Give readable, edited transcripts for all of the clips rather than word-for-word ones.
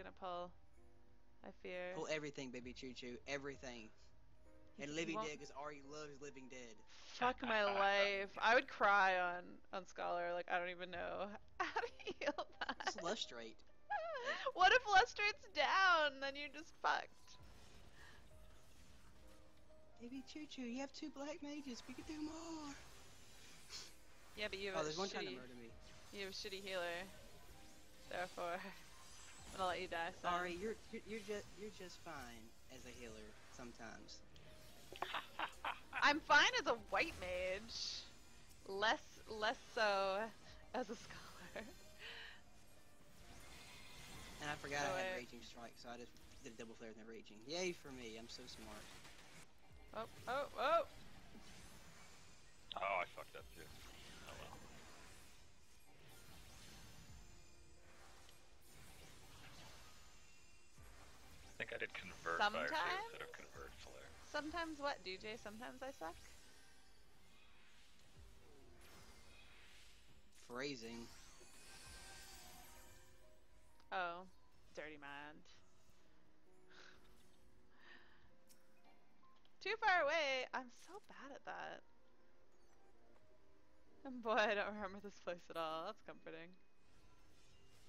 gonna pull. I fear. Pull everything, baby Choo Choo. Everything. And Living Dead, because Ari loves Living Dead. Fuck my life. I would cry on Scholar. Like, I don't even know how to heal that. Just lustrate. What if lustrate's down? Then you're just fucked. Baby Choo Choo, you have 2 black mages. We can do more. Yeah, but you have there's one trying to murder me. You have a shitty healer. Therefore, I'm gonna let you die. Son. Ari, you're just fine as a healer sometimes. I'm fine as a white mage. Less so as a scholar. And I forgot I had Raging Strike, so I just did a double flare with the Raging. Yay for me, I'm so smart. Oh. Oh, I fucked up too. Oh well. I think I did convert fire instead of convert flare. Sometimes what, DJ? Sometimes I suck? Phrasing. Oh, dirty mind. Too far away. I'm so bad at that. And boy, I don't remember this place at all. That's comforting.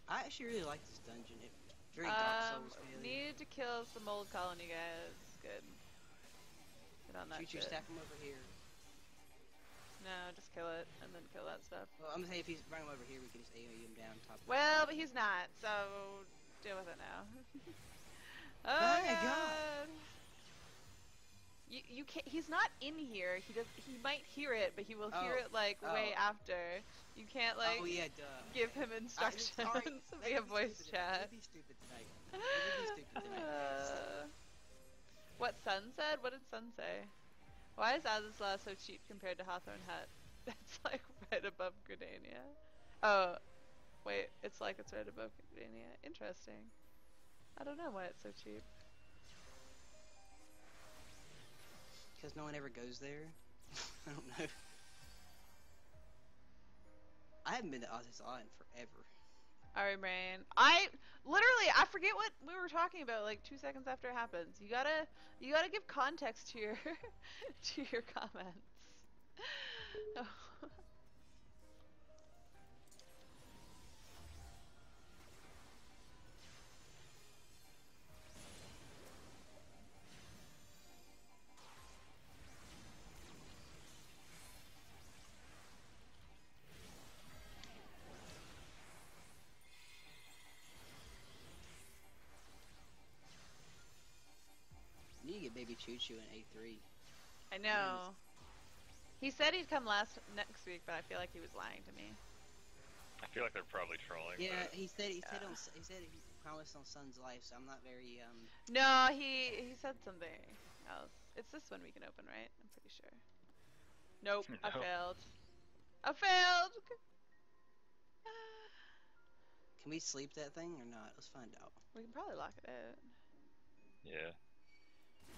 I actually really like this dungeon. It's very Dark Souls feeling. Needed to kill some old colony guys. Good. Get on that Choo-choo, shit. stack him over here. No, just kill it and then kill that stuff. Well, I'm gonna say if he's running over here, we can just AoE him down top. Well, but he's not, so deal with it now. Oh my god. You can't. He's not in here. He might hear it, but he will hear it like way after. You can't like give him instructions via voice chat. Maybe stupid tonight. Maybe stupid tonight. What Sun said? What did Sun say? Why is Azazla so cheap compared to Hawthorne Hut? That's like right above Gridania. Oh, wait. It's like it's right above Gridania. Interesting. I don't know why it's so cheap. Because no one ever goes there. I don't know. I haven't been to Azazla in forever. Alright, Brain. I forget what we were talking about like 2 seconds after it happens. You gotta give context to your to your comments. Oh. You need to get Baby Choo Choo in A3. I know. He said he'd come next week, but I feel like he was lying to me. I feel like they're probably trolling. Yeah, he said he promised on Sun's life, so I'm not very No, he said something else. It's this one we can open, right? I'm pretty sure. Nope, I failed. I failed. Can we sleep that thing or not? Let's find out. We can probably lock it out. Yeah.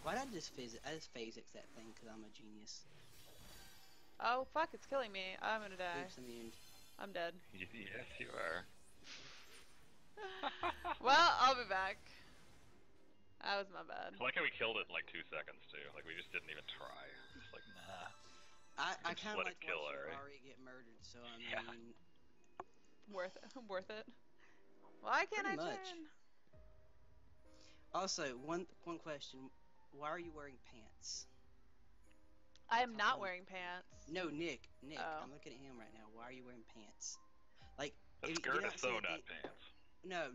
Why did I just phase-X that thing because I'm a genius. Oh fuck, it's killing me. I'm gonna die. Oops, immune. I'm dead. Yes, you are. Well, I'll be back. That was my bad. I like how we killed it in like 2 seconds too. Like we just didn't even try. Just like nah. I kind of like kill watching Ari get murdered, so I mean. Worth it. Worth it. Why can't I turn? Also, one question. Why are you wearing pants? I am not wearing pants. No, Nick. Oh. I'm looking at him right now. Why are you wearing pants? Like, the skirt is so not pants. No,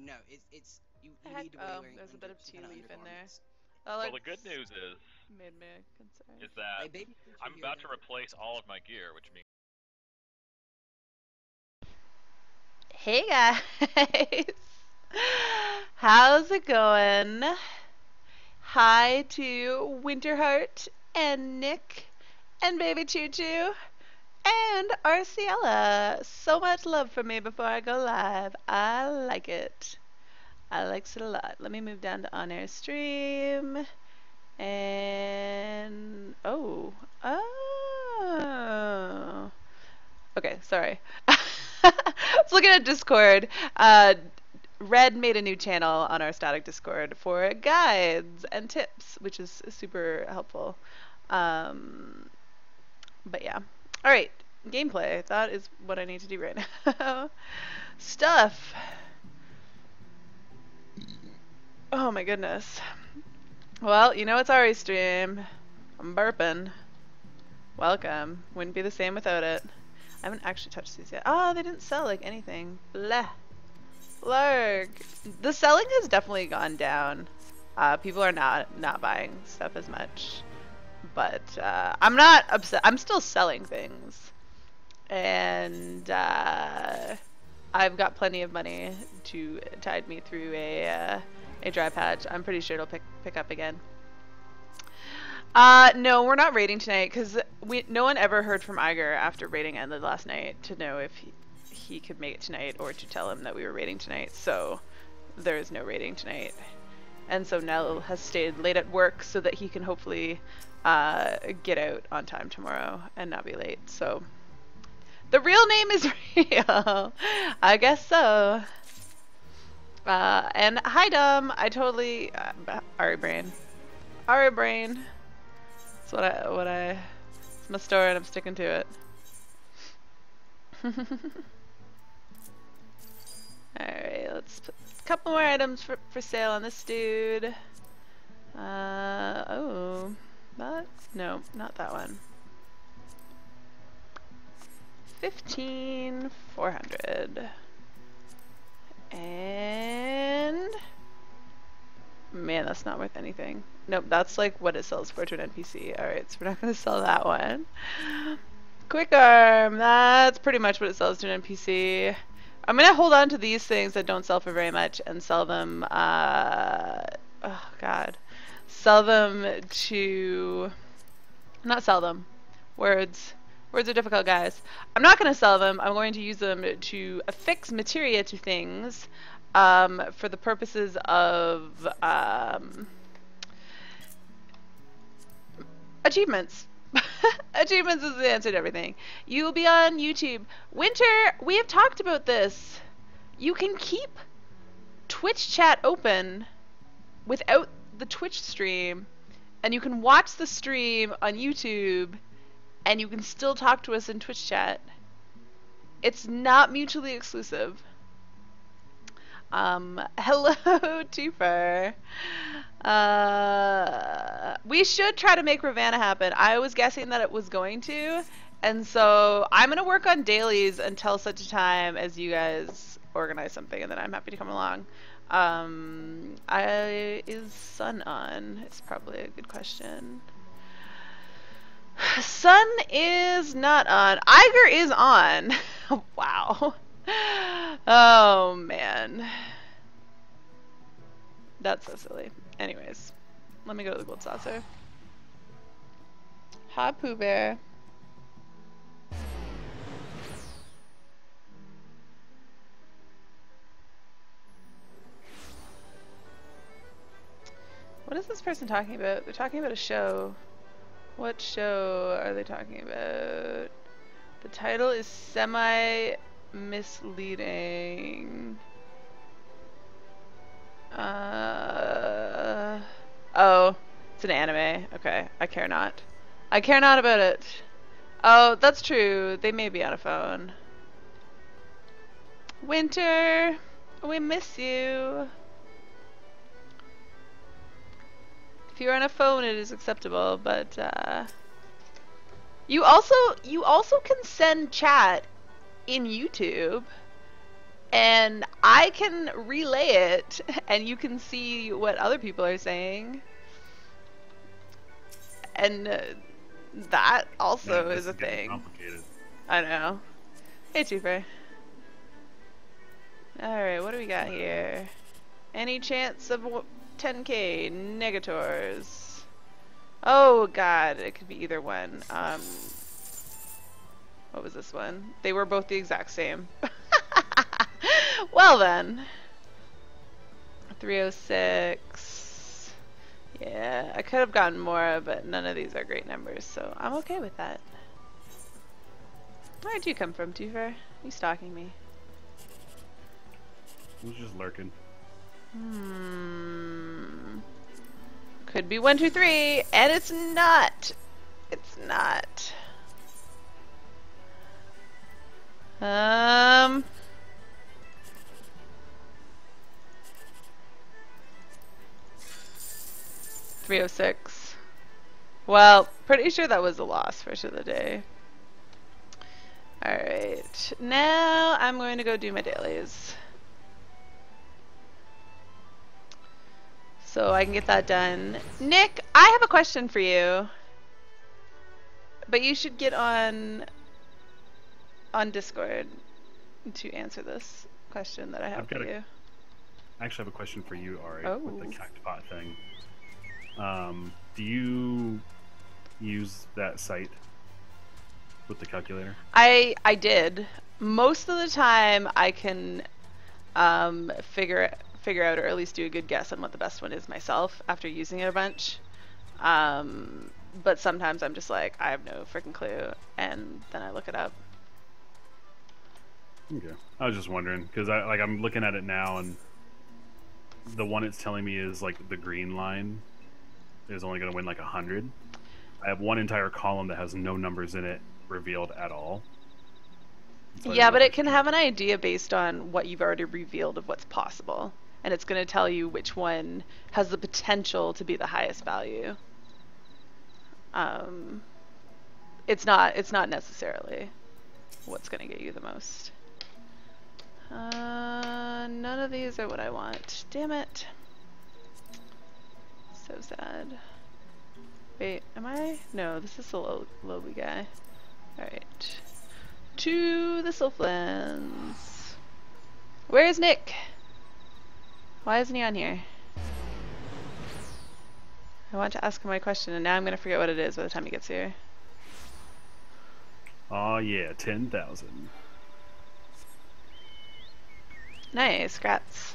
it's you need to be wearing. There's a bit of tea leaf in there. Well, the good news is that I'm about to replace all of my gear, which means. Hey guys, how's it going? Hi to Winterheart and Nick and Baby Choo Choo and Arciella. So much love for me before I go live. I like it. I likes it a lot. Let me move down to on-air stream. And oh. Okay, sorry. I was looking at Discord. Red made a new channel on our static Discord for guides and tips, which is super helpful. But yeah. All right, gameplay. That is what I need to do right now. Stuff. Oh my goodness. Well, you know it's Ari's stream. I'm burping. Welcome. Wouldn't be the same without it. I haven't actually touched these yet. Oh, they didn't sell like anything. Bleh. Lurg. The selling has definitely gone down. People are not buying stuff as much. But I'm not upset. I'm still selling things. And I've got plenty of money to tide me through a dry patch. I'm pretty sure it'll pick up again. No, we're not raiding tonight because no one ever heard from Iger after raiding ended last night to know if he could make it tonight or to tell him that we were raiding tonight. So there is no raiding tonight. And so Nell has stayed late at work so that he can hopefully get out on time tomorrow and not be late. So the real name is real. I guess so. And hi Dom, I totally Ari Brain. That's what I it's my story and I'm sticking to it. Alright, let's put a couple more items for sale on this dude. Oh, that? No, not that one. 15,400. And man, that's not worth anything. Nope, that's like what it sells for to an NPC. Alright, so we're not gonna sell that one. Quick arm, that's pretty much what it sells to an NPC. I'm gonna hold on to these things that don't sell for very much and sell them, oh god. Sell them to, not sell them, words. Words are difficult, guys. I'm not going to sell them. I'm going to use them to affix materia to things for the purposes of achievements. Achievements is the answer to everything. You will be on YouTube. Winter, we have talked about this. You can keep Twitch chat open without the Twitch stream, and you can watch the stream on YouTube, and you can still talk to us in Twitch chat. It's not mutually exclusive. Hello, Toofer. We should try to make Ravanna happen. I was guessing that it was going to, and so I'm going to work on dailies until such a time as you guys organize something, and then I'm happy to come along. Is Sun on? It's probably a good question. Sun is not on. Iger is on. Wow. Oh, man. That's so silly. Anyways, let me go to the gold saucer. Hi, Pooh Bear. What is this person talking about? They're talking about a show. What show are they talking about? The title is semi-misleading. Oh, it's an anime. Okay, I care not. I care not about it. Oh, that's true. They may be on a phone. Winter, we miss you. If you're on a phone, it is acceptable, but you also can send chat in YouTube, and I can relay it, and you can see what other people are saying, and that also is a thing. Complicated. I know. Hey, Toofer. All right, what do we got here? Any chance of 10k negators? Oh god, it could be either one. What was this one? They were both the exact same. Well then. 306. Yeah, I could have gotten more, but none of these are great numbers, so I'm okay with that. Where'd you come from, Toofer? You stalking me? It was just lurking. Could be 1, 2, 3, and it's not. It's not. 306. Well, pretty sure that was the lost fish of the day. Alright, now I'm going to go do my dailies. So I can get that done. Nick, I have a question for you. But you should get on Discord to answer this question that I have for you. I actually have a question for you, Ari, with the cactopot thing. Do you use that site with the calculator? I did. Most of the time I can figure out, or at least do a good guess on what the best one is myself after using it a bunch. But sometimes I'm just like, I have no freaking clue, and then I look it up. Okay. I was just wondering, because I'm looking at it now, and the one it's telling me is like the green line is only going to win like 100. I have one entire column that has no numbers in it revealed at all. So yeah, but it can have an idea based on what you've already revealed of what's possible, and it's going to tell you which one has the potential to be the highest value. It's not necessarily what's going to get you the most. None of these are what I want. Damn it. So sad. Wait, am I? No, this is the lowly guy. Alright. To the Sylphlands. Where's Nick? Why isn't he on here? I want to ask him my question, and now I'm going to forget what it is by the time he gets here. Oh yeah, 10,000. Nice, congrats.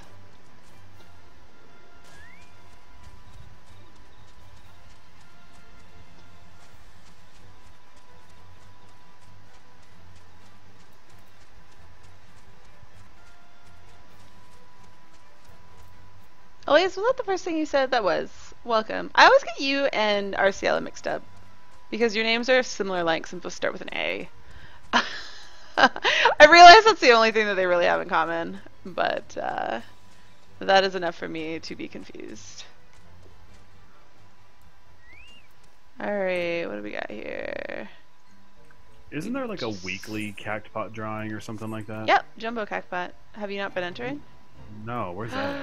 Elise, was that the first thing you said? That was. Welcome. I always get you and Arciela mixed up because your names are similar lengths and both start with an A. I realize that's the only thing that they really have in common, but that is enough for me to be confused. Alright, what do we got here? Isn't there like a weekly cactopot drawing or something like that? Yep, Jumbo Cactopot. Have you not been entering? No, where's that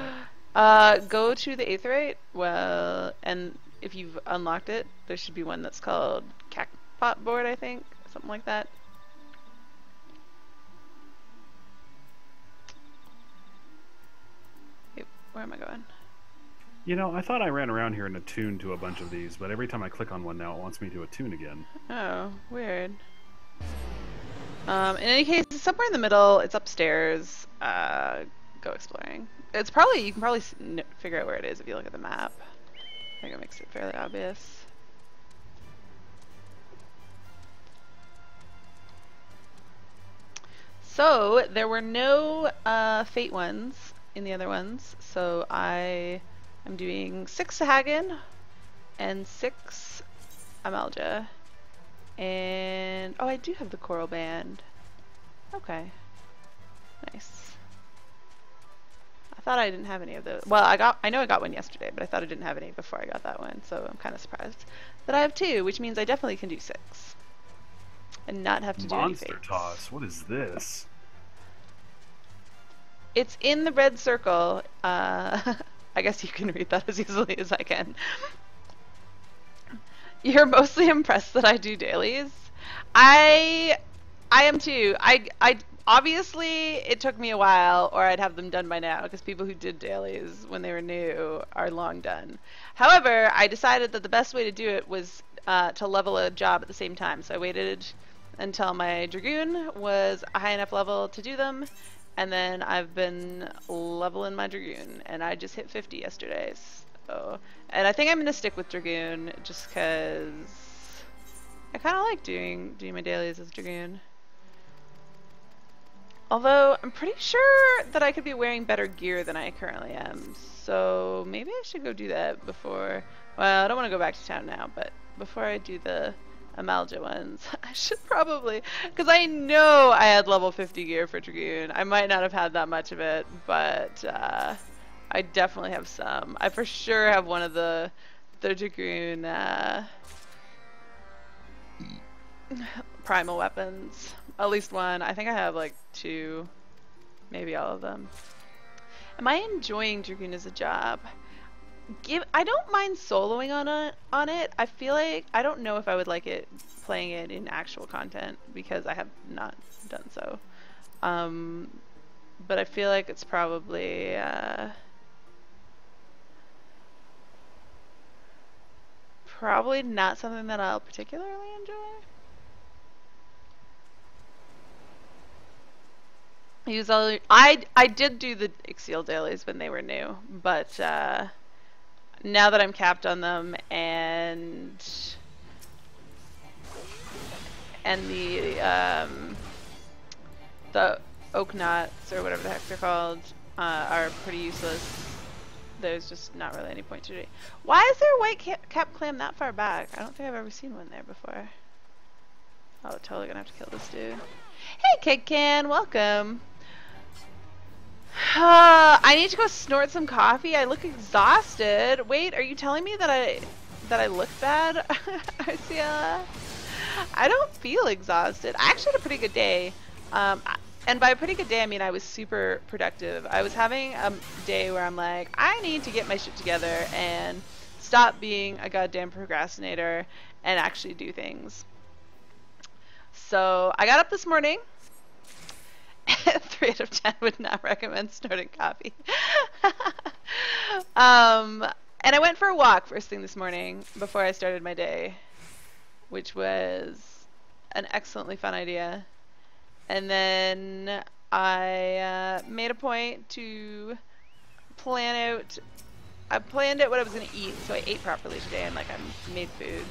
at? Go to the Aetheryte, well, and if you've unlocked it, there should be one that's called Cactopot Board, I think, something like that. Wait, where am I going? You know, I thought I ran around here and attuned to a bunch of these, but every time I click on one now, it wants me to attune again. Oh, weird. In any case, it's somewhere in the middle. It's upstairs. Go exploring. It's probably, you can probably figure out where it is if you look at the map. I think it makes it fairly obvious. So, there were no Fate ones in the other ones, so I am doing 6 Sahagin and 6 Amalja. And, oh, I do have the Coral Band. Okay. Nice. I thought I didn't have any of those. Well, I know I got one yesterday, but I thought I didn't have any before I got that one, so I'm kind of surprised that I have 2, which means I definitely can do 6. And not have to do any fates. Monster Toss, what is this? It's in the red circle. I guess you can read that as easily as I can. You're mostly impressed that I do dailies. I am too. I obviously it took me a while, or I'd have them done by now, because people who did dailies when they were new are long done. However, I decided that the best way to do it was to level a job at the same time. So I waited until my Dragoon was a high enough level to do them, and then I've been leveling my Dragoon, and I just hit 50 yesterday. So, and I think I'm gonna stick with Dragoon just because I kind of like doing my dailies as Dragoon. Although, I'm pretty sure that I could be wearing better gear than I currently am. So, maybe I should go do that before... Well, I don't want to go back to town now, but before I do the Amalja ones, I should probably... Because I know I had level 50 gear for Dragoon. I might not have had that much of it, but I definitely have some. I for sure have one of the Dragoon primal weapons. At least one. I think I have like 2, maybe all of them. Am I enjoying Dragoon as a job? I don't mind soloing on it. I feel like I don't know if I would like it playing it in actual content because I have not done so. But I feel like it's probably probably not something that I'll particularly enjoy. I did do the Ixiel dailies when they were new, but now that I'm capped on them and the oak knots or whatever the heck they're called are pretty useless. There's just not really any point to it. Why is there a white cap clam that far back? I don't think I've ever seen one there before. Oh, totally gonna have to kill this dude. Hey, Kid Can, welcome. I need to go snort some coffee. I look exhausted. Wait, are you telling me that I look bad, Arcia? I don't feel exhausted. I actually had a pretty good day. And by a pretty good day, I mean I was super productive. I was having a day where I'm like, I need to get my shit together and stop being a goddamn procrastinator and actually do things. So I got up this morning. 3 out of 10 would not recommend snorting coffee. And I went for a walk first thing this morning before I started my day, which was an excellently fun idea. And then I made a point to plan out. I planned out what I was going to eat, so I ate properly today, and like I made food.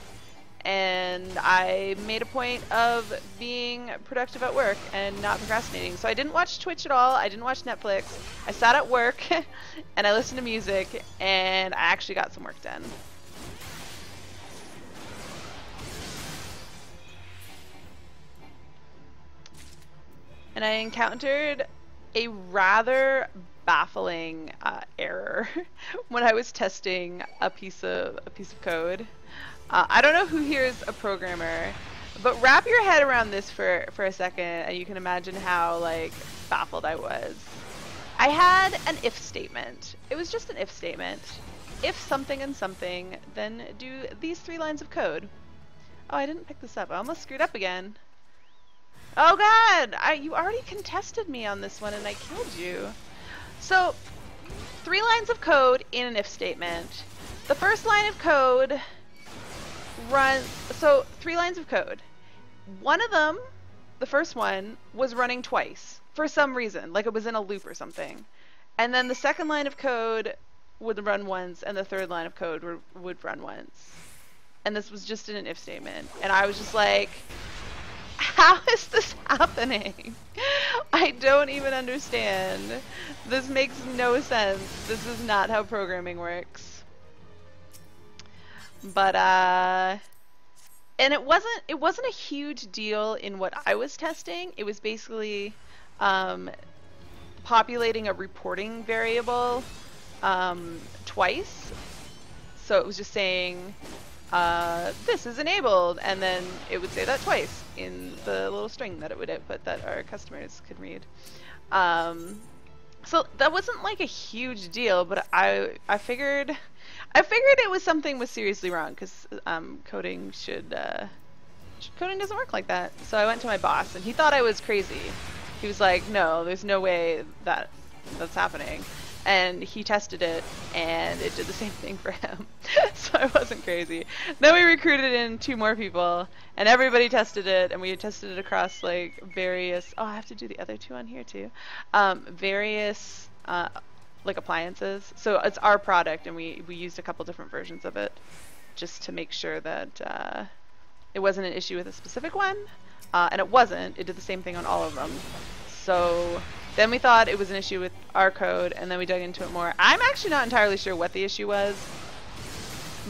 And I made a point of being productive at work and not procrastinating. So I didn't watch Twitch at all. I didn't watch Netflix. I sat at work and I listened to music, and I actually got some work done. And I encountered a rather baffling error when I was testing a piece of code. I don't know who here is a programmer, but wrap your head around this for a second, and you can imagine how like baffled I was. I had an if statement. It was just an if statement. If something and something, then do these 3 lines of code. Oh, I didn't pick this up. I almost screwed up again. Oh god! You already contested me on this one and I killed you. So, 3 lines of code in an if statement. The first line of code runs... So, 3 lines of code. One of them, the first one, was running twice. For some reason. Like it was in a loop or something. And then the second line of code would run once, and the third line of code would run once. And this was just in an if statement. And I was just like... How is this happening? I don't even understand. This makes no sense. This is not how programming works. But and it wasn't a huge deal in what I was testing. It was basically populating a reporting variable twice. So it was just saying this is enabled, and then it would say that twice in the little string that it would output that our customers could read. So that wasn't like a huge deal, but I figured it was something was seriously wrong, because coding coding doesn't work like that. So I went to my boss, and he thought I was crazy. He was like, no, there's no way that's happening. And he tested it, and it did the same thing for him. So I wasn't crazy. Then we recruited in 2 more people, and everybody tested it, and we tested it across like various... Oh, I have to do the other 2 on here too. Various like appliances. So it's our product, and we used a couple different versions of it just to make sure that it wasn't an issue with a specific one. And it wasn't. It did the same thing on all of them. So then we thought it was an issue with our code, and then we dug into it more. I'm actually not entirely sure what the issue was,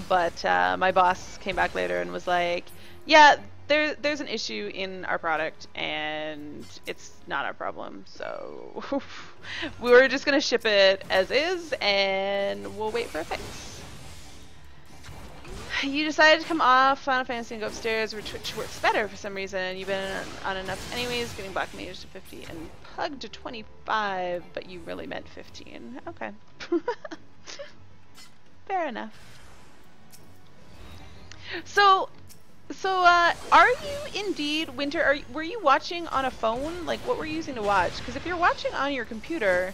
but my boss came back later and was like, yeah, there's an issue in our product, and it's not our problem. So we're just going to ship it as is, and we'll wait for a fix. You decided to come off Final Fantasy and go upstairs where Twitch works better for some reason. You've been on enough anyways, getting Black Mage to 50 and Pug to 25, but you really meant 15. Okay. Fair enough. So, are you indeed, Winter, were you watching on a phone? Like, what were you using to watch? Because if you're watching on your computer,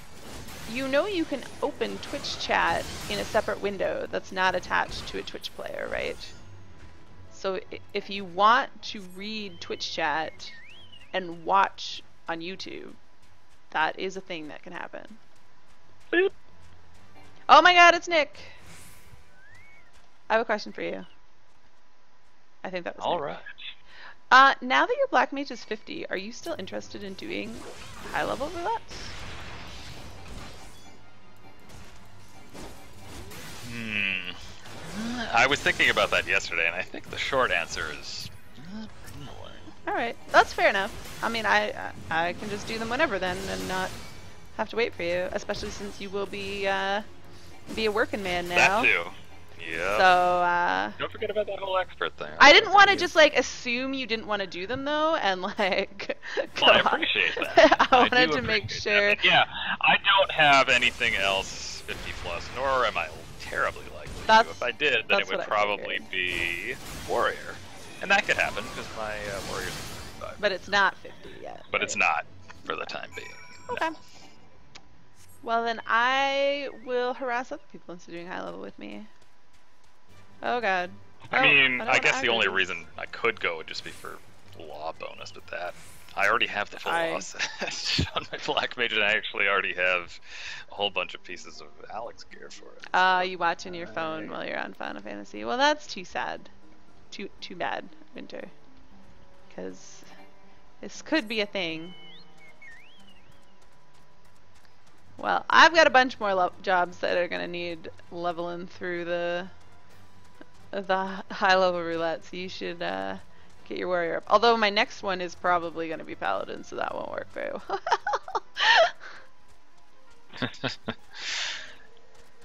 you know you can open Twitch chat in a separate window that's not attached to a Twitch player, right? So if you want to read Twitch chat and watch on YouTube, that is a thing that can happen. Boop. Oh my god, it's Nick! I have a question for you. I think that was all Nick. right. Now that your Black Mage is 50, are you still interested in doing high-level roulettes? I was thinking about that yesterday, and I think the short answer is Alright, that's fair enough. I mean, I can just do them whenever then and not have to wait for you, especially since you will be a working man now. That too. Yeah. So, don't forget about that whole expert thing. I didn't want to just, like, assume you didn't want to do them, though, and, like... Well, I appreciate that. I wanted to make sure... Yeah, I don't have anything else 50 plus, nor am I terribly likely to. If I did, then it would probably be Warrior. And that could happen, because my Warrior's 35. But it's not 50 yet. But it's not, for the time being. Okay. No. Well, then I will harass other people into doing high level with me. Oh god. I mean, I guess the only reason I could go would just be for law bonus, but that... I already have the full law set on my Black Mage, and I actually already have a whole bunch of pieces of Alex gear for it. So. You watching your phone while you're on Final Fantasy. Well, that's too sad. Too bad, Winter. Because this could be a thing. Well, I've got a bunch more jobs that are going to need leveling through the high-level roulette, so you should get your warrior up. Although my next one is probably going to be paladin, so that won't work very well.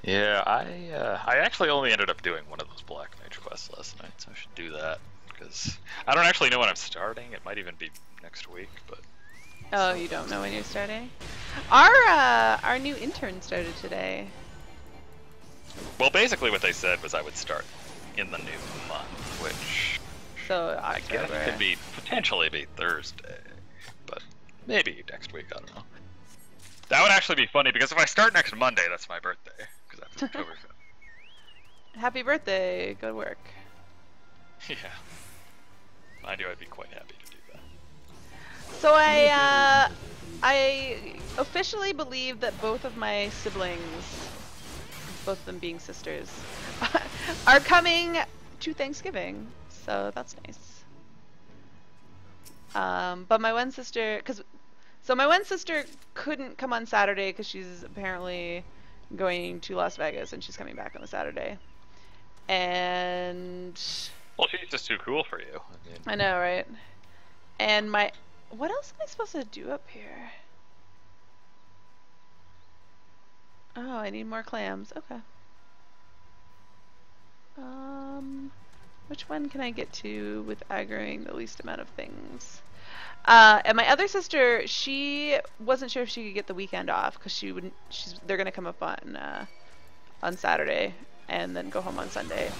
Yeah, I actually only ended up doing one of those Black Mage quests last night, so I should do that, because I don't actually know when I'm starting. It might even be next week, but... Oh, you don't know when you're starting? Our new intern started today. Well, basically what they said was I would start in the new month, which so I guess could be potentially be Thursday, but maybe next week, I don't know. That would actually be funny, because if I start next Monday, that's my birthday, because that's October 5th. Happy birthday, good work. Yeah. I knew I'd be quite happy to do that. So I officially believe that both of my siblings, both of them being sisters, are coming to Thanksgiving, so that's nice. But my one sister, my one sister couldn't come on Saturday because she's apparently going to Las Vegas and she's coming back on the Saturday. And... Well, she's just too cool for you. I know, right? And what else am I supposed to do up here? Oh, I need more clams. Okay. Which one can I get to with aggroing the least amount of things? And my other sister, she wasn't sure if she could get the weekend off because they're gonna come up on Saturday and then go home on Sunday.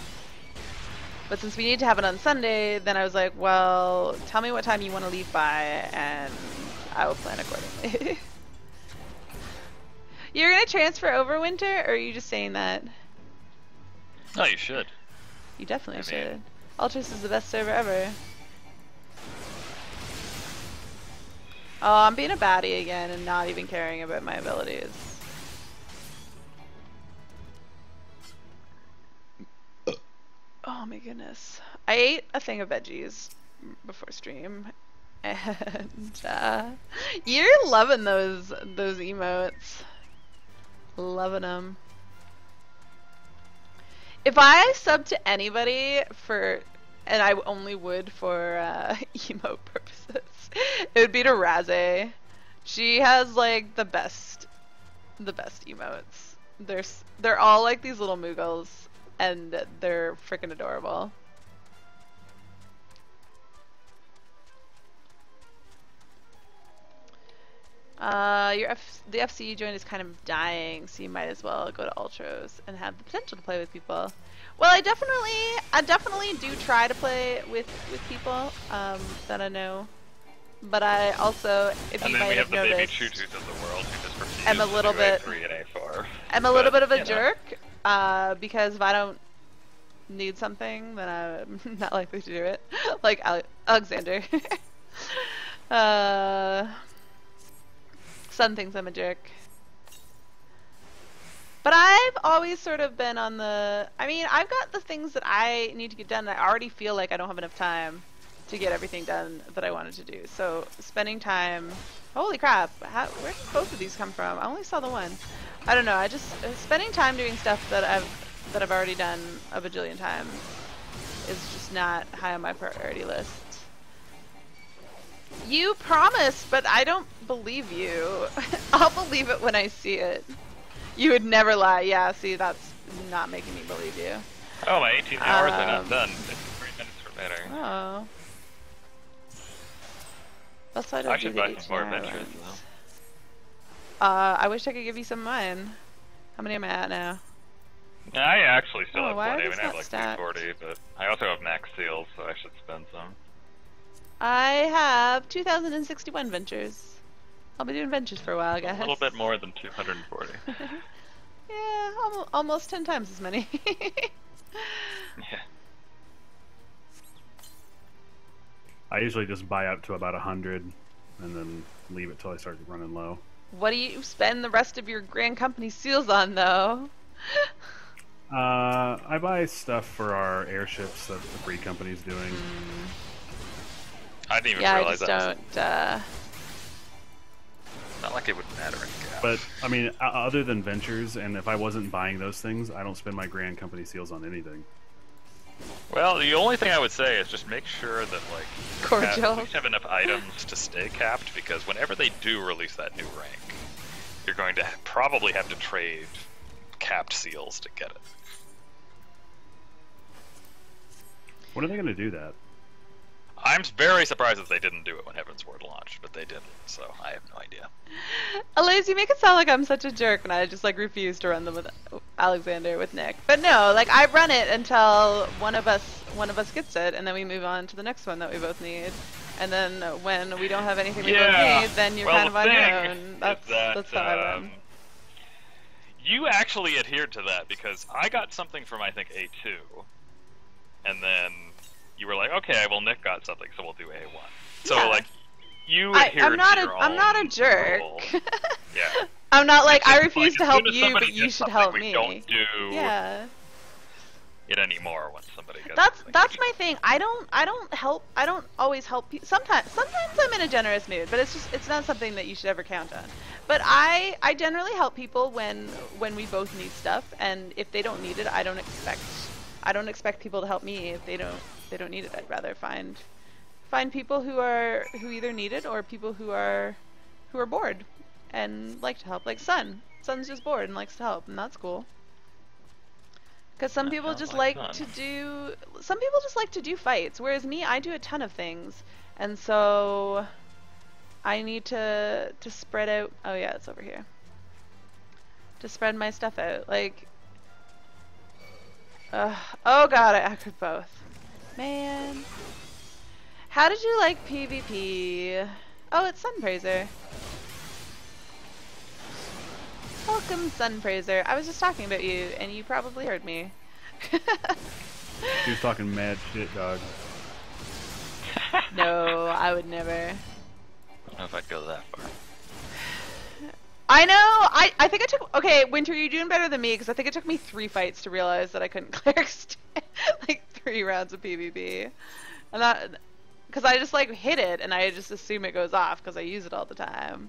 But since we need to have it on Sunday, then I was like, well, tell me what time you want to leave by, and I will plan accordingly. You're gonna transfer over, Winter, or are you just saying that? No, you should. You definitely should. Ultros is the best server ever. Oh, I'm being a baddie again and not even caring about my abilities. Oh my goodness. I ate a thing of veggies before stream And you're loving those emotes. Loving them. If I sub to anybody for, and I only would for emote purposes, it would be to Raze. She has like the best emotes. They're all like these little Moogles, and they're freaking adorable. The FC you joined is kind of dying, so you might as well go to Ultros and have the potential to play with people. Well, I definitely do try to play with people that I know, but I also, if you might have noticed, and then we have the baby choo-choos of the world who just refuse I'm a little to bit, do A3 and A4. I'm a little bit of a jerk because if I don't need something, then I'm not likely to do it. Like Alexander. Sun thinks I'm a jerk. But I've always sort of been on the... I mean, I've got the things that I need to get done, and I already feel like I don't have enough time to get everything done that I wanted to do. So, spending time... Holy crap, where did both of these come from? I only saw the one. I don't know, I just... Spending time doing stuff that I've already done a bajillion times is just not high on my priority list. You promised, but I don't believe you. I'll believe it when I see it. You would never lie. Yeah, see, that's not making me believe you. Oh, my 18 hours are not done. 53 minutes remaining. Oh. That's why I don't I do should the buy 18 some more hour adventures, ones. though. I wish I could give you some of mine. How many am I at now? I actually still Oh, have why are plenty. I these mean, I have not like stacked? 240, but I also have max seals, so I should spend some. I have 2,061 ventures. I'll be doing ventures for a while, guys. A little bit more than 240. Yeah, almost 10 times as many. Yeah. I usually just buy up to about 100 and then leave it till I start running low. What do you spend the rest of your grand company seals on, though? I buy stuff for our airships that the breed company's doing. I didn't even Yeah, I realize just that. don't. Not like it would matter in gas. But, I mean, other than ventures, and if I wasn't buying those things, I don't spend my grand company seals on anything. Well, the only thing I would say is just make sure that, like, Cordial. you have enough items to stay capped, because whenever they do release that new rank, you're going to probably have to trade capped seals to get it. When are they going to do that? I'm very surprised that they didn't do it when Heavensward launched, but they didn't, so I have no idea. Elias, you make it sound like I'm such a jerk and I just like refuse to run them with Alexander with Nick. But no, like I run it until one of us gets it, and then we move on to the next one that we both need. And then when we don't have anything we both need, then you're kind of on your own. That's how I run. You actually adhered to that because I got something from I think A2, and then you were like, okay, well Nick got something, so we'll do A1. So Yeah. like you adhered to your own I'm not a jerk. rule. Yeah. I'm not like I It's refuse like, to as help soon as you, somebody but you gets should something, help we me. don't do Yeah. it anymore when somebody gets That's my thing. I don't always help people. Sometimes I'm in a generous mood, but it's not something that you should ever count on. But I generally help people when we both need stuff, and if they don't need it, I don't expect people to help me if they don't need it. I'd rather find people who either need it or people who are bored and like to help. Like Sun's just bored and likes to help, and that's cool. Because some people just like to do fights, whereas me, I do a ton of things, and so I need to spread out. Oh yeah, it's over here. To spread my stuff out, like. Oh god, I could both. Man, how did you like PvP? Oh, it's Sunpraiser. Welcome, Sunpraiser. I was just talking about you, and you probably heard me. He was talking mad shit, dog. No, I would never. I don't know if I'd go that far. I know! I think it took... Okay, Winter, you're doing better than me, because I think it took me 3 fights to realize that I couldn't cleric like 3 rounds of PvP. And because I just like hit it and I just assume it goes off because I use it all the time.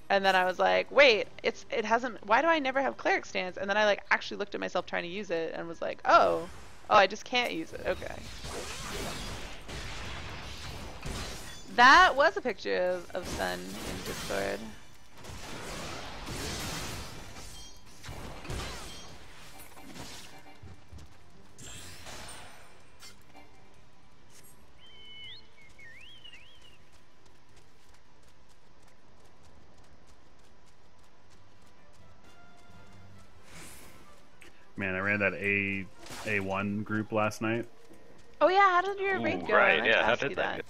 And then I was like, wait, it hasn't. Why do I never have cleric stance? And then I like actually looked at myself trying to use it and was like, oh, I just can't use it. Okay. That was a picture of Sun in Discord. Man, I ran that A1 group last night. Oh yeah, how did your raid go? Right, I yeah, how ask did you that go?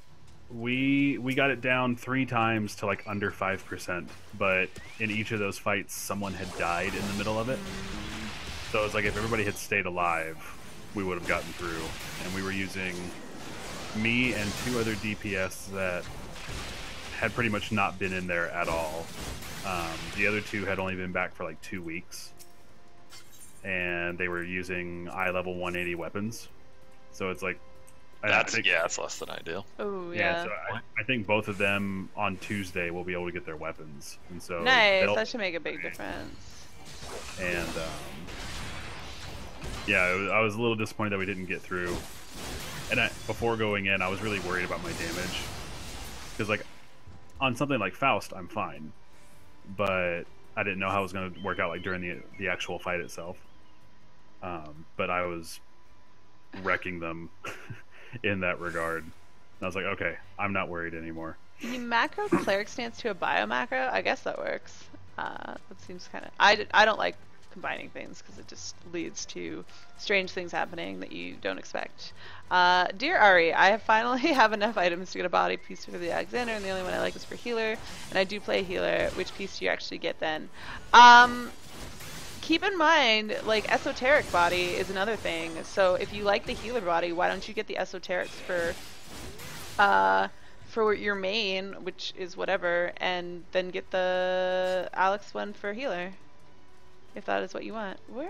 We got it down 3 times to like under 5%, but in each of those fights, someone had died in the middle of it. So it was like if everybody had stayed alive, we would have gotten through. And we were using me and 2 other DPS that had pretty much not been in there at all. The other 2 had only been back for like 2 weeks. And they were using eye level 180 weapons. So it's like... That's less than ideal. Oh, yeah. So I think both of them on Tuesday will be able to get their weapons. And so nice, that should make a big difference. And, yeah, I was a little disappointed that we didn't get through. And before going in, I was really worried about my damage. Because, like, on something like Faust, I'm fine. But I didn't know how it was going to work out like during the actual fight itself. But I was wrecking them in that regard. And I was like, okay, I'm not worried anymore. You macro cleric stance to a bio macro? I guess that works. That seems kind of... I don't like combining things because it just leads to strange things happening that you don't expect. Dear Ari, I finally have enough items to get a body piece for the Alexander, and the only one I like is for healer, and I do play healer. Which piece do you actually get then? Keep in mind, like, esoteric body is another thing. So if you like the healer body, why don't you get the esoterics for your main, which is whatever, and then get the Alex one for healer, if that is what you want. Where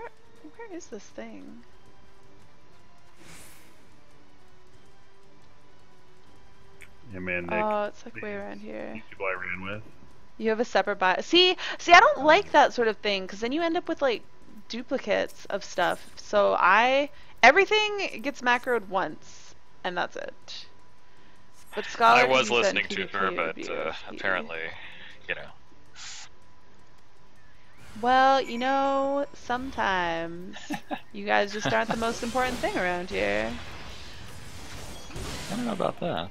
is this thing? Yeah, man, Nick. Oh, it's like way around here. People I ran with. You have a separate bio. See, I don't like that sort of thing, because then you end up with like duplicates of stuff. So everything gets macroed once, and that's it. But Scholar, I was you said listening to her, PvP but would be OP. apparently, you know. Well, you know, sometimes you guys just aren't the most important thing around here. I don't know about that.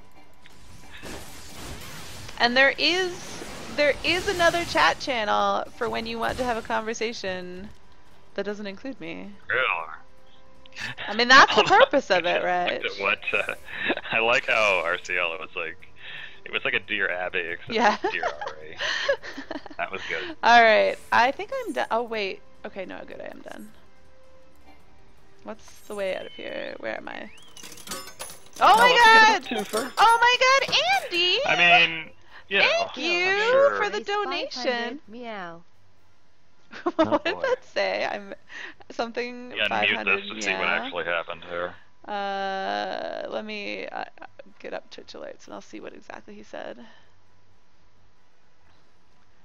And there is another chat channel for when you want to have a conversation that doesn't include me. Really? I mean, that's the purpose of it, right? I like how RCL it was like a Dear Abby except Yeah. Dear Ari. That was good. Alright, I think I'm done. Oh, wait. Okay, no, good, I am done. What's the way out of here? Where am I? Oh my god! Oh my god, Andy! I mean, you know, Thank you sure. for the donation. Meow. What did boy. that say? I'm something Yeah, 500. mute this to see what actually happened here. Let me get up Twitch alerts and I'll see what exactly he said.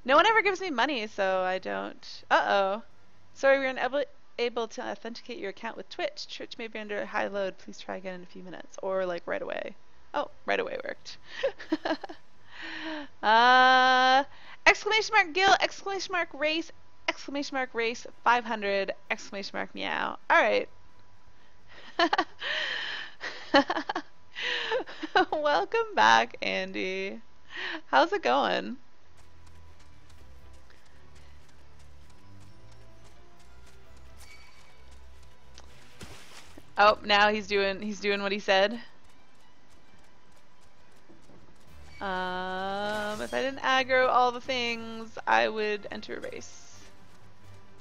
No one ever gives me money, so I don't. Uh-oh. Sorry, we were able to authenticate your account with Twitch. Twitch may be under high load. Please try again in a few minutes. Or, like, right away. Oh, right away worked. Exclamation mark Gil, exclamation mark race, 500, exclamation mark meow. Alright. Welcome back, Andy. How's it going? Oh, now he's doing what he said. If I didn't aggro all the things, I would enter a race.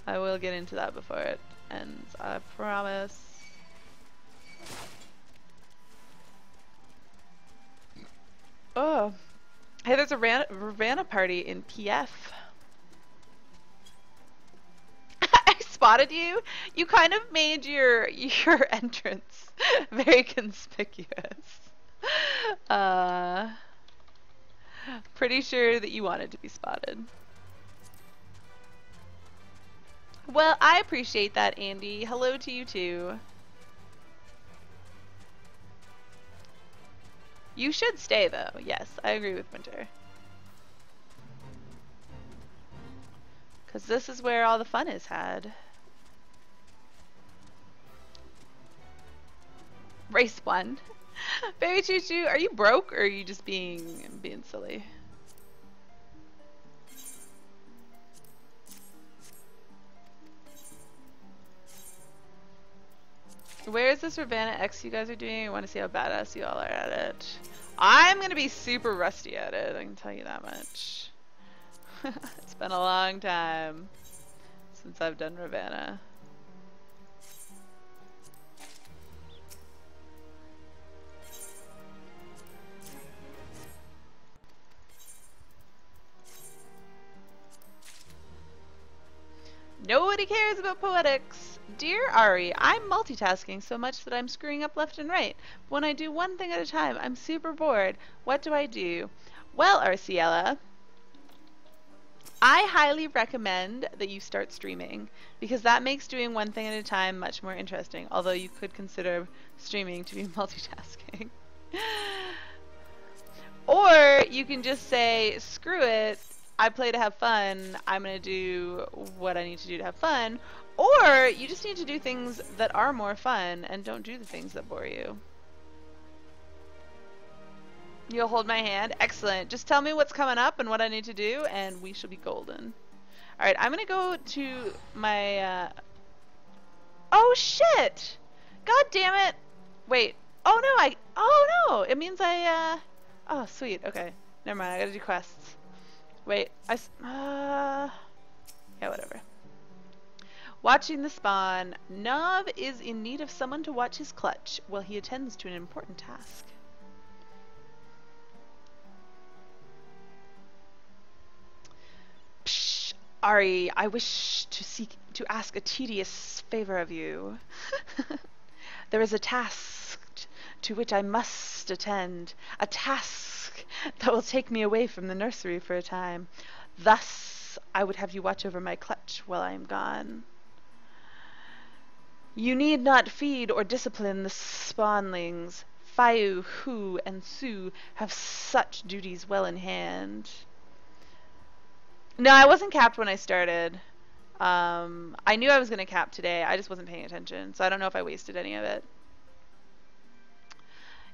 I will get into that before it ends, I promise. Oh. Hey, there's a Ravana party in PF. I spotted you. You kind of made your entrance very conspicuous. uh, pretty sure that you wanted to be spotted. Well, I appreciate that, Andy. Hello to you too. You should stay though. Yes, I agree with Winter. Because this is where all the fun is had. Race 1. Baby Choo Choo, are you broke or are you just being silly? Where is this Ravanna X you guys are doing? I want to see how badass you all are at it. I'm gonna be super rusty at it, I can tell you that much. It's been a long time since I've done Ravanna. Nobody cares about poetics. Dear Ari, I'm multitasking so much that I'm screwing up left and right. When I do one thing at a time, I'm super bored. What do I do? Well, Arciella, I highly recommend that you start streaming because that makes doing one thing at a time much more interesting, although you could consider streaming to be multitasking. Or you can just say, screw it, I play to have fun, I'm going to do what I need to do to have fun. Or you just need to do things that are more fun and don't do the things that bore you. You'll hold my hand? Excellent. Just tell me what's coming up and what I need to do and we shall be golden. Alright, I'm going to go to my... Oh shit! God damn it! Wait. Oh no, Oh no! It means I... Oh, sweet. Okay. Never mind. I gotta do quests. Wait. Yeah, whatever. Watching the spawn. Nav is in need of someone to watch his clutch while he attends to an important task. Psh, Ari, I wish to ask a tedious favor of you. There is a task to which I must attend. A task that will take me away from the nursery for a time. Thus, I would have you watch over my clutch while I am gone. You need not feed or discipline the spawnlings. Fayu, Hu, and Su have such duties well in hand. No, I wasn't capped when I started. I knew I was going to cap today. I just wasn't paying attention, so I don't know if I wasted any of it.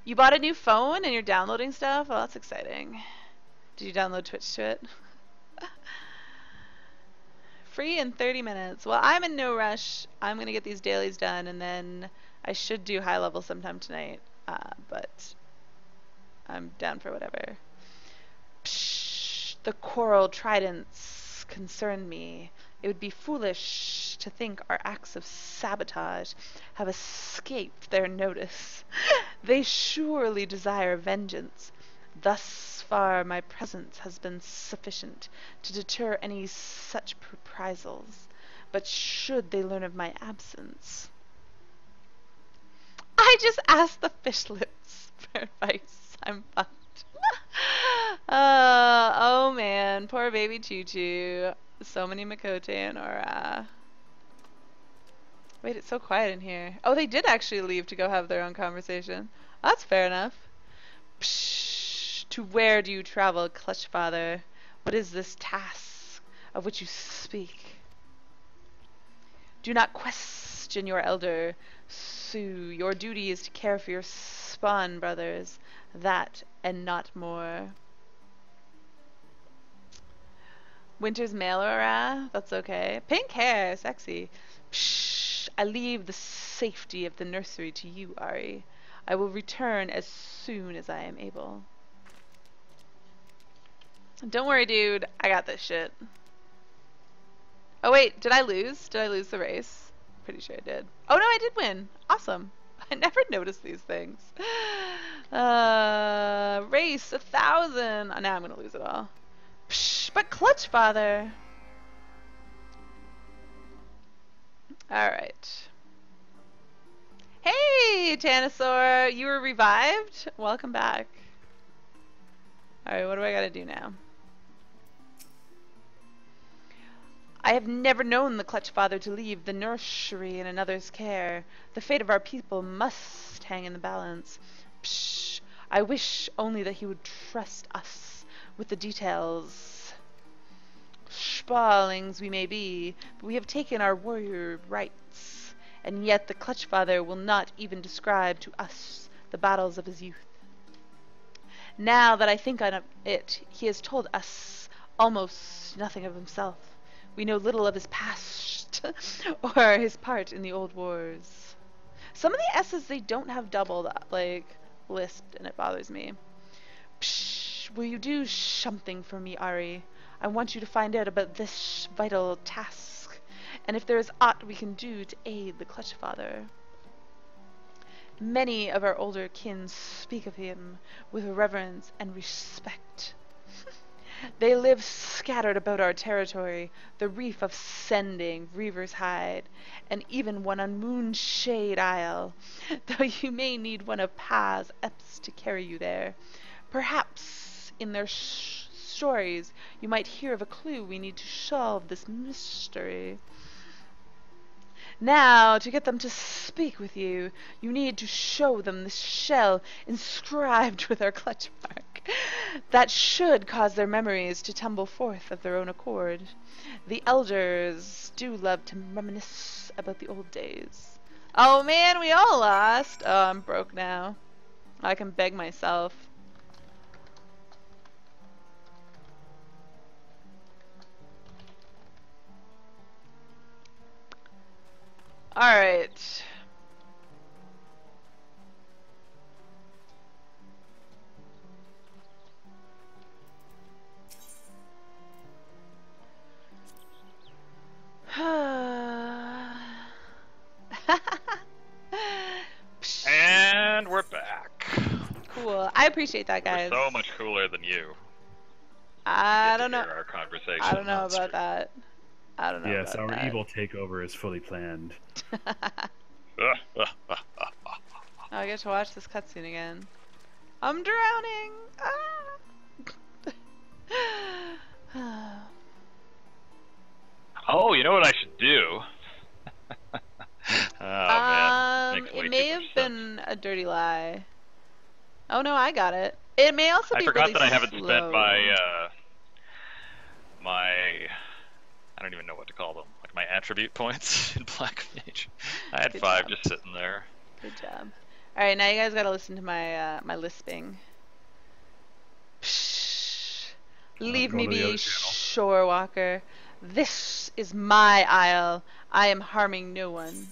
You bought a new phone and you're downloading stuff? Oh, that's exciting. Did you download Twitch to it? Free in 30 minutes. Well, I'm in no rush. I'm going to get these dailies done, and then I should do high level sometime tonight. But I'm down for whatever. Psh, the coral tridents concern me. It would be foolish to think our acts of sabotage have escaped their notice. They surely desire vengeance. Thus far my presence has been sufficient to deter any such reprisals, but should they learn of my absence... I just asked the fishlets for advice. I'm fucked. Oh man, poor baby Choo Choo. So many Makote and Aura. Wait, it's so quiet in here. Oh, they did actually leave to go have their own conversation. That's fair enough. Psh, to where do you travel, Clutch Father? What is this task of which you speak? Do not question your elder, Sue. Your duty is to care for your spawn brothers. That and not more. Winter's male aura? That's okay. Pink hair, sexy. Psh, I leave the safety of the nursery to you, Ari. I will return as soon as I am able. Don't worry, dude. I got this shit. Oh wait, did I lose? Did I lose the race? Pretty sure I did. Oh no, I did win. Awesome. I never noticed these things. Race 1,000. Oh, now I'm gonna lose it all. Psh, but Clutch Father. Alright. Hey, Hey, Tanosaur, you were revived? Welcome back. Alright, what do I gotta do now? I have never known the Clutch Father to leave the nursery in another's care. The fate of our people must hang in the balance. Psh, I wish only that he would trust us with the details. Spalings we may be, but we have taken our warrior rights, and yet the Clutch Father will not even describe to us the battles of his youth. Now that I think on it, he has told us almost nothing of himself. We know little of his past or his part in the old wars. Some of the S's they don't have doubled, like lisped, and it bothers me. Psh, will you do something for me, Ari? I want you to find out about this vital task, and if there is aught we can do to aid the Clutch Father. Many of our older kin speak of him with reverence and respect. They live scattered about our territory, the reef of Sending, Reaver's Hide, and even one on Moonshade Isle, though you may need one of Pa's Eps to carry you there. Perhaps in their stories you might hear of a clue we need to solve this mystery. Now, to get them to speak with you, you need to show them this shell inscribed with our clutch mark. That should cause their memories to tumble forth of their own accord. The elders do love to reminisce about the old days. Oh man, we all lost. Oh, I'm broke now. I can beg myself. Alright. And we're back. Cool. I appreciate that, guys. We're so much cooler than you. I don't know. Our conversation I don't know on about stream. that. I don't know. Yes, about our that. evil takeover is fully planned. Oh, I get to watch this cutscene again. I'm drowning. Ah. Oh, you know what I should do? Oh man, makes way It may too have much sense. been a dirty lie. Oh no, I got it. It may also I be forgot really that I haven't slow. spent my I don't even know what to call them, like my attribute points in Black Mage. I had Good 5 job. just sitting there. Good job. All right, now you guys gotta listen to my my lisping. Psh, leave go me to the be, other channel. shore walker. This is my isle. I am harming no one.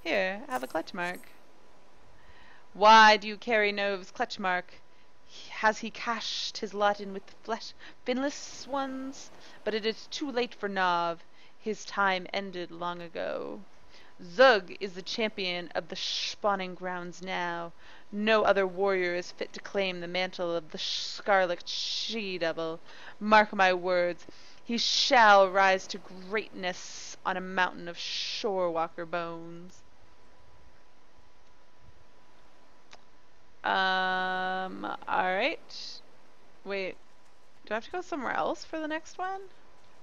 Here, have a clutch mark. Why do you carry Nove's clutch mark? Has he cashed his lot in with the finless ones? But it is too late for Nov. His time ended long ago. Zug is the champion of the spawning grounds now. No other warrior is fit to claim the mantle of the scarlet she-devil. Mark my words, he shall rise to greatness on a mountain of shorewalker bones. Alright. Wait, do I have to go somewhere else for the next one?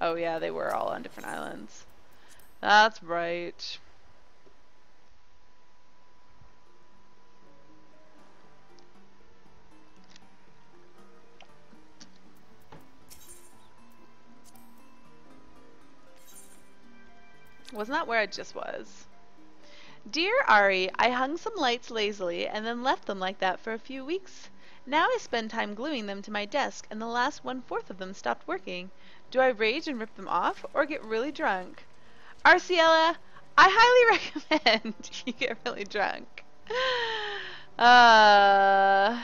Oh yeah, they were all on different islands. That's right. Wasn't that where I just was? Dear Ari, I hung some lights lazily and then left them like that for a few weeks. Now I spend time gluing them to my desk and the last 1/4 of them stopped working. Do I rage and rip them off or get really drunk? Arciella, I highly recommend you get really drunk. I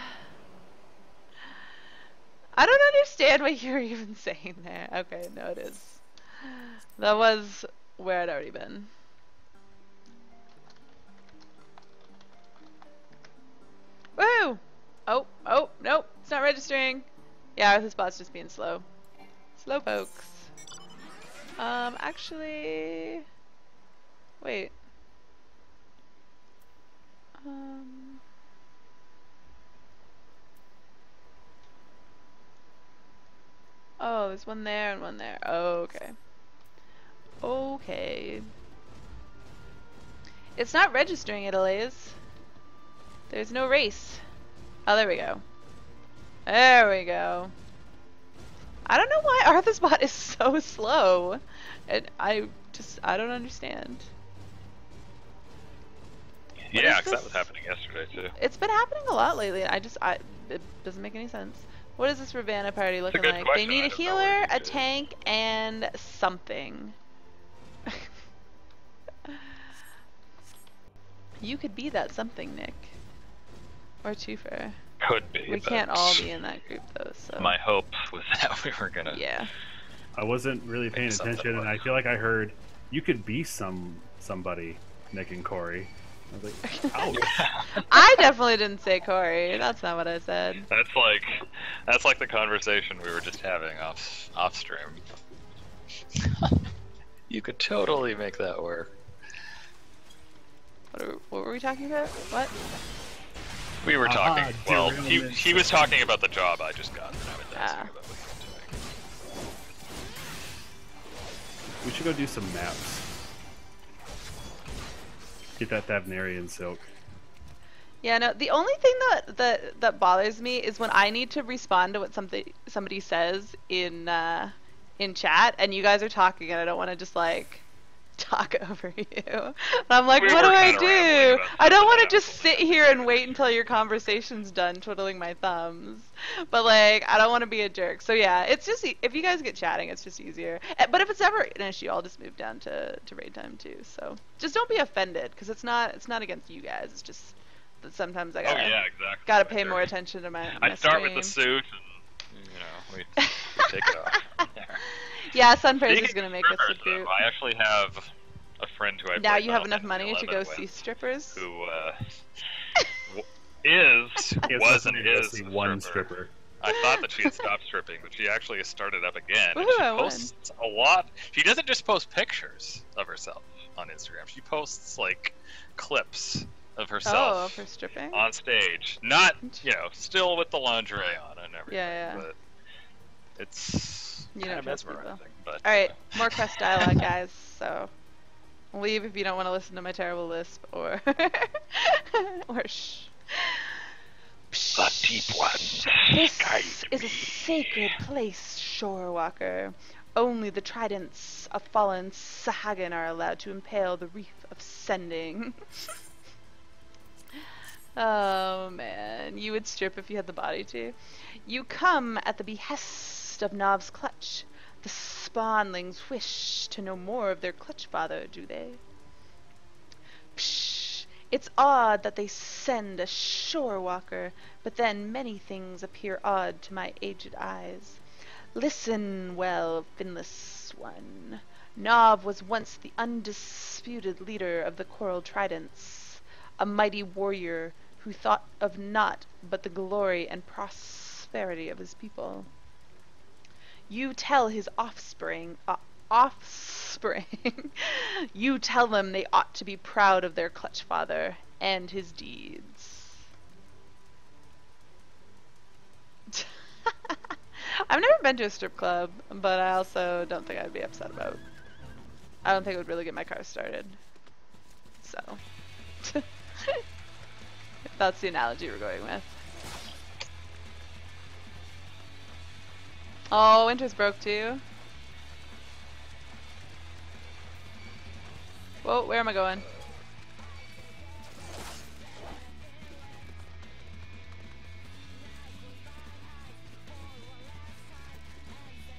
don't understand what you're even saying there. Okay, no it is. That was where I'd already been. Woo! Oh, nope, it's not registering. Yeah, this bot's just being slow. Slow folks. Actually... Wait. Um, oh, there's one there and one there. Oh, okay. Okay. It's not registering it, Elias. There's no race. Oh, there we go. There we go. I don't know why Arthur's bot is so slow. I don't understand. What Yeah, is because that this? was happening yesterday too. It's been happening a lot lately. It doesn't make any sense. What is this Ravana party looking good like? question. They need I a don't know what healer, it a is. tank, and something. You could be that something, Nick. Or Twofer. Could be. We but can't all be in that group though, so. My hope was that we were gonna. Yeah. I wasn't really paying Maybe something attention, and I like- feel like I heard you could be somebody, Nick and Corey. I was like, ouch. I definitely didn't say Corey. That's not what I said. That's like the conversation we were just having off stream. You could totally make that work. What were we talking about? What? We were talking. Well, derailment. he was talking about the job I just got, and I was asking Ah. about what he was doing. We should go do some maps. Get that Thavnarian silk. Yeah, no. The only thing that bothers me is when I need to respond to what somebody says in chat, and you guys are talking, and I don't want to just like talk over you. And I'm like, We what do were I kinda rambling do? about I don't something want to else. just sit here and wait until your conversation's done, twiddling my thumbs. But like, I don't want to be a jerk. So yeah, it's just if you guys get chatting, it's just easier. But if it's ever an issue, I'll just move down to raid time too. So just don't be offended, because it's not against you guys. It's just that sometimes I Oh gotta yeah, exactly. gotta pay more attention to my I start with the stream. suit, and we take it off. There. Yeah, Sunpraiser's Speaking gonna of make us a strippers, group. though, I actually have a friend who I Now played you have Final enough money Fantasy to go 11 see with, strippers. who He has was nothing and to go is see a one stripper. I thought that she had stopped stripping, but she actually has started up again. And Woohoo, she I won. posts a lot. She doesn't just post pictures of herself on Instagram. She posts like clips of Oh, herself for stripping? on stage. Not, still with the lingerie on and everything. Yeah. But it's You kind don't of trust me, mesmerizing. But Alright, more quest dialogue, guys. So, leave if you don't want to listen to my terrible lisp, or shh. The deep ones This guide is a sacred place, Shorewalker. Only the tridents of fallen Sahagan are allowed to impale the reef of sending. Oh man, you would strip if you had the body to. You come at the behest of Nov's clutch. The spawnlings wish to know more of their clutch father, do they? Psh, it's odd that they send a shorewalker, but then many things appear odd to my aged eyes. Listen well, finless one. Nov was once the undisputed leader of the Coral Tridents, a mighty warrior who thought of naught but the glory and prosperity of his people. You tell his offspring, you tell them they ought to be proud of their clutch father and his deeds. I've never been to a strip club, but I also don't think I'd be upset about. I don't think it would really get my car started. So, if that's the analogy we're going with. Oh, Winter's broke too. Whoa, where am I going?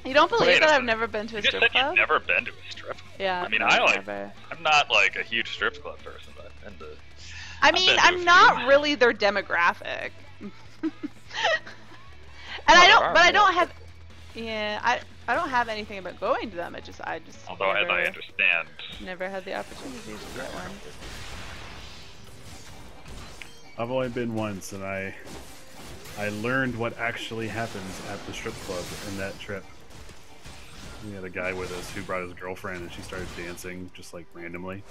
You don't believe Wait a that I've second. never been to a You just strip said club? you've never been to a strip club. Yeah. I mean, no, I'm never. not like a huge strip club person, but I've been to. I I've mean, been to a I'm few. not really their demographic. And Well, I there don't, are but I more don't have. people. Yeah, I don't have anything about going to them. I just Although, as I never, understand, never had the opportunity to get one. I've only been once, and I learned what actually happens at the strip club in that trip. We had a guy with us who brought his girlfriend, and she started dancing just like randomly.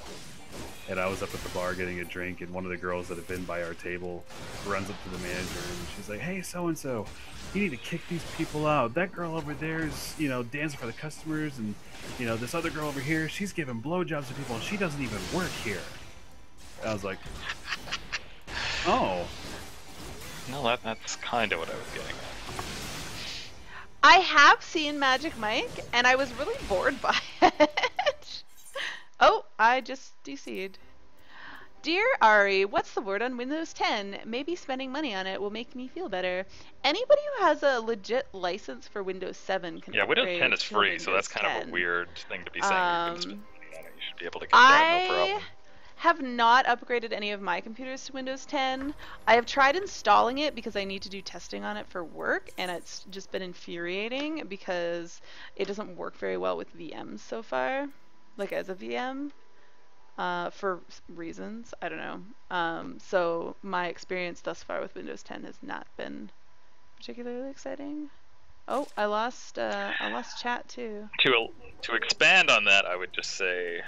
And I was up at the bar getting a drink, and one of the girls that had been by our table runs up to the manager, and she's like, "Hey, so and so, you need to kick these people out. That girl over there is, dancing for the customers, and this other girl over here, she's giving blowjobs to people, and she doesn't even work here." And I was like, "Oh." No, that's kind of what I was getting at. I have seen Magic Mike, and I was really bored by it. Oh, I just DC'd. Dear Ari, what's the word on Windows 10? Maybe spending money on it will make me feel better. Anybody who has a legit license for Windows 7 can Yeah, Windows upgrade 10 is to free, so that's Windows kind of 10. a weird thing to be saying. You can spend money on it. You should be able to get that, no problem. Have not upgraded any of my computers to Windows 10. I have tried installing it because I need to do testing on it for work, and it's just been infuriating because it doesn't work very well with VMs so far, like as a VM, for reasons, I don't know. So my experience thus far with Windows 10 has not been particularly exciting. Oh, I lost chat too. To expand on that, I would just say,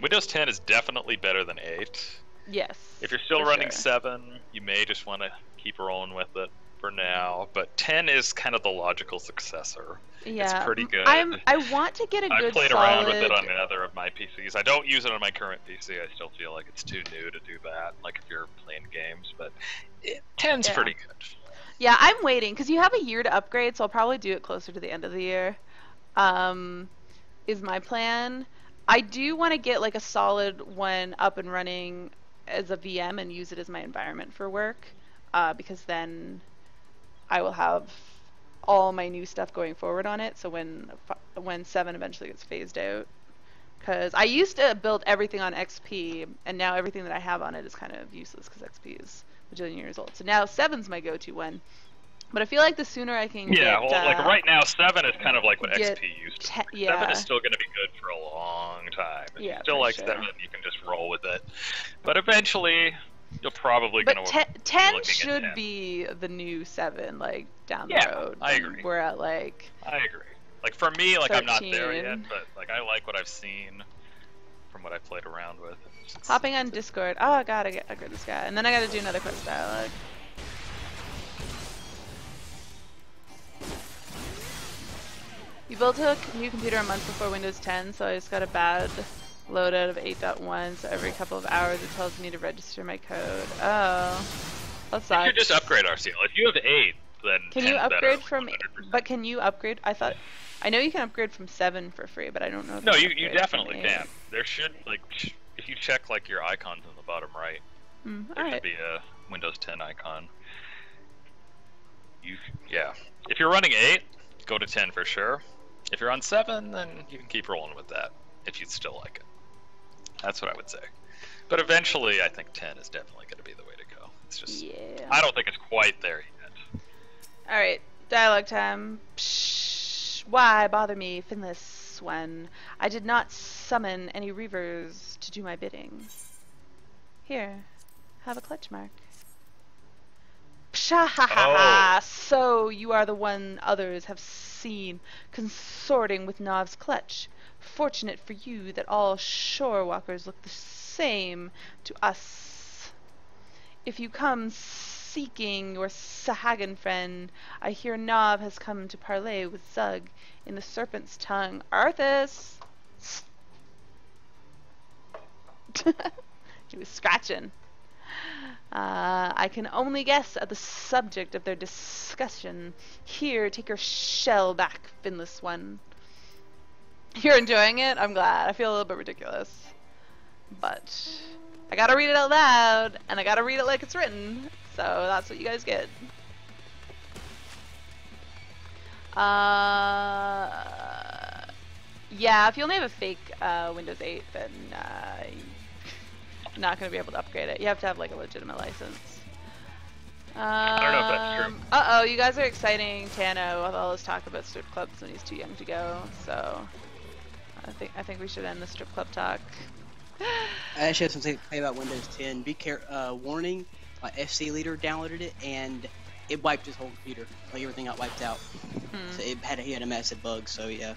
Windows 10 is definitely better than 8. Yes. If you're still for running sure. 7, you may just want to keep rolling with it for now. But 10 is kind of the logical successor. Yeah, It's pretty good. I want to get a I good played solid... around with it on another of my PCs. I don't use it on my current PC. I still feel like it's too new to do that, like if you're playing games. But 10's pretty good. Yeah, I'm waiting, because you have a year to upgrade, so I'll probably do it closer to the end of the year, is my plan. I do want to get like a solid one up and running as a VM and use it as my environment for work, because then I will have all my new stuff going forward on it. So when 7 eventually gets phased out, because I used to build everything on XP, and now everything that I have on it is kind of useless because XP is a bajillion years old. So now 7's my go-to one. But I feel like the sooner I can get... well, like right now, 7 is kind of like what get XP used to be. yeah. 7 is still going to be good for a long time. If Yeah, you still for like sure. 7, you can just roll with it. But eventually, you're probably going But to 10 should be the new 7, like, down the road. I agree. We're at, like... I agree. Like, for me, like, 13. I'm not there yet, 13. but, like, I like what I've seen from what I've played around with. Hopping on Discord. Oh, God, I got this guy. And then I gotta do another quest dialogue. You built a new computer a month before Windows 10, so I just got a bad loadout of 8.1, so every couple of hours it tells me to register my code. Oh. That sucks. You should just upgrade RCL. If you have 8, then Can 10's you upgrade better, from... 100%. But can you upgrade... I know you can upgrade from 7 for free, but I don't know if No, can you upgrade definitely from 8. can. There should, like, if you check, like, your icons in the bottom right, there should be a Windows 10 icon. Yeah. If you're running 8, go to 10 for sure. If you're on 7, then you can keep rolling with that, if you'd still like it. That's what I would say. But eventually, I think 10 is definitely going to be the way to go. It's just, I don't think it's quite there yet. Alright, dialogue time. Psh, why bother me, finless one? I did not summon any reavers to do my bidding. Here, have a clutch mark. Pshahaha! So you are the one others have seen consorting with Nov's clutch. Fortunate for you that all shore walkers look the same to us. If you come seeking your Sahagan friend, I hear Nov has come to parley with Zug in the serpent's tongue. Arthas! He was scratching. I can only guess at the subject of their discussion. Here, take your shell back, finless one. You're enjoying it? I'm glad. I feel a little bit ridiculous. But I gotta read it out loud, and I gotta read it like it's written. So that's what you guys get. Yeah, if you only have a fake Windows 8, then you're not going to be able to upgrade it. You have to have like a legitimate license. I don't know if that's true. Uh-oh, you guys are exciting Tano with all this talk about strip clubs when he's too young to go. So I think we should end the strip club talk. I actually have something to say about Windows 10. Be careful. Warning: my FC leader downloaded it and it wiped his whole computer. Like everything got wiped out. So he had a massive bug. So yeah.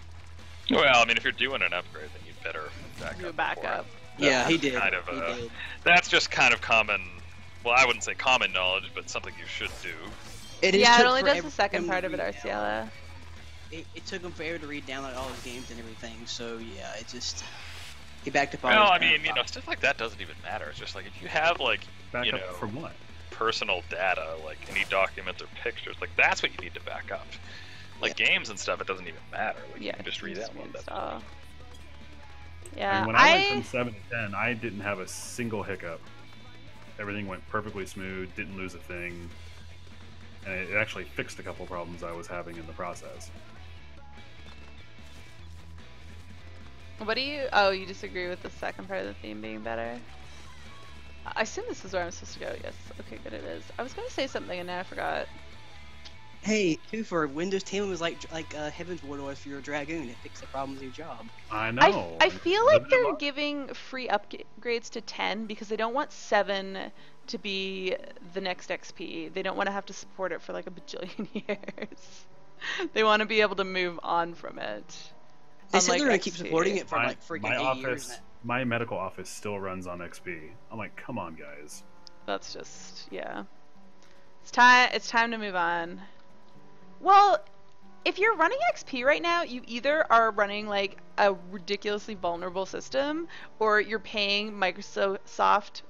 Well, I mean, if you're doing an upgrade, then you'd better Do a back up. backup. Yeah, he did. Kind of, He did. That's just kind of common. Well, I wouldn't say common knowledge, but something you should do. It Yeah, it took only does forever the for second him to part of it, read down. Arciela. It took him forever to read down like all his games and everything. So yeah, it just he backed up all. Well, his I mean, crap. stuff like that doesn't even matter. It's just like if you have like, Back you up know, from what? personal data, like any documents or pictures, like that's what you need to back up. Like games and stuff, it doesn't even matter. Like, you can just read that one. Install. I Yeah, mean, when I went from 7 to 10, I didn't have a single hiccup. Everything went perfectly smooth, didn't lose a thing, and it actually fixed a couple problems I was having in the process. What do you... Oh, you disagree with the second part of the theme being better? I assume this is where I'm supposed to go. Yes. Okay, good it is. I was going to say something and now I forgot. Hey, too, for Windows 10 was like Heaven's Ward was for your Dragoon. It fixed the problems of your job. I know. I feel like they're Living giving free upgrades to 10 because they don't want 7 to be the next XP. They don't want to have to support it for like a bajillion years. They want to be able to move on from it. They said they're Unlike gonna keep XP. supporting it for my, like freaking my 8 years. office, my medical office still runs on XP. I'm like, come on, guys. That's just, yeah. It's time to move on. Well, if you're running XP right now, you either are running like a ridiculously vulnerable system, or you're paying Microsoft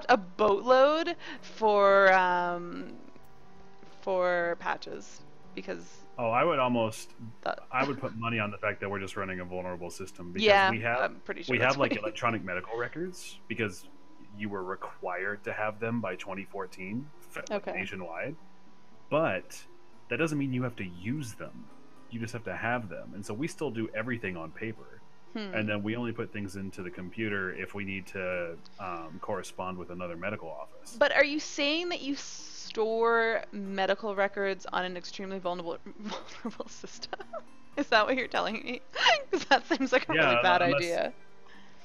a boatload for patches because. Oh, I would put money on the fact that we're just running a vulnerable system because Yeah, we have I'm pretty sure we that's have like what- electronic medical records because you were required to have them by 2014 Okay. nationwide. But that doesn't mean you have to use them. You just have to have them. And so we still do everything on paper. And then we only put things into the computer if we need to correspond with another medical office. But are you saying that you store medical records on an extremely vulnerable system? Is that what you're telling me? Because that seems like a Yeah, really bad unless- idea.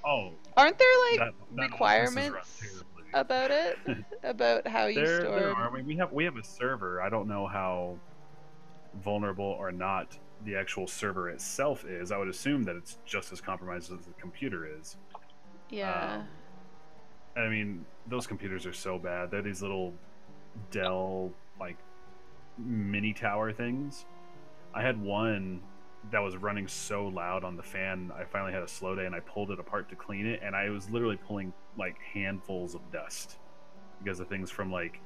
Oh, Aren't there like that office is run requirements terribly. about it? About how you There store? are. I mean, we have a server. I don't know how vulnerable or not the actual server itself is. I would assume that it's just as compromised as the computer is. Yeah. I mean, those computers are so bad. They're these little Dell like mini tower things. I had one that was running so loud on the fan. I finally had a slow day and I pulled it apart to clean it, and I was literally pulling like handfuls of dust because the thing's from like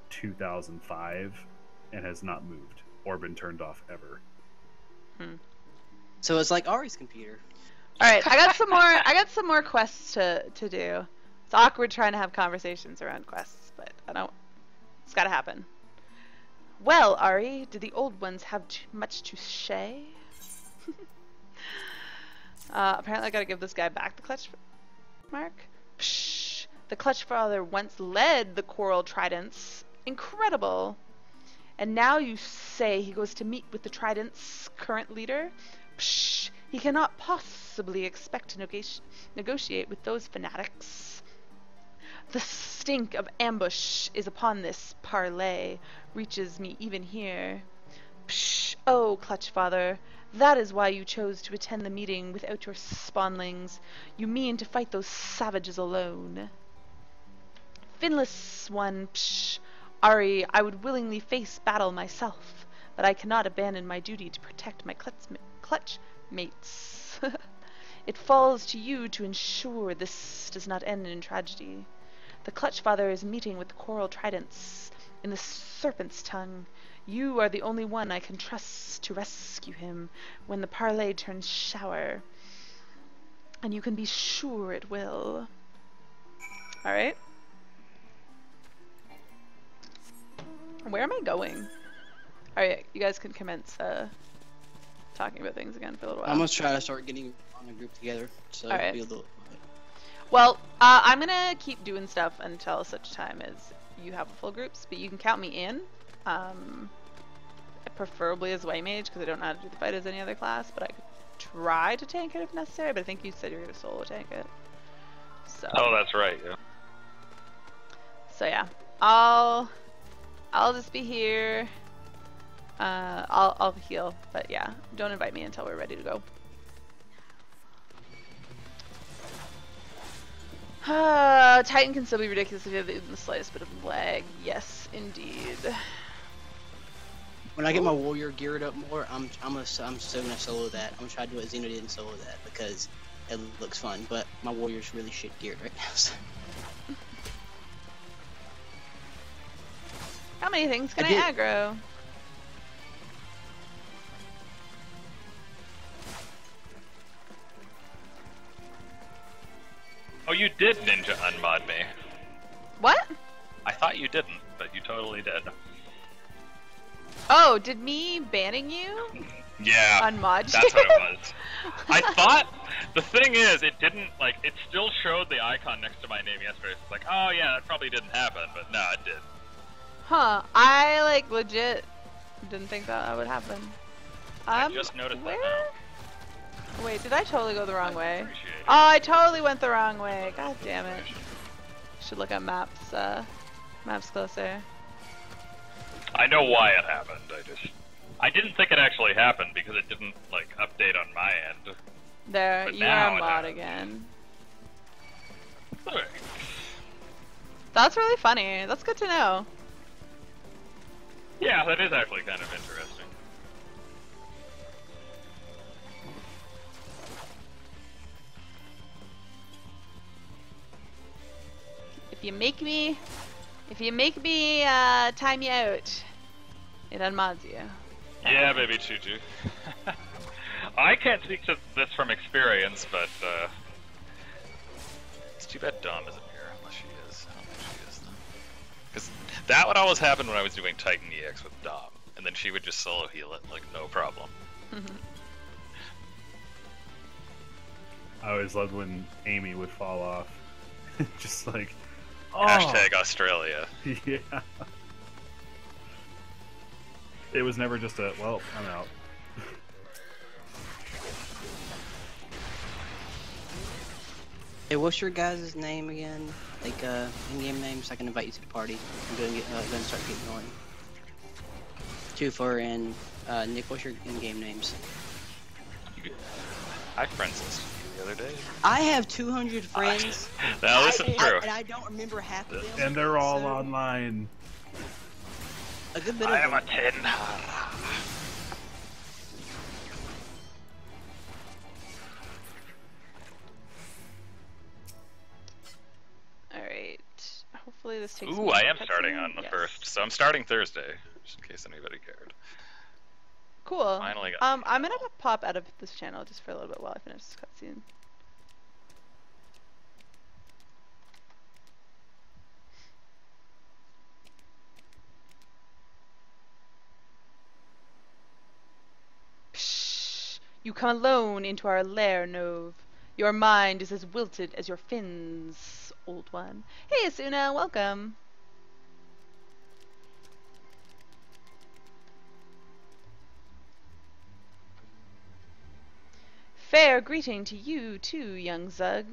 2005 and has not moved or been turned off ever. So it's like Ari's computer. All right, I got some more quests to do. It's awkward trying to have conversations around quests, but it's got to happen. Well, Ari, did the old ones have much to say? Apparently I gotta give this guy back the clutch mark. Psh, the clutch father once led the coral tridents. Incredible. And now you say he goes to meet with the trident's current leader? Psh, he cannot possibly expect to negotiate with those fanatics. The stink of ambush is upon this parley, reaches me even here. Psh, oh, Clutch Father, that is why you chose to attend the meeting without your spawnlings. You mean to fight those savages alone. Finless one, psh, Ari, I would willingly face battle myself, but I cannot abandon my duty to protect my clutch mates. It falls to you to ensure this does not end in tragedy. The Clutch Father is meeting with the coral tridents in the serpent's tongue. You are the only one I can trust to rescue him when the parley turns sour. And you can be sure it will. Alright. Where am I going? Alright, you guys can commence talking about things again for a little while. I'm gonna try to start getting on a group together, so Alright. it'll be a little. Well, I'm gonna keep doing stuff until such time as you have full groups, but you can count me in. Preferably as White Mage, because I don't know how to do the fight as any other class, but I could try to tank it if necessary, but I think you said you're gonna solo tank it. So. Oh, that's right, yeah. So yeah, I'll just be here I'll heal, but yeah, don't invite me until we're ready to go. Titan can still be ridiculous if you have even the slightest bit of lag. Yes, indeed. When I get my warrior geared up more, I'm still gonna solo that. I'm gonna try to do what Xeno did and solo that because it looks fun. But my warrior's really shit geared right now. So. How many things can I aggro? Oh, you did ninja unmod me. What? I thought you didn't, but you totally did. Oh, did me banning you? Yeah, unmod that's what it was. I thought, the thing is, it didn't, like, it still showed the icon next to my name yesterday. It's like, oh yeah, that probably didn't happen, but no, it did. Huh, I, like, legit didn't think that would happen. I just noticed that now. Wait, did I totally go the wrong way? Appreciate it. Oh, I totally went the wrong way. God damn it. Should look at maps, maps closer. I know why it happened, I didn't think it actually happened because it didn't, like, update on my end. There, But you now are it mod has. again. Alright. That's really funny. That's good to know. Yeah, that is actually kind of interesting. If you make me time you out, it unmods you. Yeah, baby Choo-Choo. I can't speak to this from experience, but it's too bad Dom isn't here, unless she is. I don't think she is, though. Because that would always happen when I was doing Titan EX with Dom, and then she would just solo heal it, like, no problem. I always loved when Amy would fall off. Just like, oh. Hashtag Australia. Yeah. It was never just a, well, I'm out. Hey, what's your guys' name again? Like, in-game name, so I can invite you to the party. I'm gonna start getting going. Twofer and Nick, what's your in-game names? I friends listed you the other day. I have 200 friends. Now this is true. And I don't remember half of them. And they're all so online. A good bit I of am a them. 10. Alright. Hopefully this takes Ooh, me I to am the starting cutscene. on the Yes. 1st, so I'm starting Thursday, just in case anybody cared. Cool. Finally got I'm the gonna channel. pop out of this channel just for a little bit while I finish this cutscene. Psh! You come alone into our lair, Nove. Your mind is as wilted as your fins, old one. Hey, Asuna, welcome. Fair greeting to you, too, young Zug.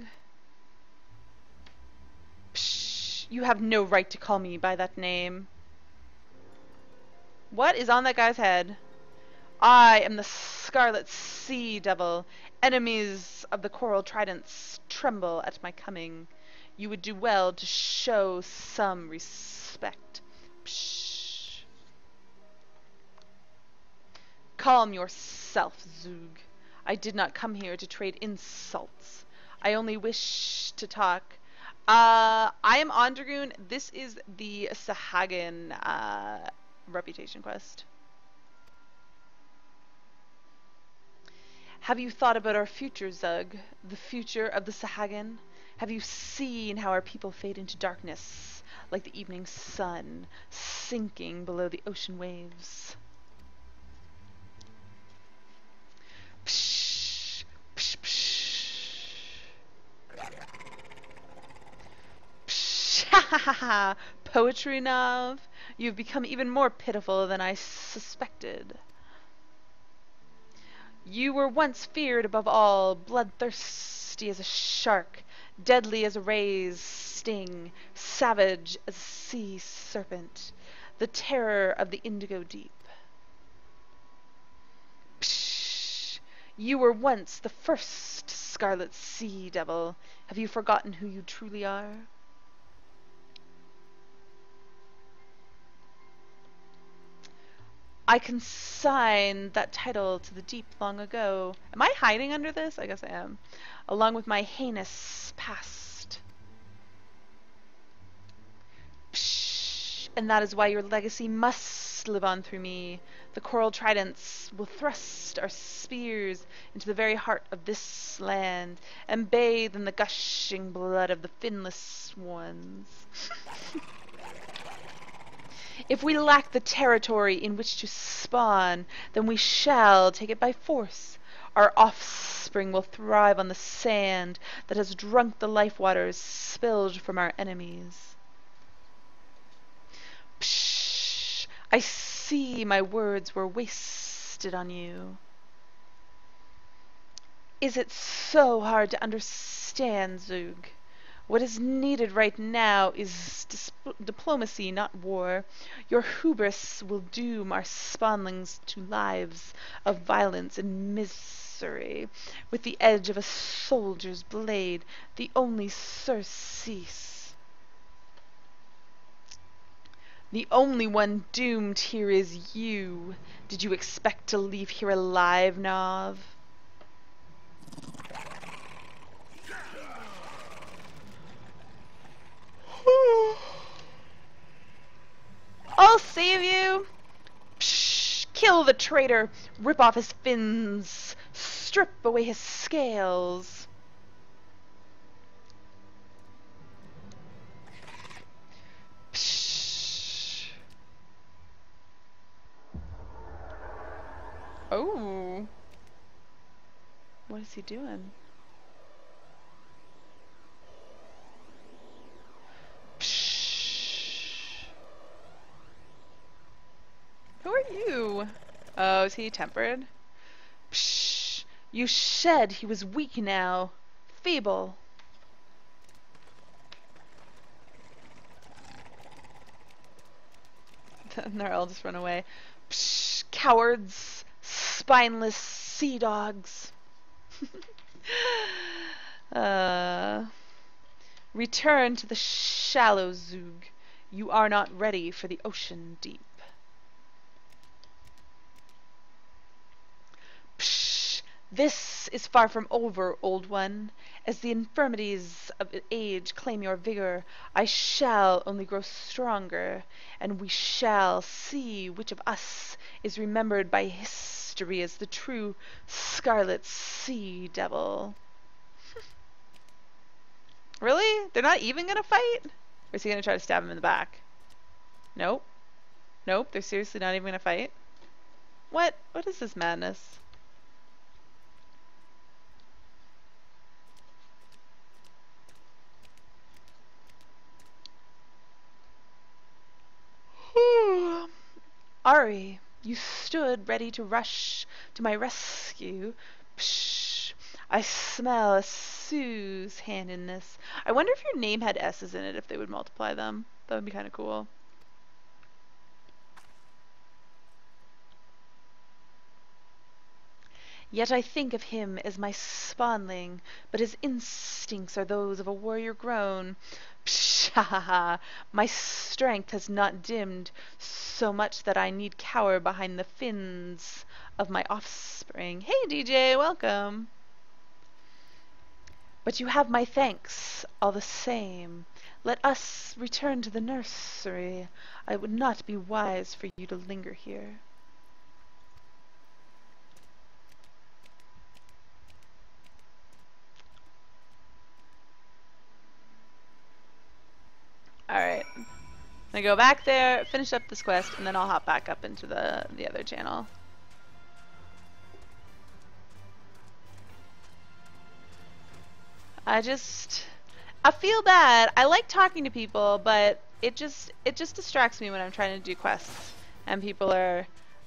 Psh! You have no right to call me by that name. What is on that guy's head? I am the Scarlet Sea Devil. Enemies of the Coral Tridents tremble at my coming. You would do well to show some respect. Psh. Calm yourself, Zug. I did not come here to trade insults. I only wish to talk. I am Ondragoon. This is the Sahagin reputation quest. Have you thought about our future, Zug? The future of the Sahagin? Have you seen how our people fade into darkness, like the evening sun, sinking below the ocean waves? Psh, psh, psh. Psh, ha ha ha ha! Poetry, Nav? You've become even more pitiful than I suspected. You were once feared above all, bloodthirsty as a shark, deadly as a ray's sting, savage as a sea serpent, the terror of the indigo deep. Psh! You were once the first Scarlet Sea Devil. Have you forgotten who you truly are? I consigned that title to the deep long ago. Am I hiding under this? I guess I am. Along with my heinous past. Psh! And that is why your legacy must live on through me. The coral tridents will thrust our spears into the very heart of this land and bathe in the gushing blood of the finless ones. If we lack the territory in which to spawn, then we shall take it by force. Our offspring will thrive on the sand that has drunk the life waters spilled from our enemies. Psh! I see my words were wasted on you. Is it so hard to understand, Zug? What is needed right now is diplomacy, not war. Your hubris will doom our spawnlings to lives of violence and misery. With the edge of a soldier's blade, the only surcease. The only one doomed here is you. Did you expect to leave here alive, Nav? I'll save you! Psh! Kill the traitor! Rip off his fins! Strip away his scales! Psh! Oh. What is he doing? Who are you? Oh, is he tempered? Psh! You said he was weak now. Feeble. Then they'll all just run away. Psh! Cowards. Spineless sea dogs. Return to the shallow, Zug. You are not ready for the ocean deep. Psh! This is far from over, old one. As the infirmities of age claim your vigor, I shall only grow stronger, and we shall see which of us is remembered by history as the true Scarlet Sea Devil. Really? They're not even gonna fight? Or is he gonna try to stab him in the back? Nope. Nope, they're seriously not even gonna fight? What? What is this madness? Ari, you stood ready to rush to my rescue. Psh! I smell a Sue's hand in this. I wonder if your name had S's in it, if they would multiply them. That would be kind of cool. Yet I think of him as my spawnling, but his instincts are those of a warrior grown. Pshaw! My strength has not dimmed so much that I need cower behind the fins of my offspring. Hey DJ, welcome! But you have my thanks, all the same. Let us return to the nursery. It would not be wise for you to linger here. Alright. I'm gonna go back there, finish up this quest, and then I'll hop back up into the other channel. I feel bad. I like talking to people, but it just distracts me when I'm trying to do quests and people are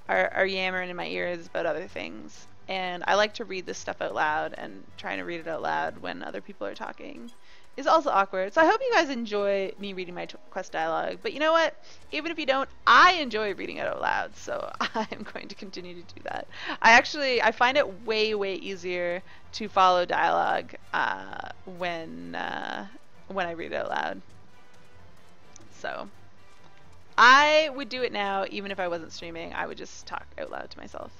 yammering in my ears about other things. And I like to read this stuff out loud, and trying to read it out loud when other people are talking is also awkward. So I hope you guys enjoy me reading my quest dialogue. But you know what? Even if you don't, I enjoy reading it out loud. So I'm going to continue to do that. I find it way easier to follow dialogue when I read it out loud. So I would do it now, even if I wasn't streaming. I would just talk out loud to myself.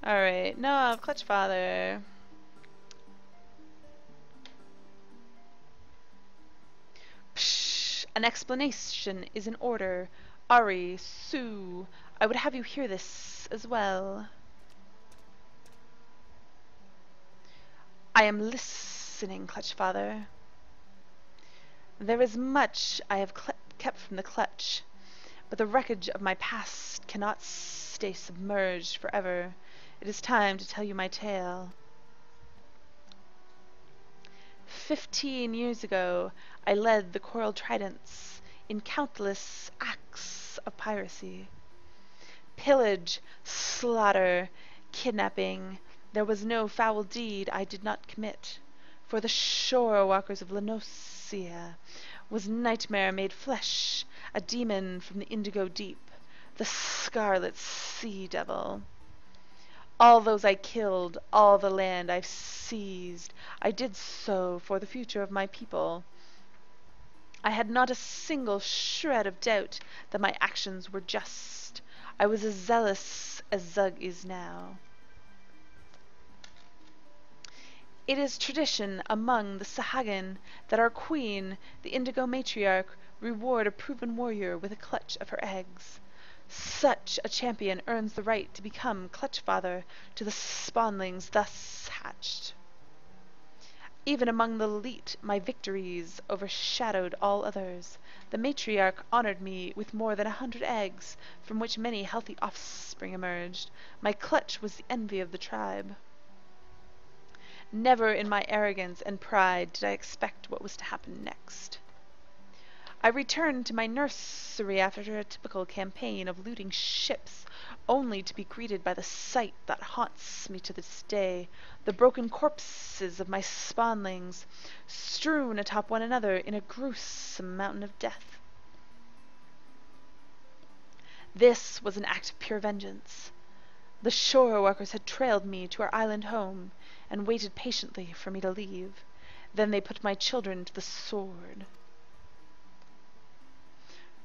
All right, no, Clutch Father. Psh, an explanation is in order. Ari, Sue, I would have you hear this as well. I am listening, Clutch Father. There is much I have kept from the Clutch, but the wreckage of my past cannot stay submerged forever. It is time to tell you my tale. 15 years ago, I led the Coral Tridents in countless acts of piracy. Pillage, slaughter, kidnapping. There was no foul deed I did not commit, for the shore walkers of Lenosia was nightmare made flesh, a demon from the indigo deep, the scarlet sea devil. All those I killed, all the land I've seized, I did so for the future of my people. I had not a single shred of doubt that my actions were just. I was as zealous as Zug is now. It is tradition among the Sahagin that our queen, the Indigo Matriarch, reward a proven warrior with a clutch of her eggs. Such a champion earns the right to become clutch father to the spawnlings thus hatched. Even among the elite, my victories overshadowed all others. The matriarch honored me with more than 100 eggs, from which many healthy offspring emerged. My clutch was the envy of the tribe. Never in my arrogance and pride did I expect what was to happen next. I returned to my nursery after a typical campaign of looting ships, only to be greeted by the sight that haunts me to this day, the broken corpses of my spawnlings, strewn atop one another in a gruesome mountain of death. This was an act of pure vengeance. The shore workers had trailed me to our island home, and waited patiently for me to leave. Then they put my children to the sword.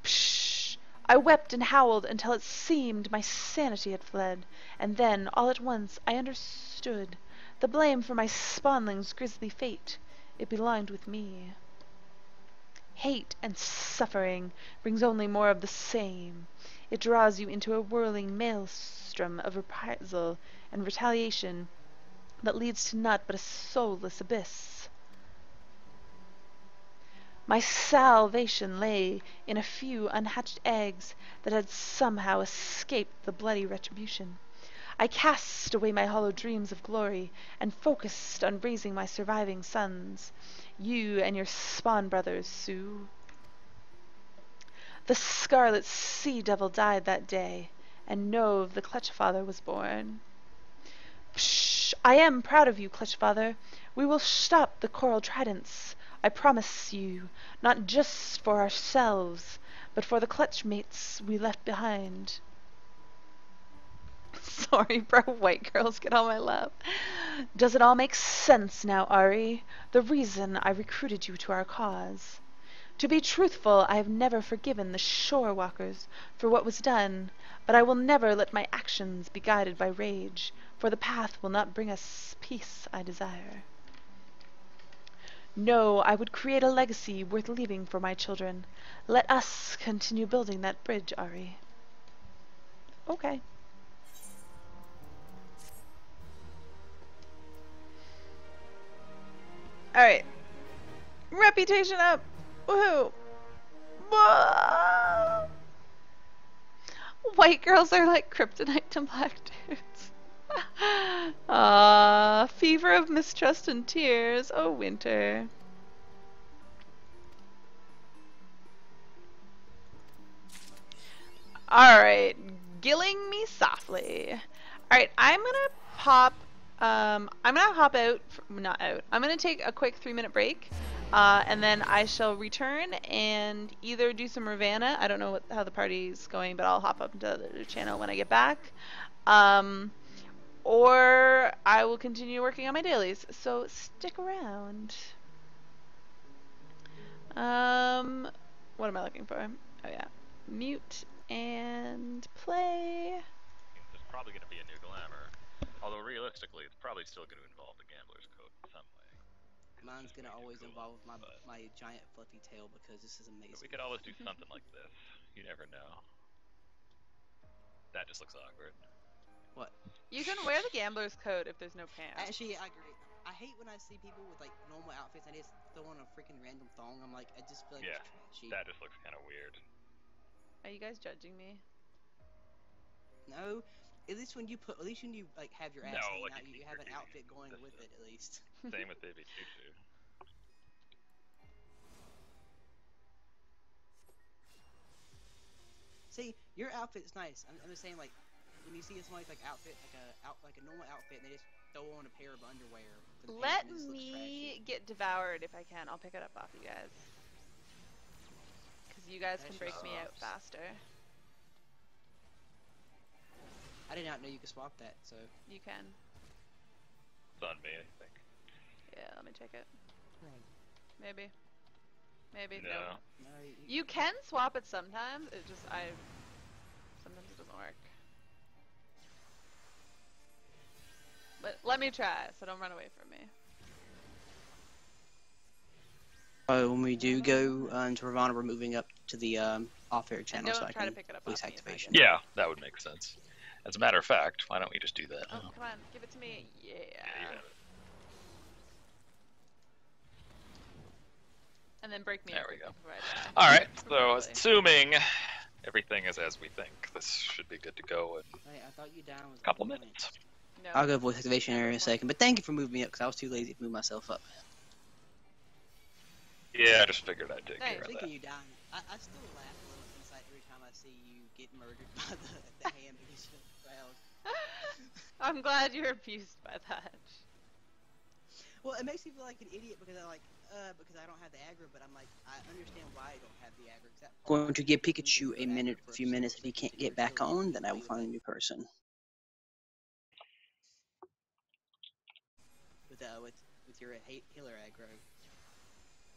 Psh! I wept and howled until it seemed my sanity had fled, and then, all at once, I understood. The blame for my spawnling's grisly fate, it belonged with me. Hate and suffering brings only more of the same. It draws you into a whirling maelstrom of reprisal and retaliation that leads to naught but a soulless abyss. My salvation lay in a few unhatched eggs that had somehow escaped the bloody retribution. I cast away my hollow dreams of glory and focused on raising my surviving sons, you and your spawn brothers, Sue. The scarlet sea devil died that day, and Nove, the clutch father, was born. Psh! I am proud of you, clutch father. We will stop the Coral Tridents, I promise you, not just for ourselves, but for the clutch mates we left behind. Sorry, bro, white girls get all my love. Does it all make sense now, Ari? The reason I recruited you to our cause. To be truthful, I have never forgiven the shore walkers for what was done, but I will never let my actions be guided by rage, for the path will not bring us peace I desire. No, I would create a legacy worth leaving for my children. Let us continue building that bridge, Ari. Okay. Alright. Reputation up. Woohoo. Whoa. White girls are like kryptonite to black dudes. Ah, fever of mistrust and tears. Oh, winter. Alright, gilling me softly. Alright, I'm gonna pop I'm gonna hop out, not out. I'm gonna take a quick 3-minute break, and then I shall return and either do some Ravana. I don't know how the party's going, but I'll hop up into the channel when I get back. Or I will continue working on my dailies. So stick around. What am I looking for? Oh yeah, mute and play. There's probably going to be a new glamour. Although realistically, it's probably still going to involve the gambler's coat in some way. Mine's gonna always involve my giant fluffy tail because this is amazing. We could always do something like this. You never know. That just looks awkward. What? You can wear the gambler's coat if there's no pants. Actually, I agree. I hate when I see people with like normal outfits and they just throw on a freaking random thong. I'm like, I just feel like it's trashy. That just looks kind of weird. Are you guys judging me? No, at least when you like have your ass hanging out, you have an outfit going with it at least. Same with Baby Choo-Choo. See, your outfit's nice. I'm just saying, like, when you see somebody's like outfit, like a normal outfit, and they just throw on a pair of underwear. Let me get devoured if I can. I'll pick it up off you guys. Because you guys can break me out faster. I did not know you could swap that, so. You can. It's on me, I think. Yeah, let me check it. Maybe. Maybe. No. No, you can swap it sometimes. It just, sometimes it doesn't work. But let me try, so don't run away from me. When we do go to Ravana, we're moving up to the off-air channel, so I can voice activation. Yeah, that would make sense. As a matter of fact, why don't we just do that? Oh, come on, give it to me. Yeah. And then break me. There we go. Right. Alright, so assuming everything is as we think, this should be good to go in Hey, I thought you down was a couple minutes. No. I'll go voice activation here in a second, but thank you for moving me up because I was too lazy to move myself up. Yeah, I just figured I'd take care of Speaking that. of you dying, I still laugh a little inside every time I see you get murdered by the hand because you're proud. I'm glad you're abused by that. Well, it makes me feel like an idiot because because I don't have the aggro, but I'm like, I understand why I don't have the aggro. Going to give Pikachu a few minutes. If he can't get back on, then I will find a new person. With your healer aggro.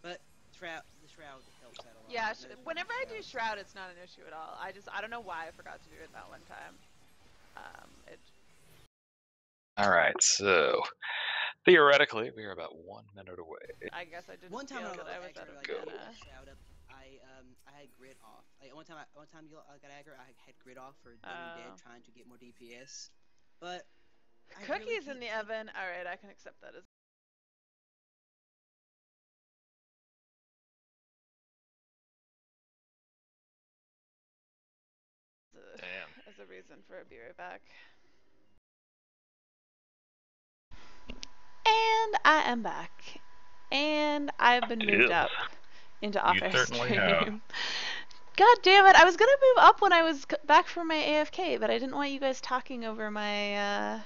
But the shroud helps out a lot. Yeah, whenever I do shroud, it's not an issue at all. I don't know why I forgot to do it that one time. Alright, so theoretically we are about 1 minute away. I guess I didn't one time feel that I was out of mana. I had grid off. Like one time you got aggro, I had grid off for Dead trying to get more DPS. But cookies in the oven. All right, I can accept that as. As a reason for a be right back. And I am back. And I've been moved up into off-air stream. God damn it, I was gonna move up when I was back from my AFK, but I didn't want you guys talking over my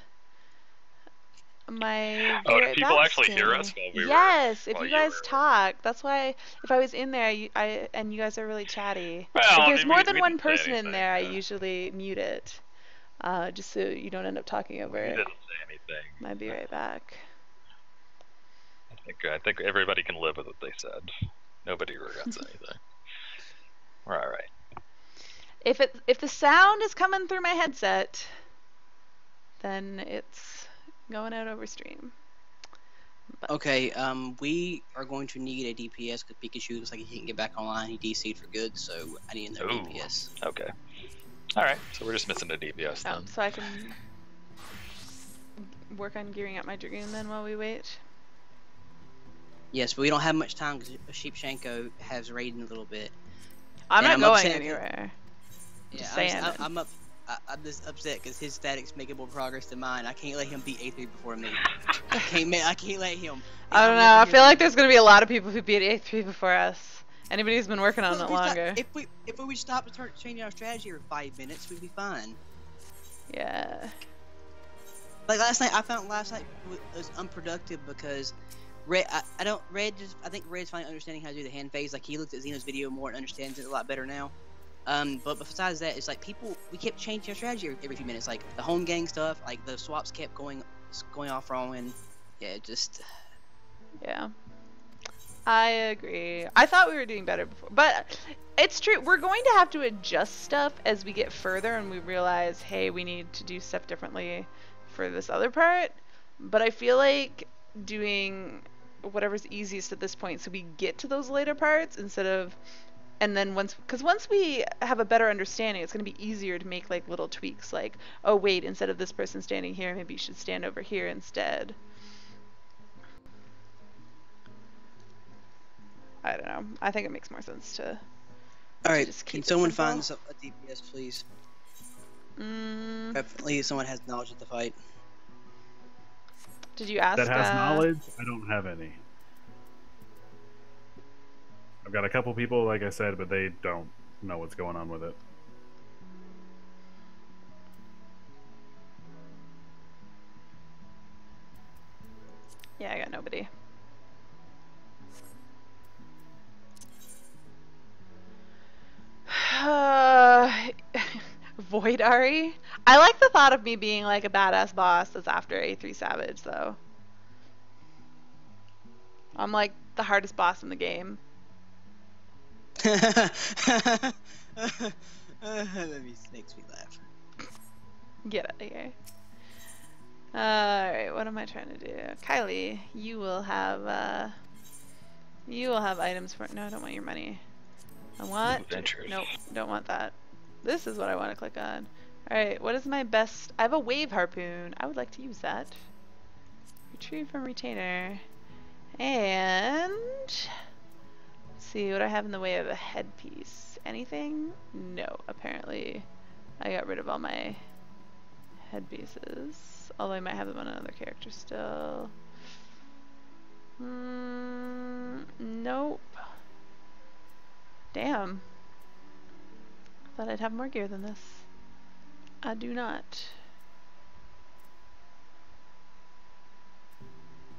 Oh, do people actually hear us while we Yes, if you guys talk, that's why if I was in there and you guys are really chatty. Well, if there's more than one person in there, I usually mute it. Just so you don't end up talking over it. He doesn't say anything. I'll be right back. I think everybody can live with what they said. Nobody regrets anything. We're alright. If the sound is coming through my headset, then it's going out over stream. But. Okay, we are going to need a DPS because Pikachu looks like he can't get back online. He DC'd for good, so I need another DPS. Okay. Alright, so we're just missing a DPS then. So I can work on gearing up my Dragoon then while we wait. Yes, but we don't have much time because Sheepshanko has Raiden a little bit. I'm not going anywhere. Yeah, I'm just upset because his static's making more progress than mine. I can't let him beat A3 before me. I can't let him. I don't know. I feel like there's gonna be a lot of people who beat A3 before us. Anybody who's been working on it longer. If we would stop and start changing our strategy every 5 minutes, we'd be fine. Yeah. Like last night, I found last night was unproductive because Red. I think Red's finally understanding how to do the hand phase. Like he looked at Xeno's video more and understands it a lot better now. But besides that, it's like we kept changing our strategy every few minutes. Like the home gang stuff, like the swaps kept going off wrong, and yeah, it just. Yeah. I agree. I thought we were doing better before, but it's true. We're going to have to adjust stuff as we get further and we realize, hey, we need to do stuff differently for this other part. But I feel like doing whatever's easiest at this point so we get to those later parts instead of, and then once we have a better understanding, it's going to be easier to make like little tweaks like, oh wait, instead of this person standing here, maybe you should stand over here instead. I don't know. I think it makes more sense to. All right. Can someone find a DPS, please? Definitely someone has knowledge of the fight. Did you ask? That has knowledge? I don't have any. I've got a couple people, like I said, but they don't know what's going on with it. Yeah, I got nobody. Void Ari? I like the thought of me being like a badass boss that's after A3 Savage, though. I'm like the hardest boss in the game. That makes me laugh. Get out of here. Alright, what am I trying to do? Kylie, you will have items for. No, I don't want your money. I want. Adventures. Nope, don't want that. This is what I want to click on. Alright, what is my best? I have a wave harpoon. I would like to use that. Retrieve from retainer. And let's see what I have in the way of a headpiece. Anything? No, apparently I got rid of all my headpieces. Although I might have them on another character still. Nope. Damn. Thought I'd have more gear than this. I do not.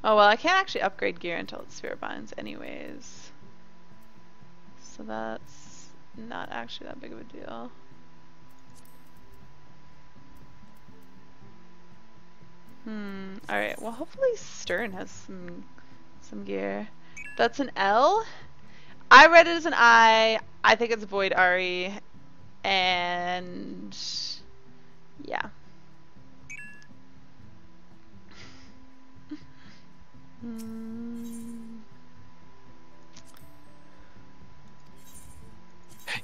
Oh well, I can't actually upgrade gear until it's Spirit Binds anyways. So that's not actually that big of a deal. Alright, well hopefully Stern has some gear. That's an L. I read it as an I. I think it's Void Ari. And yeah.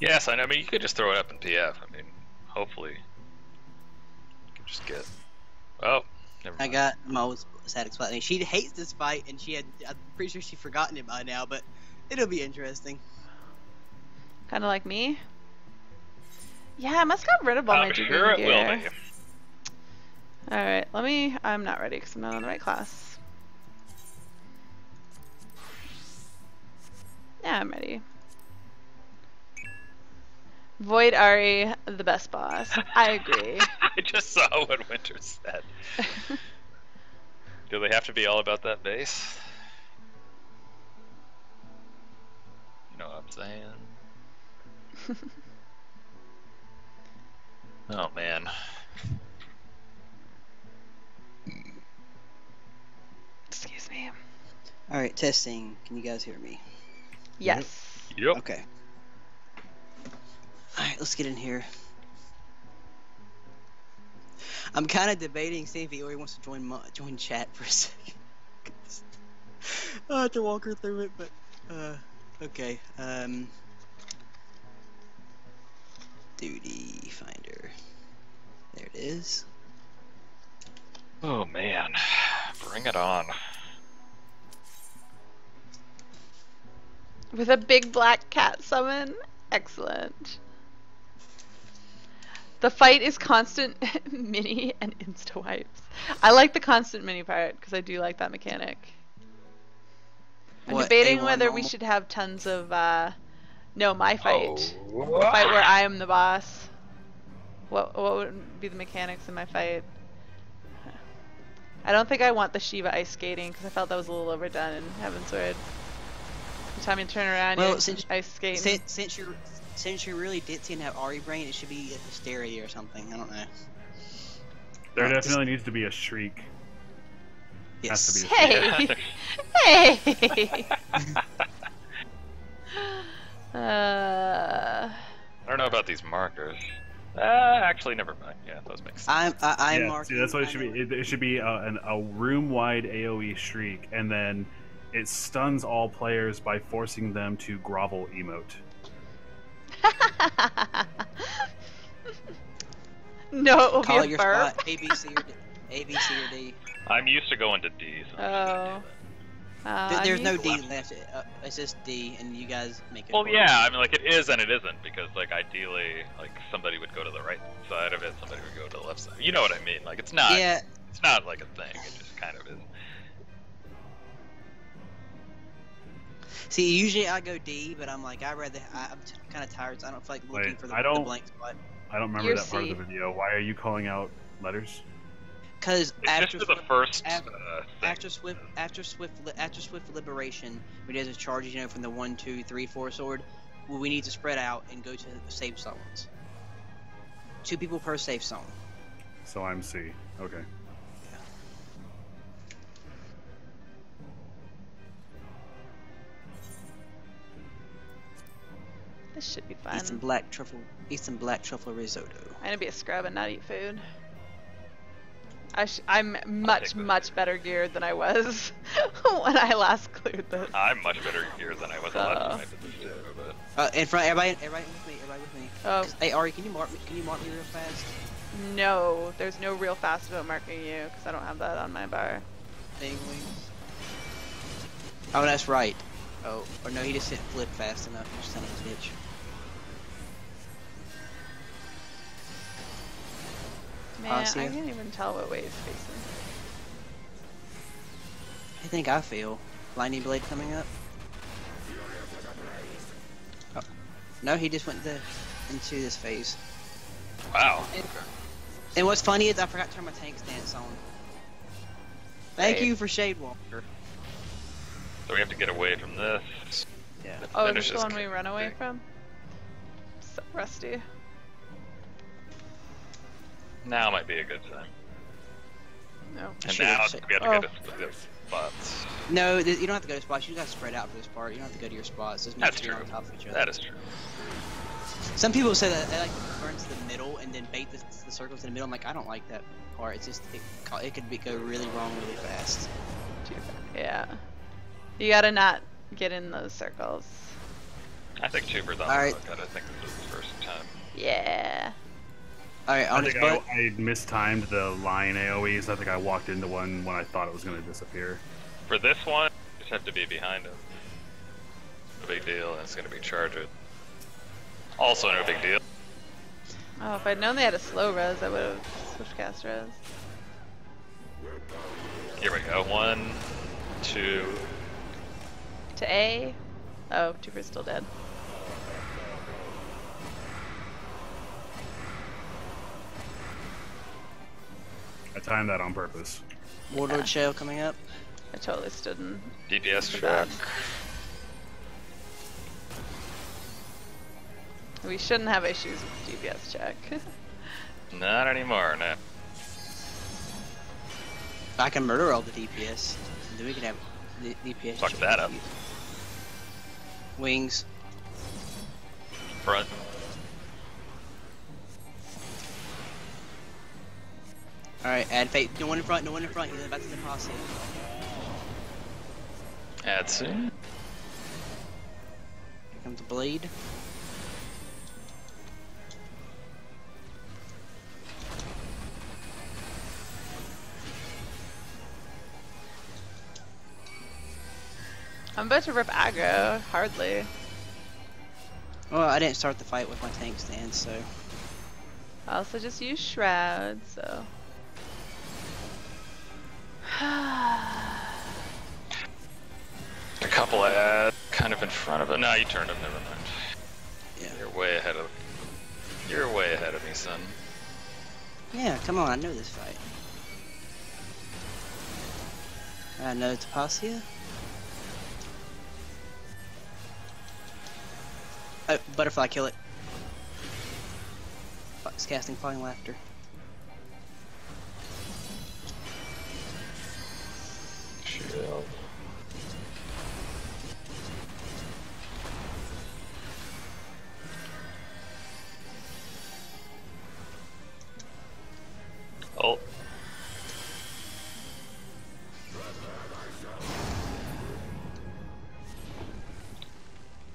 Yes, I know. I mean, you could just throw it up in PF. I mean, hopefully, you can just get. Oh, never mind. I got most sad explanation. She hates this fight, and I'm pretty sure she's forgotten it by now, but it'll be interesting. Kind of like me. Yeah, I must got rid of all my sure it will be. Alright, I'm not ready because I'm not on the right class. Yeah, I'm ready. Void Ari, the best boss. I agree. I just saw what Winter said. Do they have to be all about that base? You know what I'm saying? Oh man. Excuse me. Alright, testing. Can you guys hear me? Yes. Yep. Okay. Alright, let's get in here. I'm kind of debating seeing if Iori wants to join chat for a second. I have to walk her through it, but okay. Duty finder. There it is. Oh man, bring it on. With a big black cat summon? Excellent. The fight is constant mini and insta wipes. I like the constant mini part because I do like that mechanic. I'm debating whether we should have tons of no, my fight. Oh. The fight where I am the boss. What would be the mechanics in my fight? I don't think I want the Shiva ice skating because I felt that was a little overdone in Heavensward. The time you turn around, Well, you're since ice skating. since you're really ditzy and have Ari brain, it should be a hysteria or something. I don't know. There definitely needs to be a shriek. Yes. Has to be a shriek. Hey! Hey! I don't know about these markers. Actually, never mind. Yeah, those make sense. I'm Yeah, marking. see, that's what it should be. It should be a room-wide AoE shriek, and then it stuns all players by forcing them to grovel emote. No, it will Call be it a your burp. spot. A, B, C, or D. A, B, C, or D. I'm used to going to D. So Oh. There's I'm no used- D left. It's just D, and you guys make it. Well, work. yeah, I mean, like, it is and it isn't, because, like, ideally, like, somebody would go to the right side of it, somebody would go to the left side. You know what I mean? Like, it's not, Yeah. it's not, like, a thing, it just kind of is. See, usually I go D, but I'm like, I'm kind of tired, so I don't feel like looking Wait, for I the don't- blank spot. I don't remember You're that part of C. the video. Why are you calling out letters? Because It's after just for the first after, thing. after Swift Liberation, when there's a charges, you know, from the 1, 2, 3, 4 sword, well, we need to spread out and go to safe zones. 2 people per safe zone. So I'm C. Okay. This should be fun. Eat some black truffle risotto. I'm gonna be a scrub and not eat food. I'm much better geared than I was when I last cleared this. I'm much better geared than I was the last time I did this too, but... In front, everybody with me. Oh Hey Ari, can you mark me real fast? no, there's no real fast about marking you because I don't have that on my bar. Thing wings. Oh, that's right. Oh, or no, he just didn't flip fast enough. You son of a bitch. Man, see I ya. can't even tell what way he's facing. I think I feel lightning blade coming up. Oh. No, he just went into this phase. Wow. And what's funny is I forgot to turn my tank stance on. Thank Right. you for Shade Walker. So we have to get away from this. Yeah. Oh, is Finish this the this one we run away thing. from? So rusty. Now might be a good time. No. And Sure, now so- we have to oh. get to the spots. No, you don't have to go to spots. You gotta spread out for this part. You don't have to go to your spots. Just make That's sure you're true. on top of each other. That is true. Some people say that they like to burn to the middle and then bait the circles in the middle. I'm like, I don't like that part. It's just it could go really wrong really fast. Yeah. You gotta not get in those circles. I think Tuber's on Alright. the lookout. I think this is the first time. Yeah. All right, I on his think butt. I mistimed the line AoEs. I think I walked into one when I thought it was going to disappear. For this one, you just have to be behind him. No big deal, and it's going to be charged. Also no big deal. Oh, if I'd known they had a slow res, I would have switched cast res. Here we go. 1, 2. To A. Oh, Tuber's still dead. I timed that on purpose. Warlord Shell coming up. I totally stood in. DPS for check. that. We shouldn't have issues with DPS check. Not anymore, no. I can murder all the DPS. And then we can have the DPS. Fuck check. that up. Wings. Front. Alright, add fate. No one in front, no one in front. He's about to the posse. Add soon. Here comes the blade. I'm about to rip aggro. Hardly. Well, I didn't start the fight with my tank stance, so. I also just use shroud, so. A couple of ads kind of in front of it. No, you turned him, never mind. Yeah. You're way ahead of me, son. Yeah, come on, I know this fight. No Tapacia. Butterfly, kill it. It's casting Flying Laughter. Shield. Oh.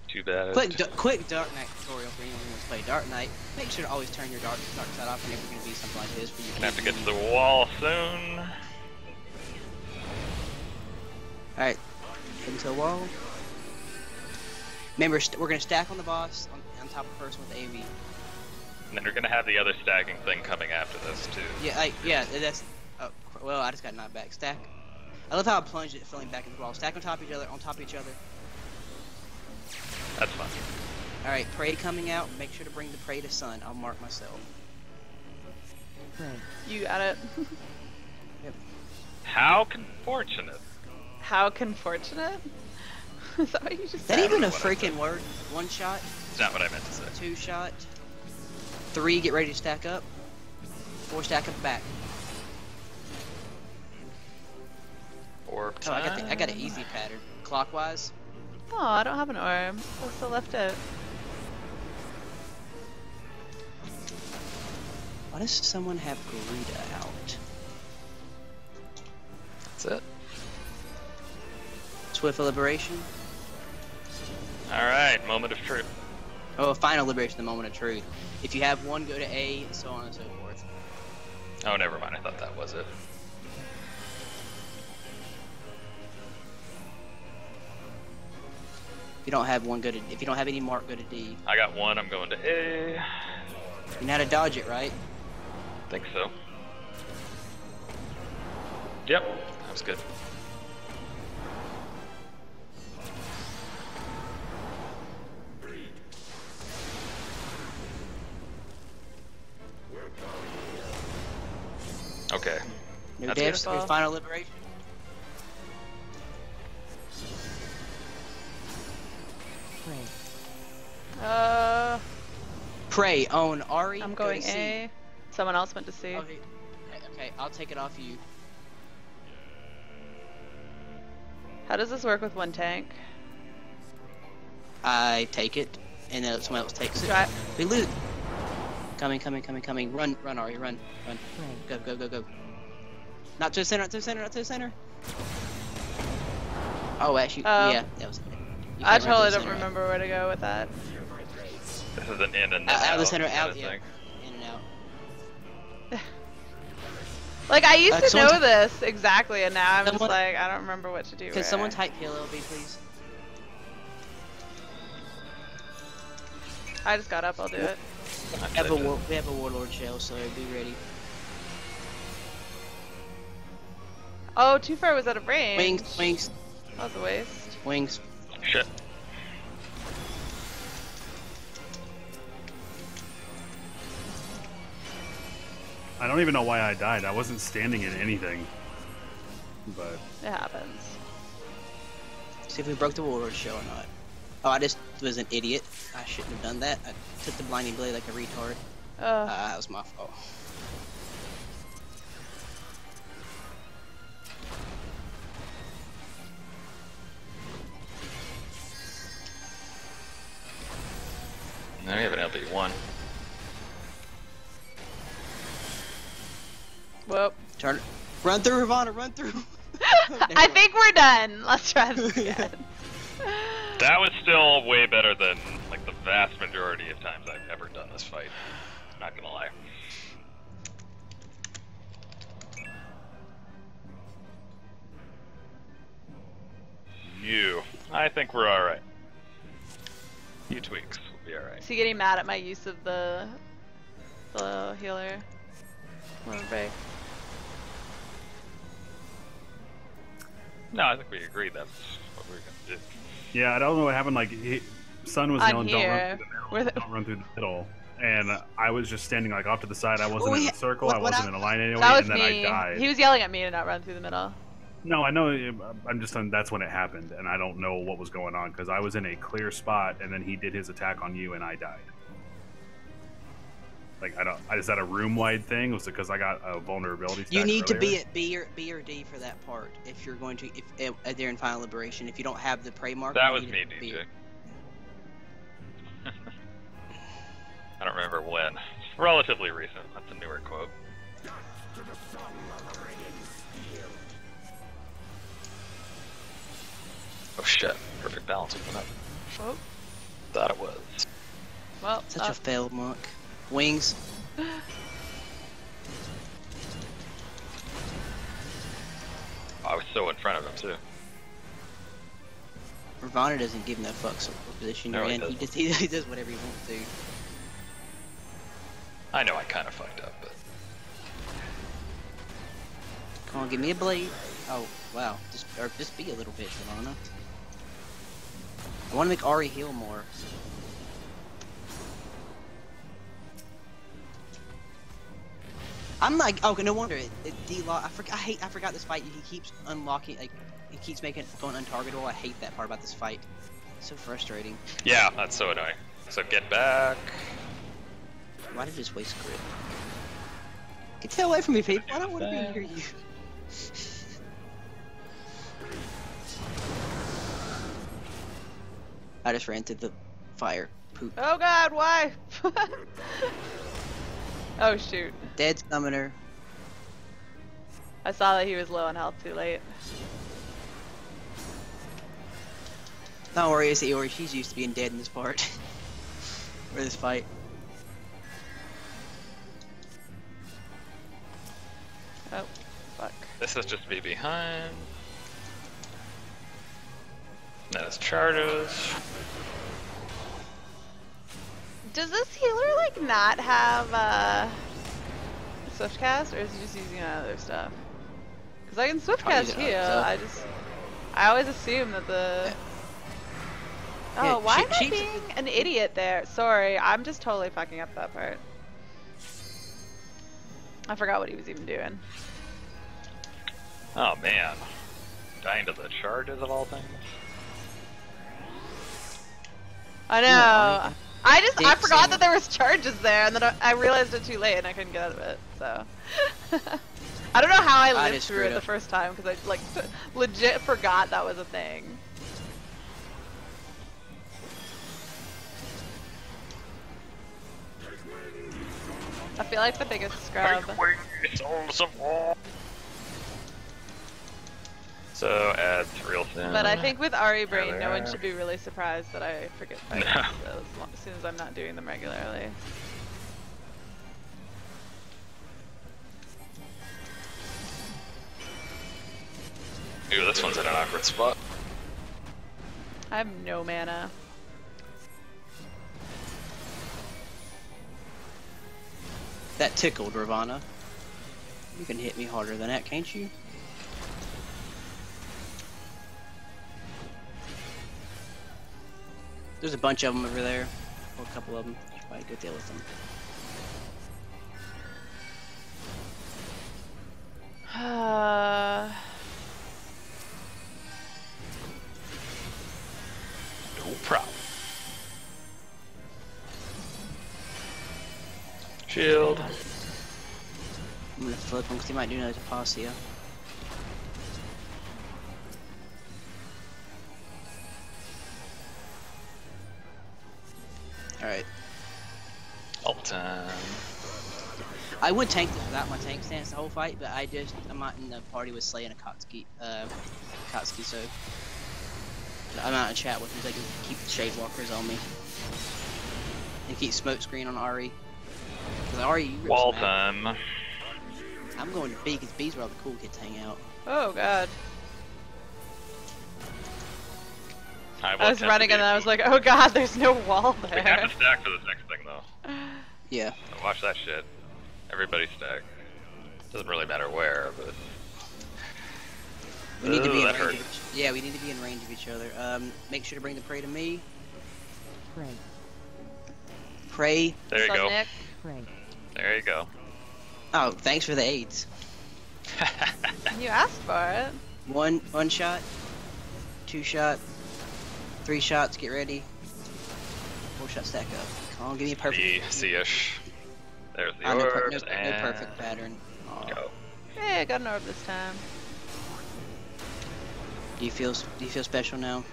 Too bad. Quick Dark Knight tutorial for anyone who wants to play Dark Knight. Make sure to always turn your dark side off whenever you're going to be something like this. Gonna have to get to the wall soon. Alright, heading to the wall. Remember, we're going to stack on the boss on top of the first one with AV. And then you're gonna have the other stacking thing coming after this too. Yeah, that's. Oh, well, I just got knocked back. Stack. I love how I plunged it, falling back into the wall. Stack on top of each other, on top of each other. That's fun. Alright, prey coming out. Make sure to bring the prey to sun. I'll mark myself. You got it. Yep. How unfortunate. How confortunate? Is that what you just Is that said? even a What I freaking said. word? 1 shot, It's not what I meant to say. 2 shot, 3 get ready to stack up, 4 stack up back. Orb Oh, I time. got an easy pattern. Clockwise. Oh, I don't have an orb. I still left it. Why does someone have Garita out? That's it. Swift Liberation. Alright, moment of truth. Oh, Final Liberation, the moment of truth. If you have one, go to A, and so on and so forth. Oh, never mind. I thought that was it. If you don't have one, go to. If you don't have any mark, go to D. I got one. I'm going to A. You know how to dodge it, right? Think so. Yep, that was good. Okay. No That's devs, beautiful. Final Liberation. Pray on Ari. I'm go going to C. A. Someone else went to C. Okay, I'll take it off you. How does this work with one tank? I take it, and then someone else takes it. Try. We lose. Coming. Run, Ari, run. Go. Not to the center, not to the center. Oh, actually, Oh. yeah, that was it. You I can't run to totally the don't center. remember where to go with that. This is an in and then Out of the center, kind out, of yeah. thing. In and out. Like, I used to someone know this exactly, and now I'm just someone- like, I don't remember what to do. Can someone type PLLB, please? I just got up, I'll do it. I We typed it. have a Warlord shell, so be ready. Oh, Too Far was out of range. Wings. That was a waste. Wings. Shit. I don't even know why I died. I wasn't standing in anything. But It happens. See if we broke the Warlord shell or not. Oh, I just was an idiot. I shouldn't have done that. I took the blinding blade like a retard. That was my fault. Now we have an LB1. Whoop. Turn it. Run through, Ravana, run through. I think we're done. Let's try this again. That was still way better than like the vast majority of times I've ever done this fight. Not gonna lie. I think we're alright. Few tweaks, we'll be alright. Is he getting mad at my use of the healer? Wanna break? No, I think we agreed that's what we were gonna do. yeah, I don't know what happened. Like, Sun was I'm yelling, here. don't run through the middle. And I was just standing like off to the side. I wasn't Oh, in yeah. a circle. What I wasn't I- in a line anyway. That was and then me. I died. He was yelling at me to not run through the middle. No, I know. I'm just saying that's when it happened, and I don't know what was going on because I was in a clear spot, and then he did his attack on you, and I died. Like, I don't. Is that a room-wide thing? Was it because I got a vulnerability stack You need to be earlier? at B or D for that part if you're going to if they're in Final Liberation. If you don't have the prey marker, That you was need me, to be- DJ. I don't remember when. It's relatively recent. That's a newer quote. Oh shit. Perfect balance went up. Oh, Thought it was. well, Such a failed monk. Wings. I was so in front of him too. Ravana doesn't give no fucks what position you're No, he in. doesn't. He does whatever he wants to. I know I kind of fucked up, but Come on, give me a blade. Oh wow, just be a little bit, Ravana. I want to make Ari heal more. I'm like, oh, no wonder it D-lock. I forgot this fight. He keeps unlocking, like, he keeps going untargetable. I hate that part about this fight. It's so frustrating. yeah, that's so annoying. So get back. Why did I just waste grit? Get the hell away from me, people. I don't want to be near you. I just ran through the fire. Poop. oh god, why? Oh shoot. Dead summoner. I saw that he was low on health too late. Don't worry, it's Eeyore. She's used to being dead in this part. Or this fight. Oh, fuck. This is just me behind. That is charges. Does this healer like not have swift cast, or is he just using other stuff? Because I can swift Probably cast using heal. other stuff. I always assume that the. Oh, Yeah, why am I she's- being an idiot there? Sorry, I'm just totally fucking up that part. I forgot what he was even doing. Oh man. Dying to the charges of all things. I know. Yeah, I Dave forgot Samuel. that there was charges there, and then I realized it too late, and I couldn't get out of it. So I don't know how I lived just through screwed it the up. first time because I like legit forgot that was a thing. I feel like the biggest scrub. So add real thin. But I think with Ari Brain, There no one they are. should be really surprised that I forget fights No. as soon as I'm not doing them regularly. Ooh, this one's in an awkward spot. I have no mana. That tickled, Ravana. You can hit me harder than that, can't you? There's a bunch of them over there. Or a couple of them. Should probably go deal with them. No problem. Shield. I'm gonna flip him because he might do another Tapacia. Alright. All the time. I would tank this without my tank stance the whole fight, but I'm not in the party with Slay and Akatsuki, so I'm out in chat with him so I can keep the Shade Walkers on me. And keep smoke screen on Ari. Because Ari, you rip Wall smack. time. I'm going to B because B's where all the cool kids hang out. Oh god. I I was running and then I was like, oh god, there's no wall We there. have to stack for this next thing though. Yeah. So watch that shit. Everybody stack. Doesn't really matter where, but. We need to be in that range hurt. of yeah, we need to be in range of each other. Make sure to bring the prey to me. Pray, Prey. There you Son go. Nick. pray. There you go. Oh, thanks for the aids. You asked for it. One shot, 2 shot, 3 shots. Get ready. 4 shots stack up. Come on, give me a perfect. C-ish. There's the No orbs, and perfect pattern. Oh. go. Hey, I got an orb this time. Do you feel special now?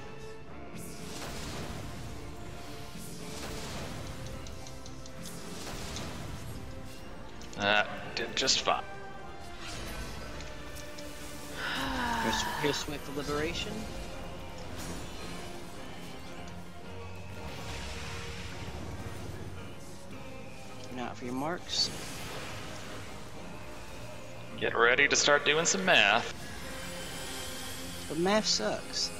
Did just fine. Here's swift liberation. Keeping out for your marks. Get ready to start doing some math. But math sucks.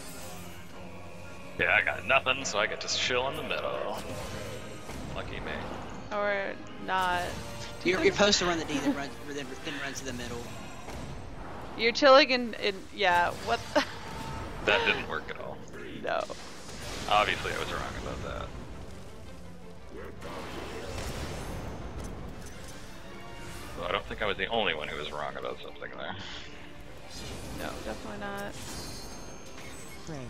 Yeah, I got nothing, so I get to chill in the middle. Lucky me. Or not. You're supposed to run the D, then run to the middle. You're chilling in yeah, what? That didn't work at all. No. Obviously, I was wrong about that. Well, I don't think I was the only one who was wrong about something there. No, definitely not.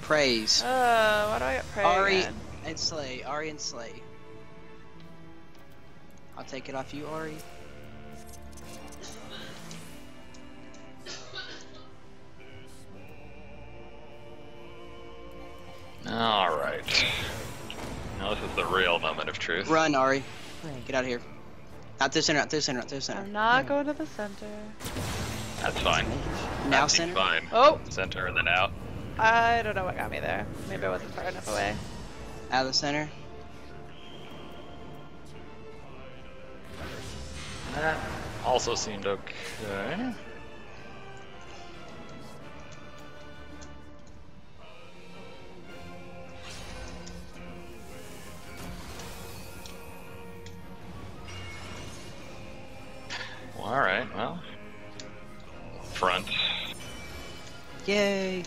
Praise. Why do I get praise? Ari again? and Slay. Ari and Slay. I'll take it off you, Ari. Alright. Now this is the real moment of truth. Run, Ari. Get out of here. Out to the center, out to the center, out to the center. I'm not going to the center. That's fine. Now That seems center? fine. Oh! Center and then out. I don't know what got me there. Maybe I wasn't far enough away. Out of the center. That also seemed okay. Well, alright, well. Front. Yay.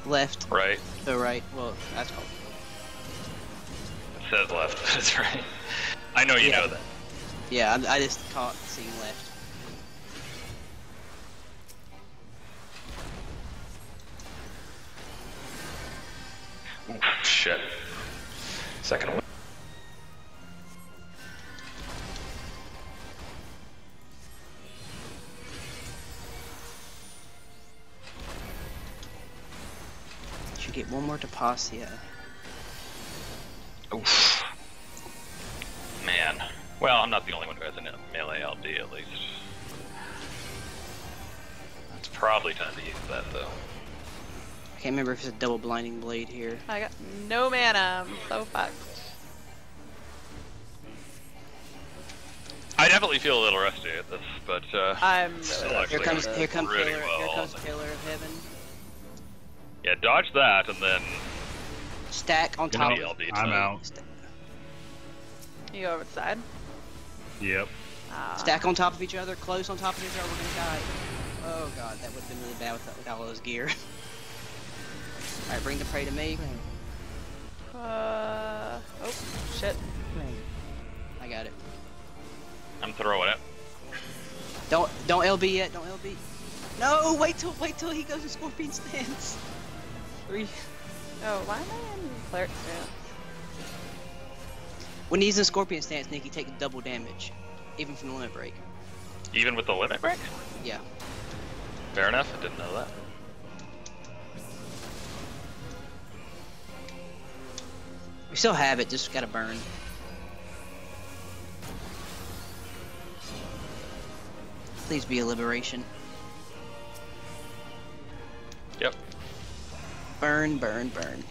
Left. Right. To right. Well, that's called. It says left, but it's right. I know you Yeah. know that. Yeah, I just caught seeing left. Ooh, shit. Second one. Should get one more to Passia. Oof. Man. Well, I'm not the only one who has a melee LD, at least. It's probably time to use that, though. I can't remember if it's a double blinding blade here. I got no mana. I'm so fucked. I definitely feel a little rusty at this, but I'm really still rusty. actually Here comes really Pillar. well. Here comes Pillar of Heaven. Yeah, dodge that, and then Stack on top. the LD. I'm out. You go over the side. Yep. Stack on top of each other, close on top of each other. We're gonna die. Oh god, that would have been really bad without all those gear. All right, bring the prey to me. Oh, shit. I got it. I'm throwing it. Don't LB yet. Don't LB. No, wait till he goes to Scorpion stance. 3. Oh, why am I in cleric stance? When he's in Scorpion stance, Nick, he takes double damage, even from the limit break. Even with the limit break? Yeah. Fair enough, I didn't know that. We still have it, just gotta burn. Please be a liberation. Yep. Burn, burn, burn.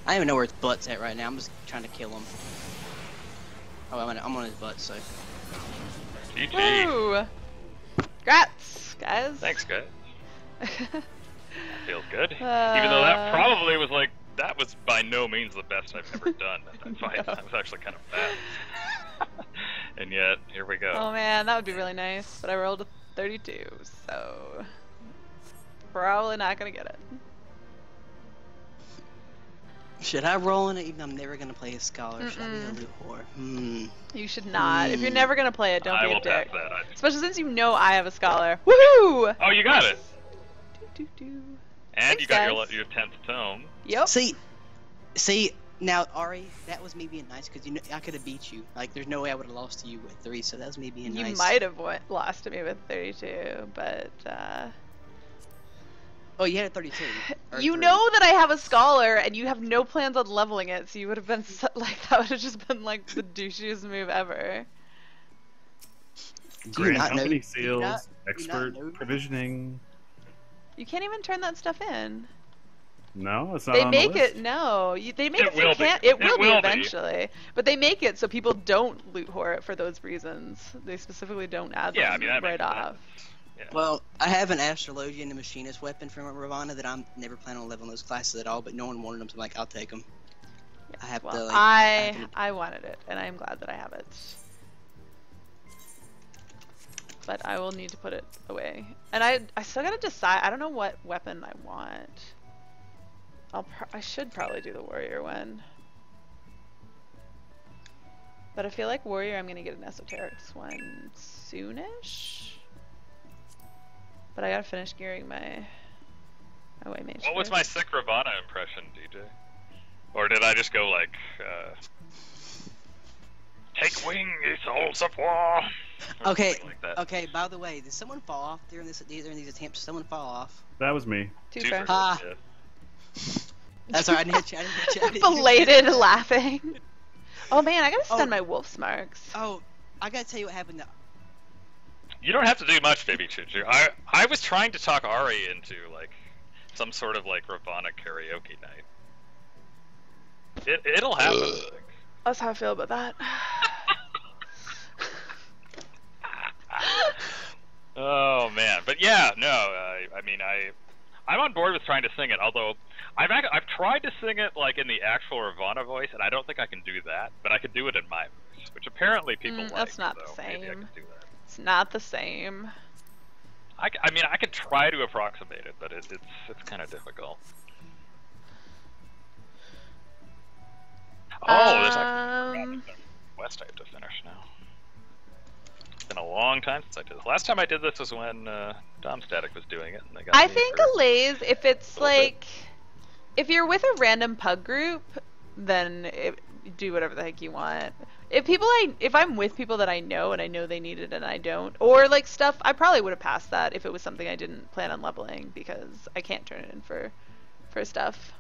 I don't even know where his butt's at right now. I'm just trying to kill him. Oh, I'm on his butt, so. GG. Woo! Congrats, guys. Thanks, guys. Feels good. Even though that probably was like, that was by no means the best I've ever done in that fight. That was actually kind of bad. And yet, here we go. Oh man, that would be really nice, but I rolled a 32, so probably not gonna get it. Should I roll in it even though I'm never gonna play a scholar? Should I be a loot whore? You should not. If you're never gonna play it, don't I be a will pass dick. that. Especially since you know I have a scholar. Woohoo! Oh, you got it. Do, do, do. And Thanks, you got guys. your 10th tome. Yep. See, now Ari, that was me being nice because I could have beat you. Like, there's no way I would have lost to you with 3, so that was me being nice. You might have lost to me with 32, but Oh, you had a 32. you know that I have a scholar, and you have no plans on leveling it, so you would have been like that would have just been like the douchiest move ever. Grand not know- company do you not- seals, do you not expert know- provisioning. You can't even turn that stuff in. No, it's not They on make the it list. no. They make It it so you will be. can't. It will be will be. eventually, but they make it so people don't loot whore it for those reasons. They specifically don't add Yeah, them I mean, that right makes off. sense. Yeah. Well, I have an astrologian and machinist weapon from Ravana that I'm never planning on leveling those classes at all, but no one wanted them, so I'm like, I'll take them. I have Well, to, like, I wanted it, and I am glad that I have it. But I will need to put it away, and I still gotta decide. I don't know what weapon I want. I should probably do the warrior one, but I feel like warrior I'm gonna get an esoterics one soonish. But I gotta finish gearing my way mage. What was my sick Ravana impression, DJ? Or did I just go like, take wing, souls of war? Or Okay, something like that? okay, by the way, did someone fall off during these attempts? Did someone fall off? That was me. Too Two fair. for Ah. yeah. That's alright, I didn't hit you, I didn't hit you. I didn't hit you. Belated laughing. Oh man, I gotta Oh. stun my wolf's marks. Oh, I gotta tell you what happened. You don't have to do much, baby Choo-Choo. I was trying to talk Ari into like some sort of like Ravana karaoke night. It'll happen. I think. That's how I feel about that. Oh man, but yeah, no. I mean, I'm on board with trying to sing it. Although I've tried to sing it like in the actual Ravana voice, and I don't think I can do that. But I could do it in my voice, which apparently people like. That's not so the maybe I same. could do that. It's not the same. I mean, I could try to approximate it, but it's kind of difficult. Oh, there's actually West I have to finish now. It's been a long time since I did this. Last time I did this was when Dom Static was doing it, and they got I me think for- Alays, if it's little bit. like, if you're with a random pug group, then do whatever the heck you want. If I'm with people that I know and I know they need it and I don't, or like stuff, I probably would have passed that if it was something I didn't plan on leveling because I can't turn it in for stuff.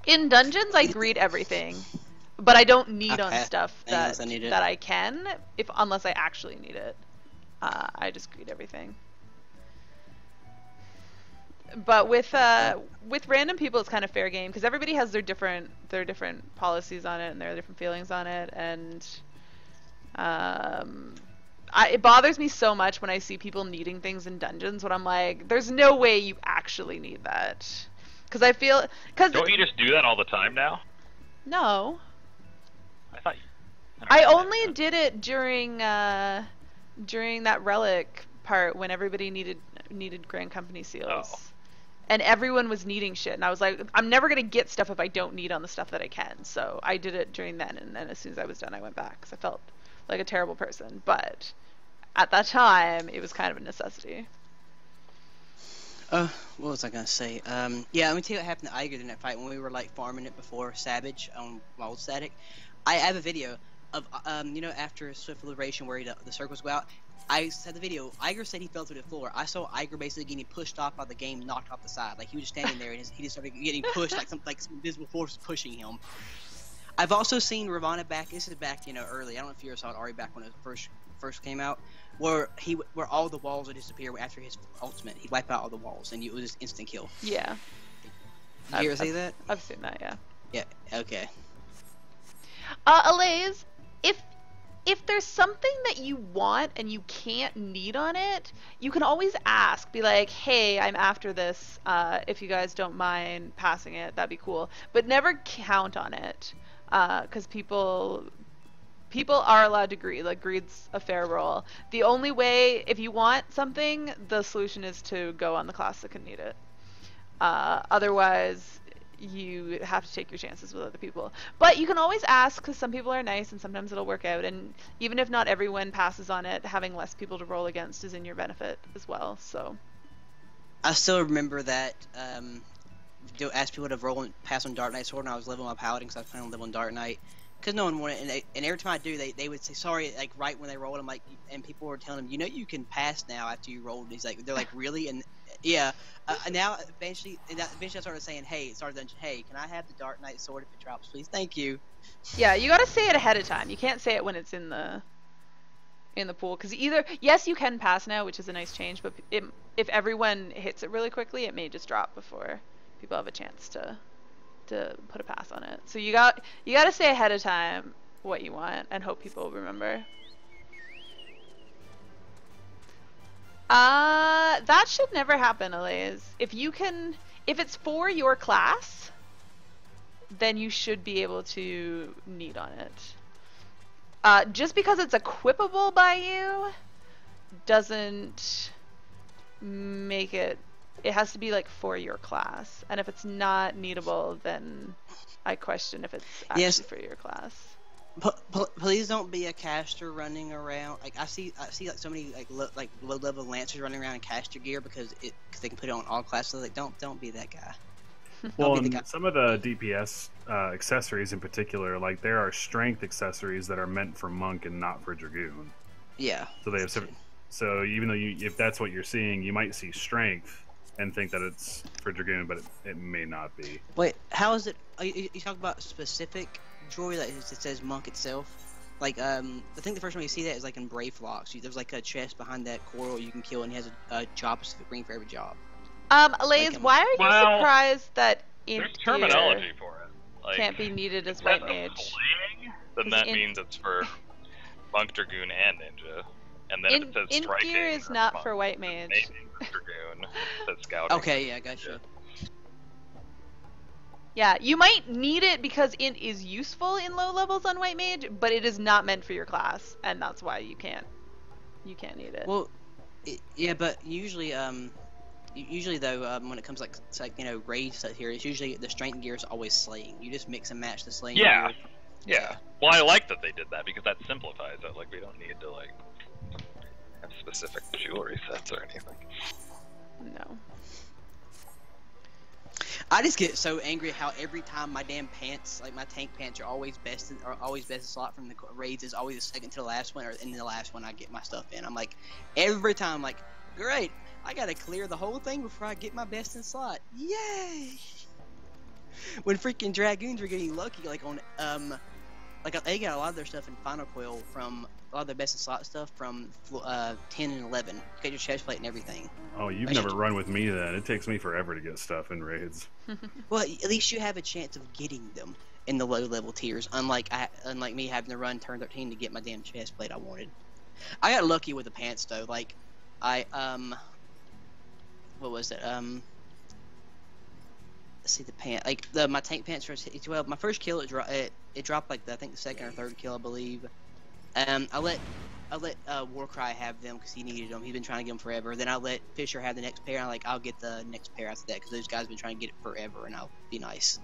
In dungeons, I greet everything, but I don't need on Okay. stuff Unless that I need it. that I can unless I actually need it. I just greet everything. But with random people, it's kind of fair game because everybody has their different policies on it and their different feelings on it, and it bothers me so much when I see people needing things in dungeons. When I'm like, there's no way you actually need that, because I feel Don't you just do that all the time now? no. I thought. I only did it during that relic part when everybody needed Grand Company seals. Oh. And everyone was needing shit, and I was like, I'm never gonna get stuff if I don't need on the stuff that I can. So I did it during then, and then as soon as I was done, I went back because I felt like a terrible person. But at that time, it was kind of a necessity. What was I gonna say? Yeah, let me tell you what happened to Iger in that fight when we were like farming it before Savage on Wild Static. I have a video of after Swift Liberation where the circles go out. I said the video. Iger said he fell through the floor. I saw Iger basically getting pushed off by the game, knocked off the side. Like he was just standing there and he just started getting pushed like some invisible force was pushing him. I've also seen Ravana back. This is back early. I don't know if you ever saw it Ari back when it first came out, where all the walls would disappear after his ultimate. He'd wipe out all the walls and it was just instant kill. Yeah. Did you ever see that? I've seen that. Yeah. Yeah. Okay. Alays, if there's something that you want and you can't need on it, you can always ask. Be like, hey, I'm after this. If you guys don't mind passing it, that'd be cool. But never count on it, because people are allowed to greed. Like, greed's a fair roll. The only way, if you want something, the solution is to go on the class that can need it. Otherwise, you have to take your chances with other people. But you can always ask, because some people are nice and sometimes it'll work out. And even if not everyone passes on it, having less people to roll against is in your benefit as well. So I still remember that. Ask people to roll and pass on Dark Knight Sword, and I was leveling my Paladin because I was planning on leveling Dark Knight. Because no one wanted, and every time I do, they would say sorry, like right when they rolled. I'm like, and people were telling him, you can pass now after you rolled. And they're like, really? And yeah, now eventually I started saying, hey, hey, can I have the Dark Knight Sword if it drops, please? Thank you. Yeah, you gotta say it ahead of time. You can't say it when it's in the pool, because yes, you can pass now, which is a nice change, but if everyone hits it really quickly, it may just drop before people have a chance to put a pass on it. So you gotta say ahead of time what you want and hope people remember. That should never happen, Alaise. If it's for your class, then you should be able to need on it. Just because it's equipable by you doesn't make it. It has to be like for your class, and if it's not needable, then I question if it's actually for your class. Please don't be a caster running around. Like I see like so many like low level lancers running around in caster gear because they can put it on all classes. Like don't be that guy. Well, some of the DPS accessories in particular, like there are strength accessories that are meant for monk and not for dragoon. Yeah. So they have so even though if that's what you're seeing, you might see strength and think that it's for dragoon, but it may not be. Wait, how is it? You talk about specific jewelry that it says monk itself. Like I think the first time you see that is like in Brave Locks. There's like a chest behind that coral you can kill, and he has a job specific ring for every job. Alaise, why are you surprised that there's terminology for it? Like, can't be needed as white mage? Slaying, then that means it's for monk, dragoon, and ninja. And then it says striking. Gear is not for white mage. Dragoon, that's scouting. Okay, yeah, gotcha. Yeah, you might need it because it is useful in low levels on white mage, but it is not meant for your class, and that's why you can't need it. Well, yeah, but usually though, when it comes like raid stuff here, it's usually the strength gear is always slaying. You just mix and match the slaying gear. Yeah. Well, I like that they did that because that simplifies it. Like we don't need to have specific jewelry sets or anything. No. I just get so angry how every time my damn pants, like my tank pants, are always best in slot from the raids is always the second to the last one, or in the last one I get my stuff in. I'm like, every time I'm like, great, I gotta clear the whole thing before I get my best in slot. Yay! When freaking dragoons were getting lucky, like on like they got a lot of their stuff in Final Coil from a lot of their best in slot stuff from 10 and 11. You got your chest plate and everything. Oh, you've never run with me then. It takes me forever to get stuff in raids. Well, at least you have a chance of getting them in the low level tiers, unlike me having to run turn 13 to get my damn chest plate I wanted. I got lucky with the pants though. Like I what was it? Let's see the pant. Like my tank pants were 12. My first kill it dropped like I think the second or third kill I believe. I let Warcry have them because he needed them. He's been trying to get them forever. Then I let Fisher have the next pair. I'll get the next pair after that because those guys have been trying to get it forever, and I'll be nice.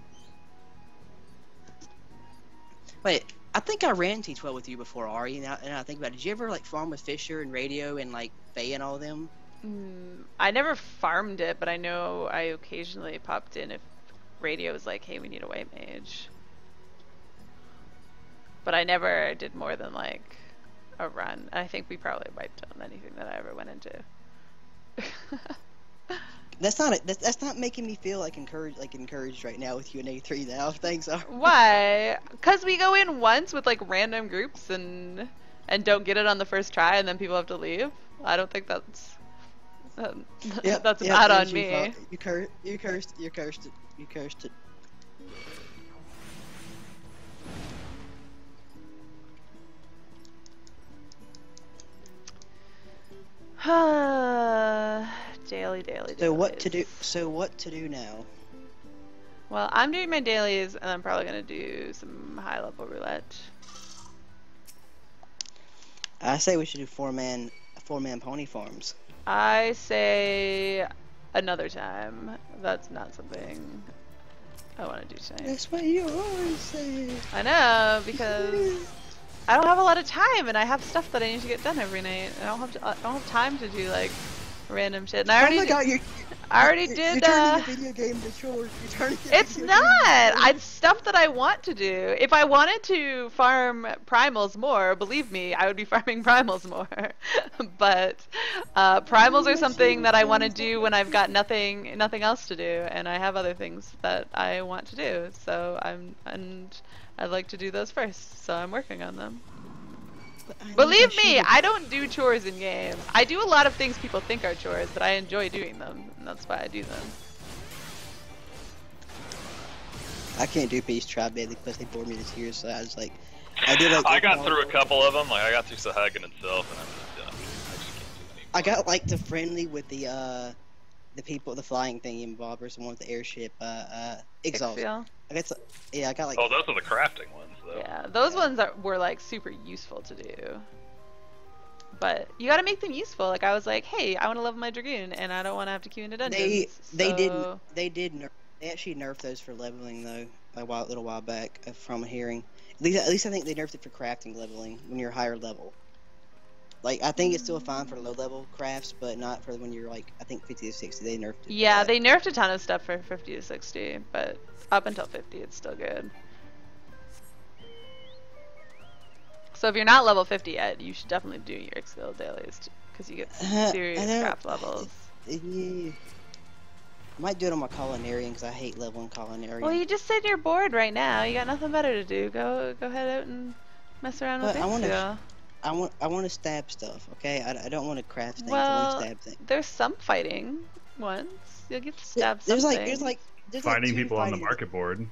Wait, I think I ran T12 with you before, Ari. And I think about it. Did you ever farm with Fisher and Radio and Faye and all of them? I never farmed it, but I know I occasionally popped in if Radio was like, "Hey, we need a white mage." But I never did more than a run. I think we probably wiped on anything that I ever went into. That's not making me feel encouraged right now with you and A3 now. Thanks. Why? Because we go in once with random groups and don't get it on the first try, and then people have to leave. I don't think that's that's bad on me. You cursed it. Daily. So what to do now? Well, I'm doing my dailies, and I'm probably gonna do some high level roulette. I say we should do four-man pony farms. I say another time. That's not something I want to do tonight. That's what you always say. I know, because I don't have a lot of time, and I have stuff that I need to get done every night. I don't have time to do like random shit. And I already Oh my god, I already you're did. turning the video game to chores. You're turning the It's video not. game It's stuff that I want to do. If I wanted to farm primals more, believe me, I would be farming primals more. But primals are something that I want to do when I've got nothing else to do, and I have other things that I want to do. So I'd like to do those first. So I'm working on them. Believe me, I don't do chores in games. I do a lot of things people think are chores, but I enjoy doing them, and that's why I do them. I can't do Beast Tribe daily because they bore me to tears, so I was like... I got through a couple of them, like I got through Sahagan itself, and I'm just done. I just can't do any more. I got like the friendly with the people, the flying thingy bobbers, the one with the airship, exhaust. Ixial? I got like... Oh, those are the crafting ones, though. Yeah, those ones were like super useful to do. But you gotta make them useful. Like I was like, hey, I want to level my Dragoon, and I don't want to have to queue into dungeons. They actually nerfed those for leveling though, a little while back, from hearing. At least I think they nerfed it for crafting leveling when you're higher level. Like I think it's still fine for low level crafts, but not for when you're like I think 50 to 60. They nerfed it. Yeah, they nerfed a ton of stuff for 50 to 60, but up until 50, it's still good. So if you're not level 50 yet, you should definitely do your Ixial dailies because you get serious craft levels. Yeah. I might do it on my Culinarian because I hate leveling Culinarian. Well, you just said you're bored right now. You got nothing better to do. Go head out and mess around with Ixial. I want to stab stuff. Okay, I don't want to craft things. I Well, want to stab things. there's some fighting ones. You'll get to stab There's something. there's Finding two people on the fighting- market board.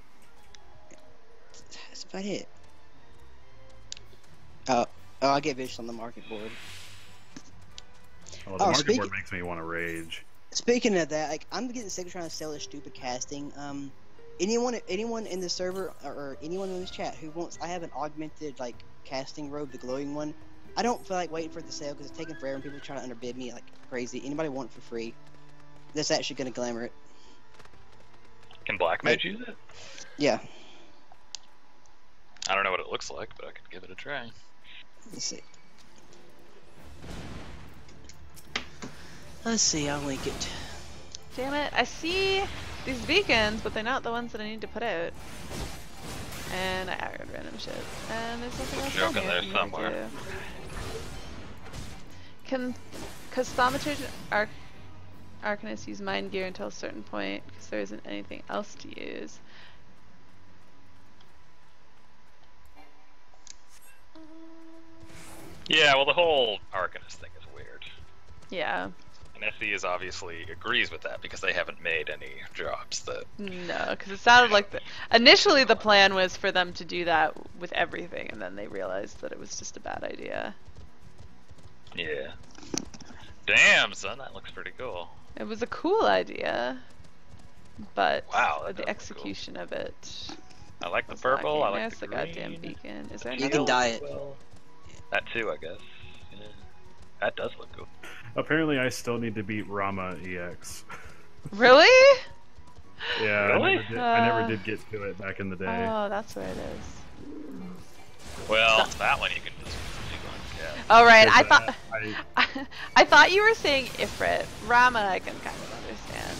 That's about it. Oh, I get vicious on the market board. Oh, the market board makes me want to rage. Speaking of that, like I'm getting sick of trying to sell this stupid casting. Anyone in the server or anyone in this chat who wants, I have an augmented like casting robe, the glowing one. I don't feel like waiting for it to sale because it's taking forever and people are trying to underbid me like crazy. Anybody want it for free? That's actually gonna glamour it. Can Black Mage use it? Yeah. I don't know what it looks like, but I could give it a try. Let's see. Let's see, I'll link it. Damn it, I see these beacons, but they're not the ones that I need to put out. And I aggroed random shit. And there's nothing else down joking here there for me to somewhere. do. Can Thaumaturge and Arcanist use Mind Gear until a certain point, because there isn't anything else to use? Yeah, well, the whole Arcanist thing is weird. Yeah. And SE is obviously agrees with that because they haven't made any jobs that. No, because it sounded like initially the plan was for them to do that with everything, and then they realized that it was just a bad idea. Yeah. Damn, son, that looks pretty cool. It was a cool idea, but Wow, that does the look execution of it. I like the was purple. I lacking. like There's the the green. goddamn beacon. Is there You another can one? dye it. That too, I guess. Yeah. That does look cool. Apparently, I still need to beat Rama EX. Really? Yeah, Really? I never did get to it back in the day. Oh, that's where it is. Well, that one you can just do on cat. Oh right, I Because, thought I thought you were saying Ifrit. Rama, I can kind of understand.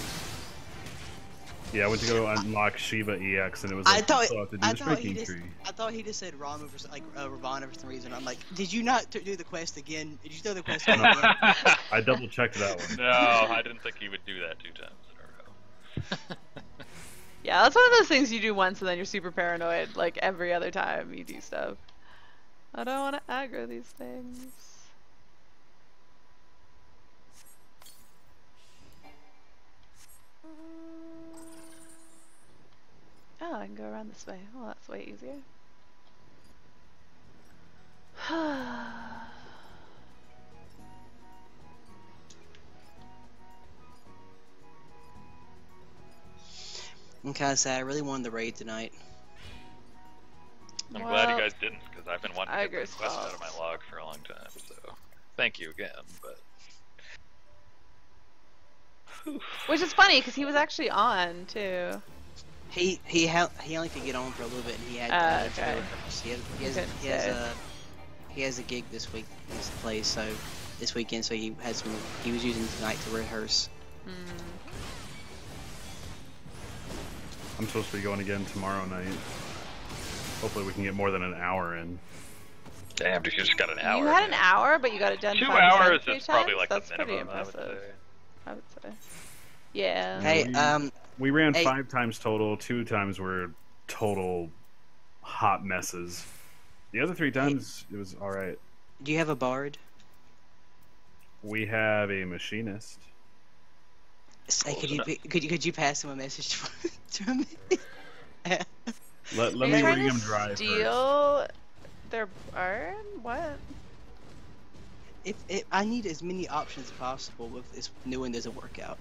Yeah, I went to go unlock Shiva EX, and it was like, you still have to do the Shrieking Tree. I thought he just said Rama for like Ravana for some reason. I'm like, did you not do the quest again? Did you do the quest again? I double checked that one. No, I didn't think he would do that 2 times in a row. Yeah, that's one of those things you do once and then you're super paranoid. Like every other time you do stuff. I don't want to aggro these things. Oh, I can go around this way. Well, that's way easier. I'm kind of sad. I really wanted the raid tonight. I'm Well, glad you guys didn't, because I've been wanting to get Iger's this quest out of fault. my log for a long time, so thank you again, but... Which is funny because he was actually on too. he only could get on for a little bit, and he had to Okay. rehearse. Couldn't stay. He has a gig this week. He's to play this weekend, so he was using tonight to rehearse. I'm supposed to be going again tomorrow night. Hopefully we can get more than an hour in. Damn, dude, you just got an hour. You had an hour, but you got it done 2 5 hours times, is probably like That's the minimum. pretty impressive. I would say. Yeah. Hey, We ran Hey. 5 times total. 2 times were total hot messes. The other 3 times it was all right. do you have a bard? We have a machinist. Say, Close could you pass him a message to me? Let Are me you ring trying him to drive first. steal their barn? What? If I need as many options as possible if this new one doesn't work out.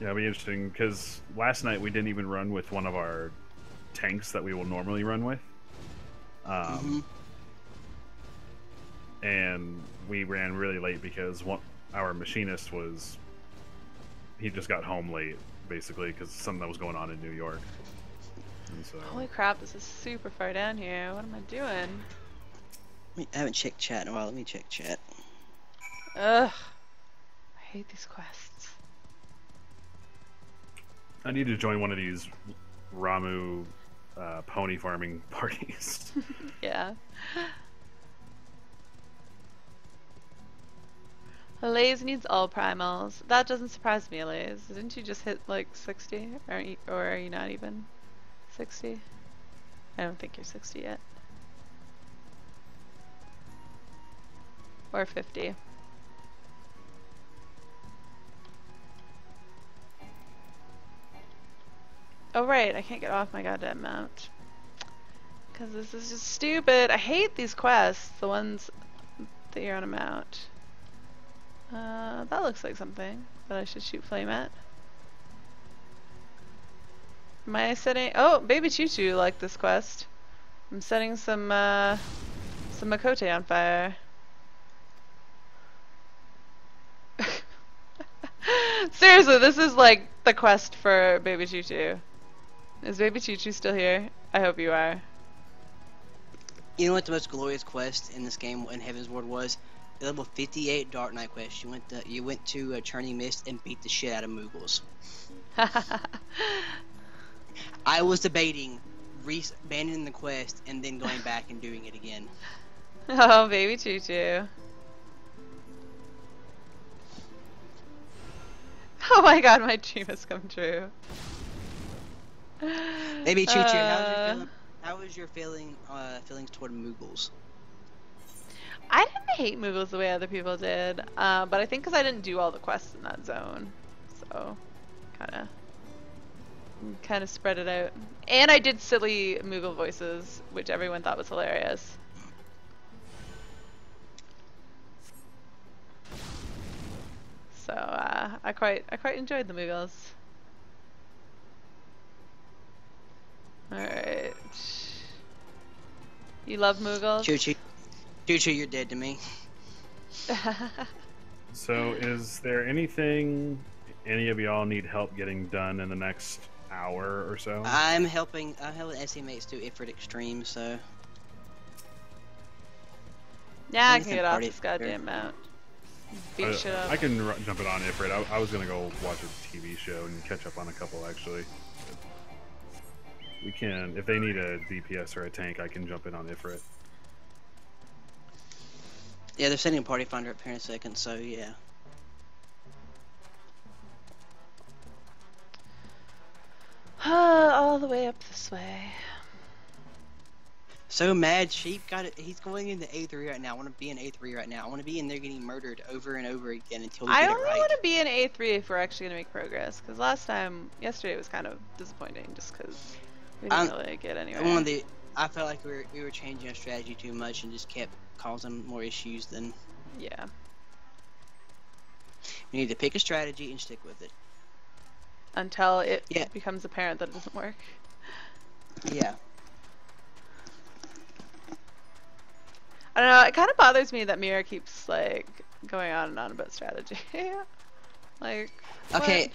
Yeah, it'll be interesting because last night we didn't even run with one of our tanks that we will normally run with. And we ran really late because our machinist he just got home late, basically, because something that was going on in New York. And so, Holy crap, this is super far down here. What am I doing? I haven't checked chat in a while. Let me check chat. Ugh. I hate these quests. I need to join one of these Ramu pony farming parties. Yeah. Alaze needs all primals. That doesn't surprise me, Alaze. Didn't you just hit like 60? Or are you not even 60? I don't think you're 60 yet. Or 50. Oh right, I can't get off my goddamn mount. Because this is just stupid. I hate these quests, the ones that you're on a mount. That looks like something that I should shoot flame at. Am I setting... Oh, Baby Choo Choo liked this quest. I'm setting some Makote on fire. Seriously, this is like the quest for Baby Choo Choo. Is Baby Choo Choo still here? I hope you are. You know what the most glorious quest in this game in Heaven's Ward was? The level 58 Dark Knight quest. You went to Churning Mist and beat the shit out of Moogles. I was debating abandoning the quest and then going back and doing it again. Oh, Baby Choo Choo. Oh my god, my dream has come true. Baby Choo Choo, how was your feelings toward Moogles? I didn't hate Moogles the way other people did, but I think because I didn't do all the quests in that zone, so kind of spread it out. And I did silly Moogle voices, which everyone thought was hilarious. So I quite enjoyed the Moogles. All right. You love Moogles? Choo Choo. Choo Choo, you're dead to me. So, is there anything any of y'all need help getting done in the next hour or so? I'm helping SE mates do Ifrit Extreme, so. Yeah, I Only can thing get off party this goddamn mount. Beat shit up. I can jump it on Ifrit. I was gonna go watch a TV show and catch up on a couple actually. We can, if they need a DPS or a tank, I can jump in on Ifrit. Yeah, they're setting a party finder up here in a second, so yeah. All the way up this way. So Mad Sheep got it. He's going into A3 right now. I want to be in A3 right now. I want to be in there getting murdered over and over again until we I get it only right. want to be in A3 if we're actually gonna make progress. Because yesterday was kind of disappointing, just because we didn't really get anywhere. I felt like we were changing our strategy too much and just kept causing more issues than. Yeah. We need to pick a strategy and stick with it. Until it Yeah. becomes apparent that it doesn't work. Yeah. I don't know. It kind of bothers me that Mira keeps like going on and on about strategy. Like, Okay, what?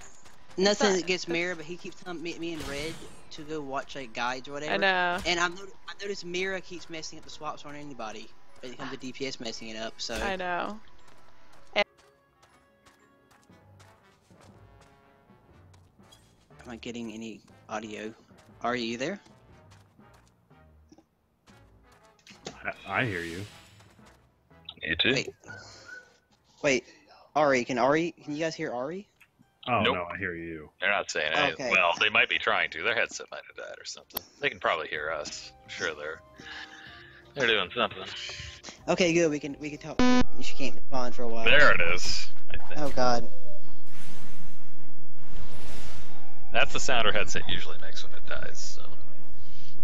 nothing not- against Mira, but he keeps telling me and Red to go watch like guides or whatever. I know. And I noticed Mira keeps messing up the swaps on anybody when it comes to DPS messing it up. So I know. I'm not getting any audio. Are you there? I hear you. You too. Wait. Ari, can you guys hear Ari? Oh Nope. no, I hear you. They're not saying anything. Okay. Well, they might be trying to. Their headset might have died or something. They can probably hear us. I'm sure they're doing something. Okay, good. We can talk. She can't respond for a while. There it is. I think. Oh God. That's the sound her headset usually makes when it dies. So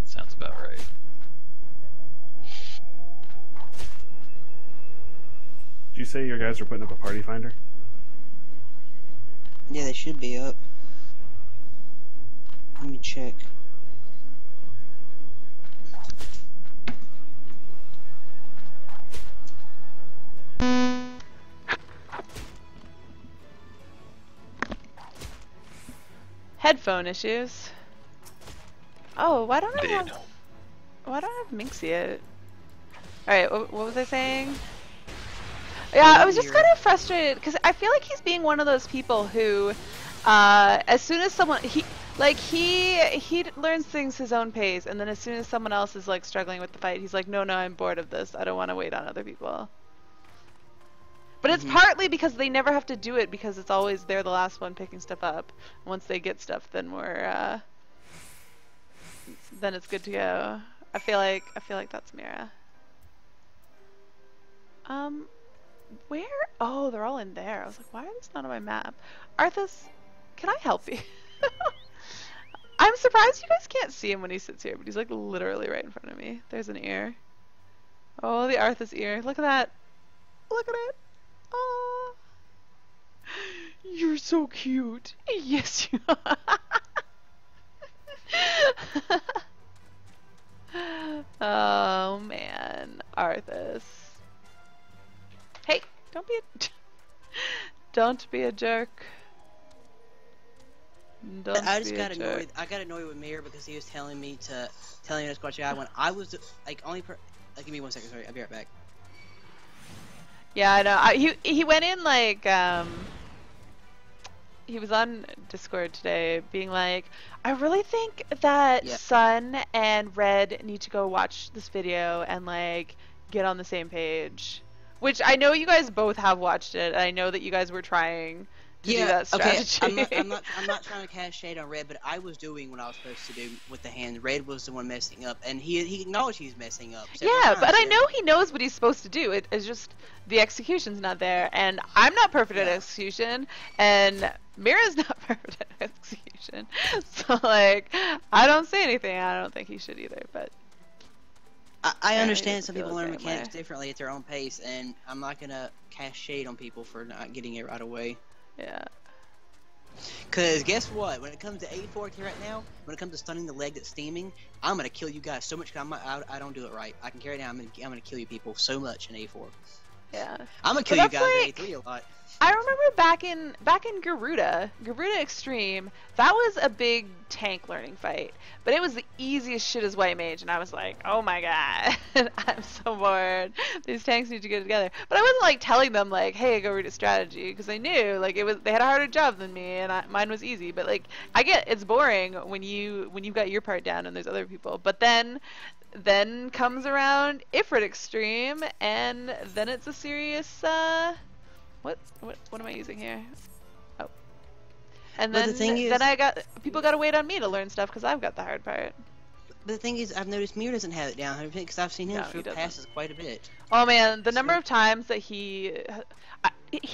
sounds about right. Did you say your guys were putting up a party finder? Yeah, they should be up. Let me check. Headphone issues. Oh, why don't I Indeed. have Minx yet? Alright, what was I saying? Yeah, I was just kind of frustrated because I feel like he's being one of those people who, as soon as someone he learns things his own pace, and then as soon as someone else is like struggling with the fight, he's like, no, I'm bored of this. I don't want to wait on other people. But it's partly because they never have to do it because it's always they're the last one picking stuff up. Once they get stuff, then then it's good to go. I feel like that's Mira. Where? Oh, they're all in there. I was like, why are these not on my map? Arthas, can I help you? I'm surprised you guys can't see him when he sits here, but he's like literally right in front of me. There's an ear. Oh, the Arthas ear. Look at that. Look at it. Oh, you're so cute. Yes, you are. Oh man, Arthas. Hey, don't be a jerk. I just got annoyed. I got annoyed with Mir because he was telling me to squash the guy when I was like give me 1 second. Sorry, I'll be right back. Yeah, I know. He went in like he was on Discord today being like, I really think that Sun and Red need to go watch this video and like get on the same page. Which I know you guys both have watched it, and I know that you guys were trying to do that strategy. Okay, I'm not trying to cast shade on Red, but I was doing what I was supposed to do with the hand. Red was the one messing up, and he acknowledged he's messing up. Yeah, but I know he knows what he's supposed to do. It's just the execution's not there, and I'm not perfect at execution, and Mira's not perfect at execution. So like, I don't say anything. I don't think he should either, but. I understand some people learn mechanics differently at their own pace, and I'm not gonna cast shade on people for not getting it right away. Yeah. Cause guess what? When it comes to A4 right now, when it comes to stunning the leg that's steaming, I'm gonna kill you guys so much. Cause I don't do it right. I can carry it down. I'm gonna kill you people so much in A4. Yeah. I'm gonna kill you guys in A3 a lot. I remember back in Garuda Extreme, that was a big tank learning fight, but it was the easiest shit as white mage, and I was like, oh my god, I'm so bored. These tanks need to get together. But I wasn't like telling them like, hey, go read a strategy, because I knew like they had a harder job than me, and mine was easy. But like, I get it's boring when you've got your part down and there's other people. But then comes around Ifrit Extreme, and then it's a serious what am I using here? Oh. And then people got to wait on me to learn stuff because I've got the hard part. But the thing is, I've noticed Mir doesn't have it down because I've seen him through passes quite a bit. Oh man, the number of times that he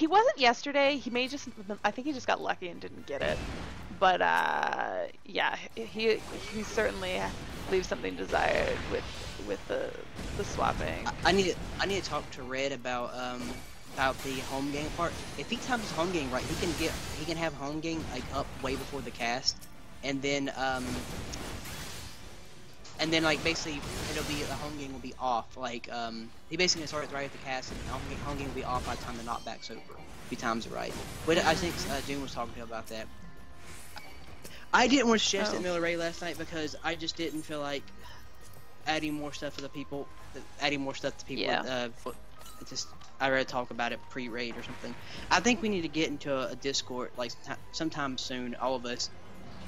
wasn't yesterday. I think he just got lucky and didn't get it. But yeah, he certainly leaves something desired with the swapping. I need to talk to Red about the home game part. If he times his home game right, he can have home game like up way before the cast, and then and then like basically it'll be the home game will be off. Like he basically gonna start right at the cast, and the home game will be off by the time the knockback's over. If he times it right. But I think June was talking to him about that. I didn't want to suggest it in Miller Ray last night because I just didn't feel like adding more stuff to the people. Yeah. It's just I'd rather talk about it pre-raid or something. I think we need to get into a Discord like sometime soon, all of us,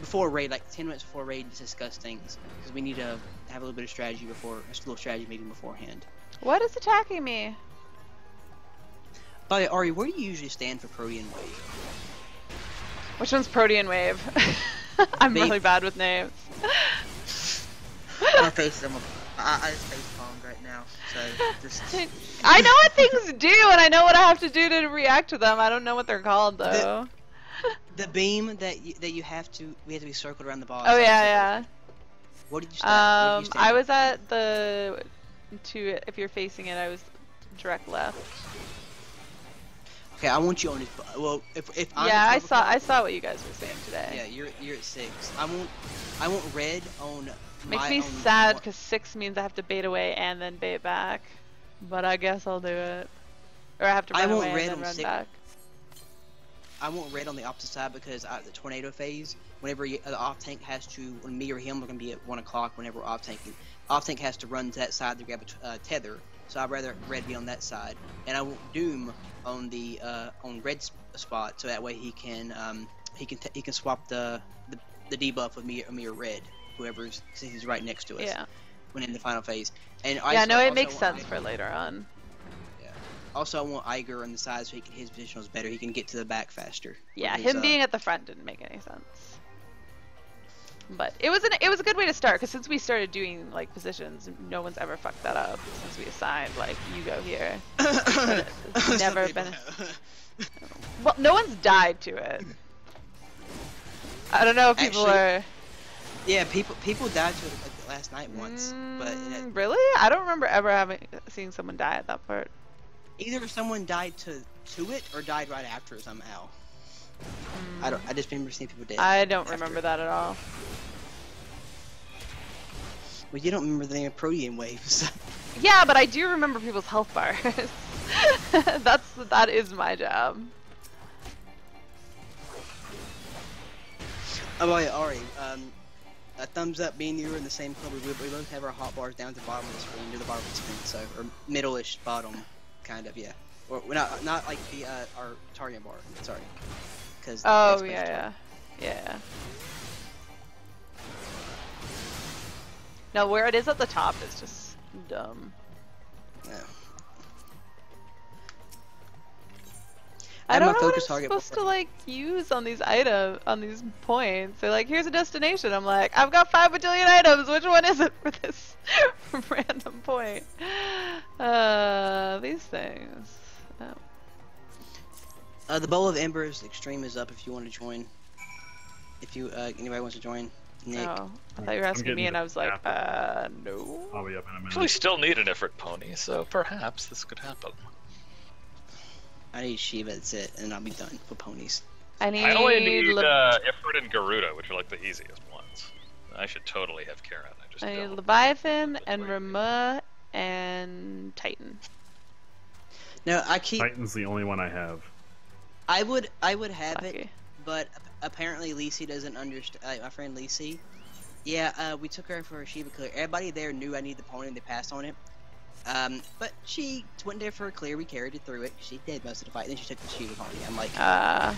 before raid, like 10 minutes before raid, to discuss things because we need to have a little bit of strategy before a little strategy meeting beforehand. What is attacking me? By the way, Ari, where do you usually stand for Protean Wave? Which one's Protean Wave? I'm really bad with names. I face them. I just face bombed right now, so just. I know what things do, and I know what I have to do to react to them. I don't know what they're called though. The beam that we have to be circled around the boss. Oh yeah. What did you stand? I was at the if you're facing it, I was direct left. Okay, I want you on his. Well, if I'm I saw what you guys were saying today. Yeah, you're at 6. I want red on. Makes me sad because 6 means I have to bait away and then bait back, but I guess I'll do it. Or I have to run away and then run back. I want red on the opposite side because the tornado phase. Whenever the off tank has to, when me or him are gonna be at 1 o'clock. Whenever we're off tanking, off tank has to run to that side to grab a tether. So I'd rather red be on that side, and I want Doom on the on red spot, so that way he can swap the debuff with me or red, whoever's since he's right next to us. Yeah. When in the final phase, and it makes sense for later on. Yeah. Also, I want Iger on the side so his position is better. He can get to the back faster. Yeah, him being at the front didn't make any sense. But it was a good way to start because since we started doing like positions, no one's ever fucked that up since we assigned like you go here. It's never been. Well, no one's died to it. I don't know if people are. Yeah, people died to it like last night once, but really, I don't remember ever seeing someone die at that part. Either someone died to it or died right after somehow. I just remember seeing people dead. I don't remember that at all. Well, you don't remember the name of Protean waves. Yeah, but I do remember people's health bars. that is my job. Oh, yeah, Ari, a thumbs up being you were in the same club. We both have our hot bars down to the bottom of the screen, to the bottom of the screen, so or middle-ish bottom, kind of, yeah. Or not like the our target bar. Sorry, because yeah. No, where it is at the top is just dumb. Yeah. I don't know what I'm supposed to like use on these points. They're like, here's a destination. I'm like, I've got 5 bajillion items. Which one is it for this random point? These things. Oh. The Bowl of Embers Extreme is up if you want to join. If you anybody wants to join, Nick. Oh, I thought you were asking me, and I was like, no. I'll be up in a minute. We still need an Ifrit pony, so perhaps this could happen. I need Shiva, that's it, and I'll be done with ponies. I only need Ifrit and Garuda, which are like the easiest ones. I should totally have Karen. I need Leviathan and Rama and Titan. No, Titan's the only one I have. I would have it, but apparently Lisi doesn't understand. My friend Lisi, we took her for a Shiva clear. Everybody there knew I needed the pony, and they passed on it. But she went there for a clear. We carried it through it. She did most of the fight. Then she took the Shiva pony. I'm like,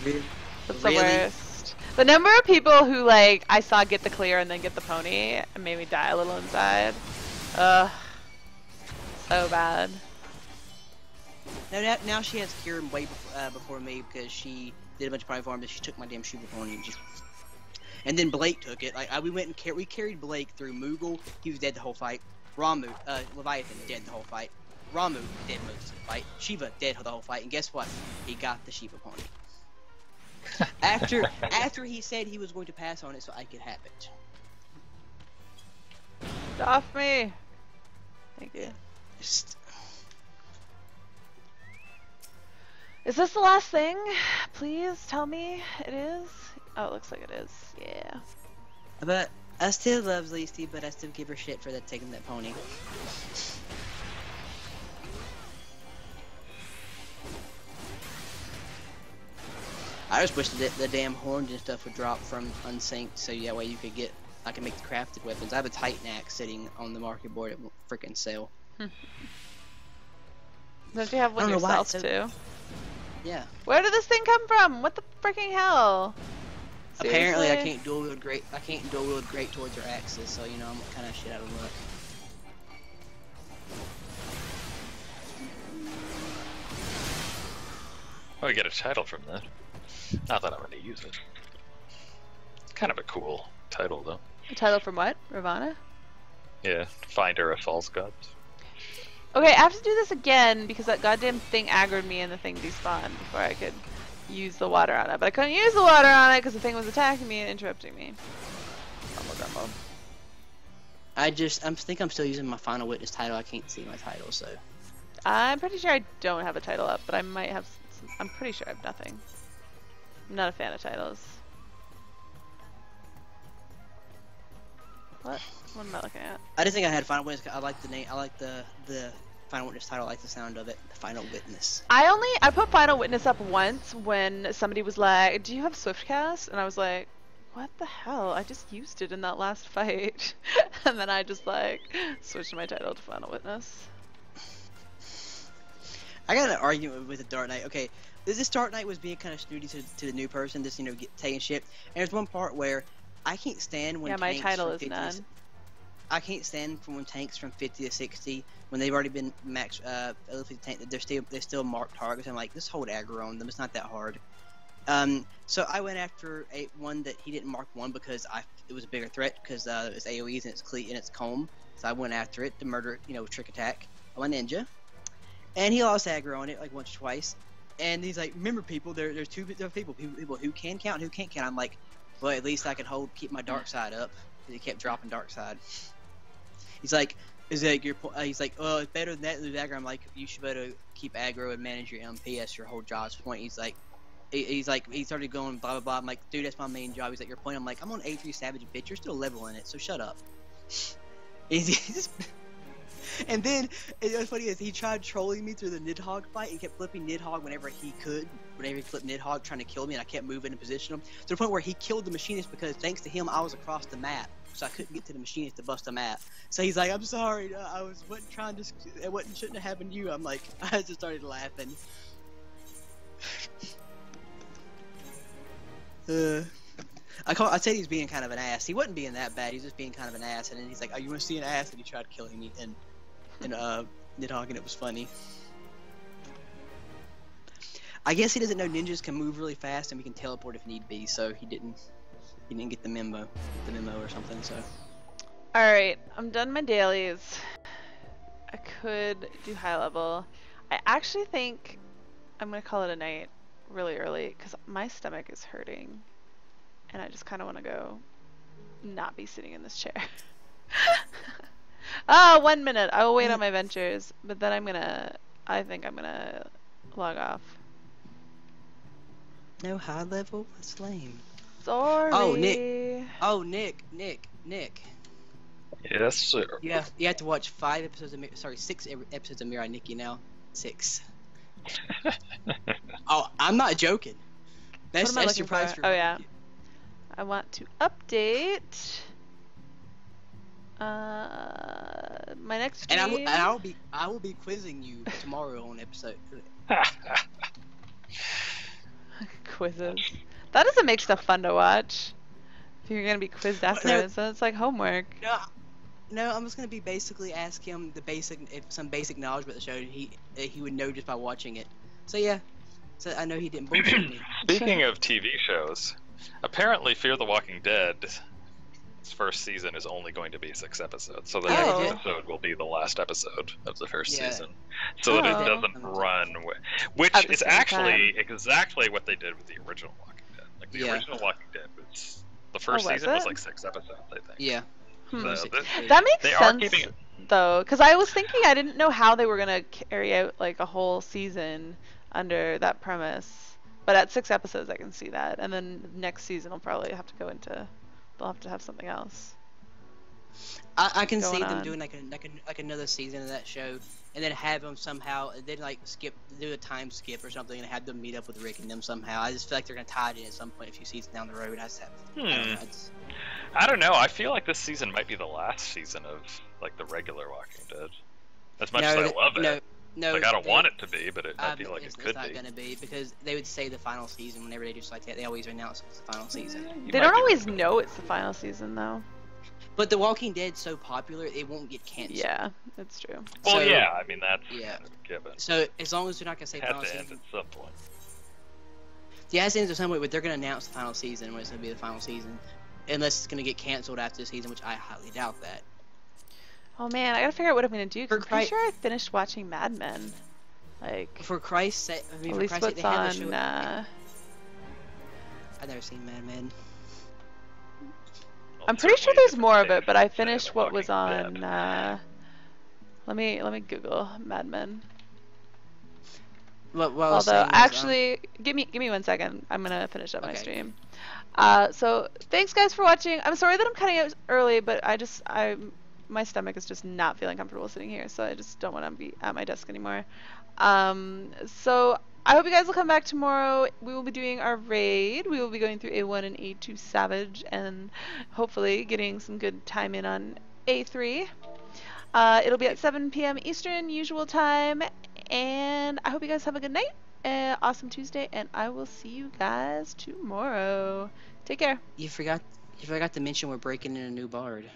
really? That's the worst. The number of people who like I saw get the clear and then get the pony and made me die a little inside. Ugh, so bad. Now she has Kieran way before me because she did a bunch of pony farms and she took my damn Shiva pony and then Blake took it. We carried Blake through Moogle. He was dead the whole fight. Ramu, Leviathan dead the whole fight. Ramu dead most of the fight. Shiva dead the whole fight. And guess what? He got the Shiva pony. after he said he was going to pass on it so I could have it. Get off me. Thank you. Is this the last thing? Please tell me it is. Oh, it looks like it is. Yeah. But I still love Lacey, but I still give her shit for taking that pony. I just wish that the damn horns and stuff would drop from unsynced, so that way you could get. I can make the crafted weapons. I have a Titan axe sitting on the market board. It won't freaking sell. Don't you have one yourself too? Yeah. Where did this thing come from? What the freaking hell? Seriously? Apparently, I can't dual wield great. I can't dual wield great towards her axes, so you know I'm kind of shit out of luck. Well, we get a title from that. Not that I'm going to use it. It's kind of a cool title, though. A title from what? Ravana? Yeah, Finder of False Gods. Okay, I have to do this again because that goddamn thing aggroed me and the thing despawned before I could use the water on it. But I couldn't use the water on it because the thing was attacking me and interrupting me. Grumble. I think I'm still using my Final Witness title. I can't see my title, so. I'm pretty sure I don't have a title up, but I might have. I'm pretty sure I have nothing. I'm not a fan of titles. What? What am I looking at? I just think I had Final Witness. I like the name. I like the Final Witness title. I like the sound of it. The Final Witness. I put Final Witness up once when somebody was like, "Do you have Swiftcast?" And I was like, "What the hell? I just used it in that last fight." And then I just like switched my title to Final Witness. I got an argument with the Dark Knight. Okay, this Dark Knight was being kind of snooty to the new person, just taking shit. And there's one part where I can't stand when my tanks title from is 50 none. I can't stand when tanks from 50 to 60 when they've already been max tank, they're still marked targets. I'm like, just hold aggro on them. It's not that hard. So I went after one that he didn't mark one because it was a bigger threat because it's AOE's and it's cleat and it's comb. So I went after it to murder it, trick attack. I'm a ninja, and he lost aggro on it like once or twice. And he's like, remember people, there's two people who can count and who can't count. I'm like, well, at least I can keep my dark side up. Because he kept dropping dark side. He's like, he's like, oh, it's better than that lose aggro. I'm like, you should better keep aggro and manage your MP. That's your whole job's point. He started going blah blah blah. I'm like, dude, that's my main job. He's like, your point. I'm like, I'm on A3 Savage, bitch. You're still leveling it, so shut up. And then what's funny is he tried trolling me through the Nidhogg fight. He kept flipping Nidhogg whenever he could. Whenever he flipped Nidhogg trying to kill me, and I kept moving and positioning him to the point where he killed the machinist because thanks to him I was across the map, so I couldn't get to the machinist to bust a map. So he's like, I'm sorry, wasn't trying to. Shouldn't have happened to you. I'm like, I just started laughing. I said he's being kind of an ass. He wasn't being that bad. He's just being kind of an ass. And then he's like, "Oh, you want to see an ass?" And he tried killing me and Nidhogg, and it was funny. I guess he doesn't know ninjas can move really fast and we can teleport if need be. So he didn't get the memo or something. So. All right, I'm done my dailies. I could do high level. I actually think I'm gonna call it a night really early because my stomach is hurting. And I just kind of want to go not be sitting in this chair. 1 minute. I will wait on my ventures, but then I think I'm gonna log off. No high level? That's lame. Sorry. Oh, Nick. Yes, sir. You have to watch 6 episodes of Mirai Nikki now. 6. Oh, I'm not joking. What am I looking for? Oh, yeah. I want to update my next stream. And I will be quizzing you tomorrow on episode. Quizzes. That doesn't make stuff fun to watch. If you're gonna be quizzed afterwards, so it's like homework. No, I'm just gonna be basically ask him some basic knowledge about the show. He would know just by watching it. So yeah. So I know he didn't bullshit me. Speaking of TV shows. Apparently, Fear the Walking Dead's first season is only going to be 6 episodes, so the next episode will be the last episode of the first season, so that it doesn't run. Which is actually exactly what they did with the original Walking Dead. Like the original Walking Dead was the first season was like 6 episodes, I think. Yeah. So that makes sense though, because I was thinking I didn't know how they were gonna carry out like a whole season under that premise. But at 6 episodes, I can see that. And then next season, they'll probably have to they'll have to have something else. I can see going them on. doing like another season of that show, and then have them somehow, and then like do a time skip or something, and have them meet up with Rick and them somehow. I just feel like they're gonna tie it in at some point a few seasons down the road. I just have, I don't know. I don't know. I feel like this season might be the last season of like the regular Walking Dead. As much as I love it. No, like I don't want it to be, but I feel like it could be. It's not gonna be because they would say the final season whenever they do stuff like that. They always announce it's the final season. They don't always know it's the final season though. But The Walking Dead's so popular, it won't get canceled. Yeah, that's true. Well, So- yeah, I mean that's Yeah. kind of a given. So as long as they're not gonna say It final has to end season, at some point. yeah, it ends at some point, but they're gonna announce the final season when it's gonna be the final season, unless it's gonna get canceled after the season, which I highly doubt that. Oh man, I gotta figure out what I'm gonna do. 'Cause I'm For pretty Christ- sure I finished watching Mad Men. Like, For Christ's sake, I mean, at for least Christ's sake, what's they had the show. on. I've never seen Mad Men. Well, I'm pretty sure certainly there's different more of it, take but I than finished The what was Walking on. Dead. Let me Google Mad Men. What I was Although, saying was, actually, give me 1 second. I'm gonna finish up my Okay. stream. So thanks guys for watching. I'm sorry that I'm cutting out early, but my stomach is just not feeling comfortable sitting here, so I just don't want to be at my desk anymore. So I hope you guys will come back tomorrow. We will be doing our raid. We will be going through A1 and A2 Savage, and hopefully getting some good time in on A3. It'll be at 7 p.m. Eastern, usual time. And I hope you guys have a good night. Awesome Tuesday, and I will see you guys tomorrow. Take care. you forgot to mention we're breaking in a new bard.